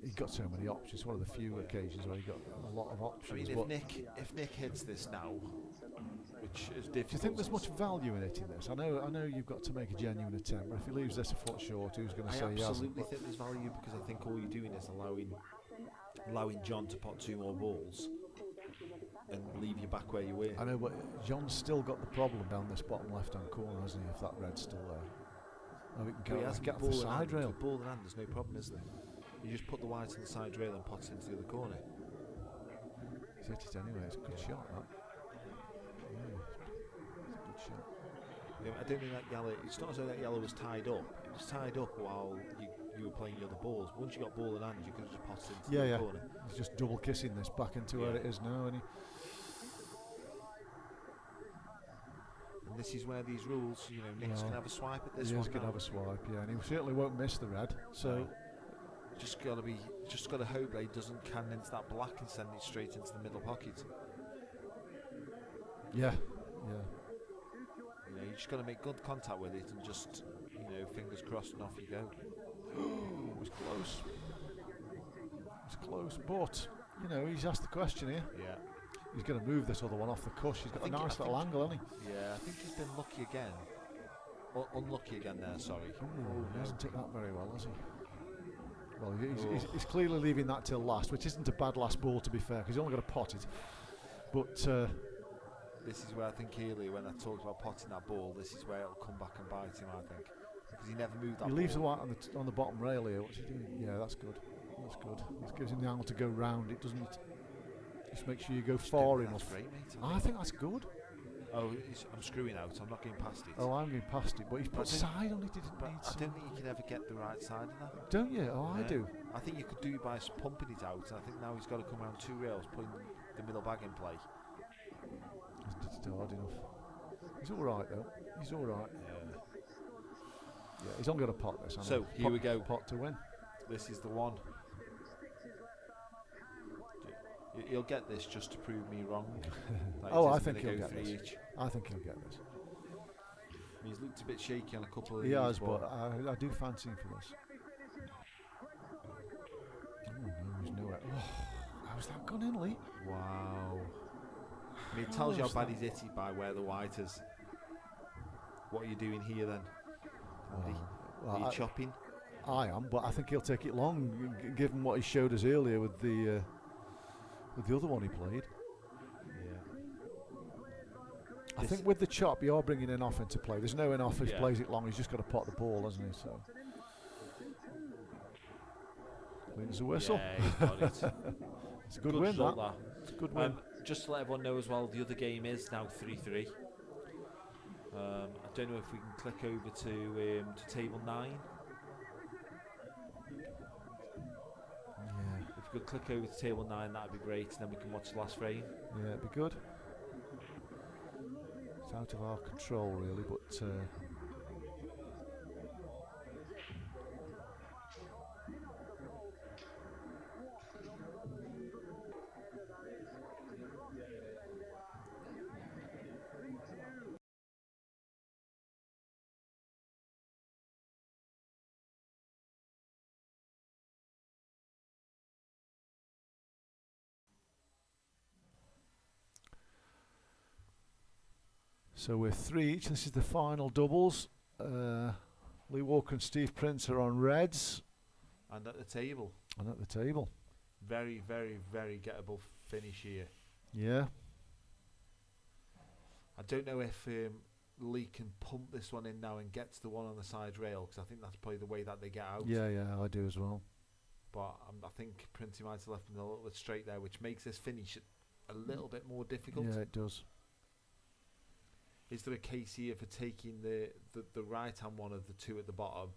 C: he got so many options. One of the few occasions where he got a lot of options.
D: I mean, if Nick hits this now, which is difficult.
C: Do you think there's much value in hitting this? I know you've got to make a genuine attempt, but if he leaves this a foot short, who's going to say he hasn't?
D: I absolutely think there's value, because I think all you're doing is allowing John to pot 2 more balls and leave you back where you were.
C: I know, but John's still got the problem down this bottom left-hand corner, hasn't he? If that red's still there, we can get off the side rail.
D: Ball in hand, there's no problem, is there? You just put the white on the side rail and pot it into the other corner.
C: He's hit it anyway. It's a good shot, that. Yeah, it's a good shot.
D: I don't think that yellow. It's not as though that yellow was tied up. It was tied up while you were playing the other balls. Once you got ball in hand, you could have just potted into the other corner.
C: He's just double kissing this back into where it is now, and
D: this is where these rules, Nick's can have a swipe at this one.
C: He can have a swipe, and he certainly won't miss the red. So.
D: Just gotta hope that he doesn't cannon into that black and send it straight into the middle pocket.
C: Yeah.
D: You just gotta make good contact with it and just, fingers crossed and off you go.
C: It was close. It was close, but he's asked the question here.
D: Yeah.
C: He's going to move this other one off the cush. He's got a nice little angle, hasn't he?
D: Yeah, I think he's been lucky again. Unlucky again there. Sorry.
C: He hasn't took that very well, has he? Well, he's clearly leaving that till last, which isn't a bad last ball, to be fair, because he's only got to pot it. But
D: this is where I think Healy, when I talked about potting that ball, this is where it'll come back and bite him, I think, because he never moved that ball.
C: He leaves the white on the bottom rail here. What's he doing? Yeah, that's good. That's good. It gives him the angle to go round. It doesn't. Just make sure you go far enough.
D: That's great, mate.
C: I think that's good.
D: Oh, I'm screwing out. I'm not getting past it.
C: Oh, I'm going past it, but he's put side on it. He didn't need
D: I don't think you can ever get the right side of that.
C: Don't you? Oh, yeah. I do.
D: I think you could do it by pumping it out, and I think now he's got to come around 2 rails, putting the middle bag in play.
C: It's still hard enough. He's all right though. He's all right. Yeah, he's only got to pot this.
D: So here we go.
C: Pot to win.
D: This is the one. He'll get this just to prove me wrong.
C: I think he'll get this. I think he'll get this.
D: He's looked a bit shaky on a couple of
C: these. He has, but I do fancy him for this. Oh, no, he's nowhere. Oh, how's that gone in, Lee?
D: Wow. I mean, it tells you how bad he's hit it by where the white is. What are you doing here then, Andy? Are you chopping?
C: I am, but I think he'll take it long, given what he showed us earlier with the other one he played.
D: Yeah.
C: I think with the chop, you're bringing in off into play. There's no in off if he plays it long. He's just got to pot the ball, hasn't he? So clean as a whistle.
D: Yeah, he's got it.
C: It's a good win, that. It's a good win.
D: Just to let everyone know as well, the other game is now 3-3. I don't know if we can click over to table 9. If we could click over to table 9, that'd be great, and then we can watch the last frame.
C: Yeah, it'd be good. It's out of our control, really, but so we're 3 each. This is the final doubles. Lee Walker and Steve Prince are on reds.
D: And at the table.
C: Very,
D: very, very gettable finish here.
C: Yeah.
D: I don't know if Lee can pump this one in now and get to the one on the side rail, because I think that's probably the way that they get out.
C: Yeah, I do as well.
D: But I think Princey might have left him a little bit straight there, which makes this finish a little bit more difficult.
C: Yeah, it does.
D: Is there a case here for taking the right-hand one of the 2 at the bottom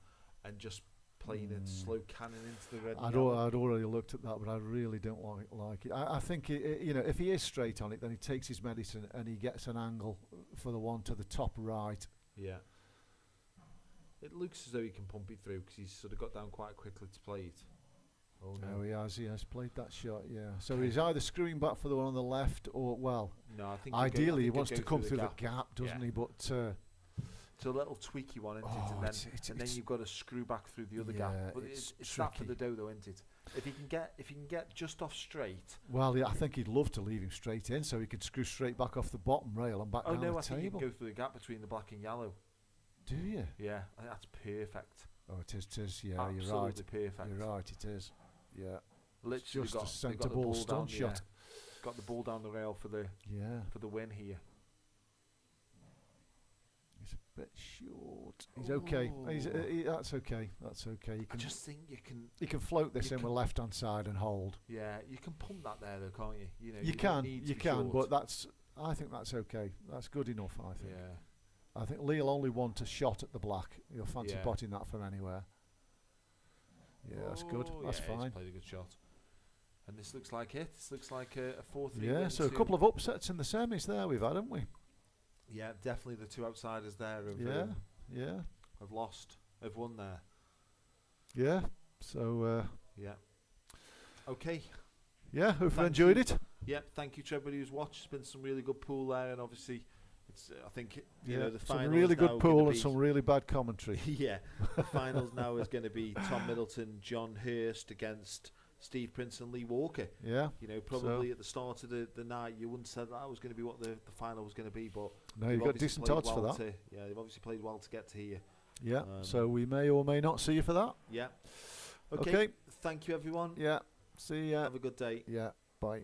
D: and just playing it slow cannon into the red?
C: I'd already looked at that, but I really don't like it. I think if he is straight on it, then he takes his medicine and he gets an angle for the one to the top right.
D: Yeah. It looks as though he can pump it through, because he's sort of got down quite quickly to play it. Oh no,
C: he has played that shot. Yeah. So he's either screwing back for the one on the left, or
D: no, I think
C: ideally he wants to come through the gap, doesn't he? But
D: it's a little tweaky one, isn't it? And then you've got to screw back through the other gap. But it's that for the dough, though, isn't it? If he can get just off straight.
C: Well, yeah, I think he'd love to leave him straight in so he could screw straight back off the bottom rail and back down
D: no,
C: the
D: I think you
C: table.
D: can go through the gap between the black and yellow.
C: Do you?
D: Yeah, I think that's perfect.
C: Oh, it is. Yeah,
D: Absolutely
C: you're right.
D: perfect.
C: You're right. It is. Yeah.
D: Literally
C: Just
D: got,
C: a
D: they've got the
C: centre-ball
D: ball
C: stun
D: down,
C: shot.
D: yeah. Got the ball down the rail for the win here.
C: He's a bit short. He's okay. That's okay. That's okay.
D: I just think
C: you can float this
D: you
C: in with left hand side and hold.
D: Yeah, you can pump that there though, can't you? You know,
C: You
D: don't need to
C: can,
D: be short.
C: but I think that's okay. That's good enough, I think.
D: Yeah.
C: I think Lee'll only want a shot at the black. He'll fancy potting that from anywhere. Yeah, that's good. That's
D: He's
C: fine.
D: played a good shot. And this looks like it. This looks like a 4-3
C: Yeah,
D: win
C: so a
D: to-
C: couple of upsets in the semis there we've had, haven't we?
D: Yeah, definitely the two outsiders there have lost. Have won there.
C: Yeah. So,
D: Yeah. Okay.
C: yeah, hope you
D: Thank
C: enjoyed
D: you.
C: it.
D: Yep, thank you to everybody who's watched. It's been some really good pool there, and obviously, it's I think you know the
C: some
D: final
C: really
D: is now
C: good
D: gonna
C: pool and
D: be-
C: some really bad commentary.
D: yeah, the finals now is going to be Tom Middleton, John Hurst against Steve Prince and Lee Walker.
C: Yeah.
D: You know, probably at the start of the night, you wouldn't have said that was going to be what the final was going to be, but
C: No,
D: they've
C: you've got
D: obviously
C: decent
D: played
C: odds for
D: well
C: that.
D: yeah, they've obviously played well to get to here.
C: Yeah. So we may or may not see you for that.
D: Yeah.
C: Okay.
D: Thank you, everyone.
C: Yeah. See ya.
D: Have a good day.
C: Yeah. Bye.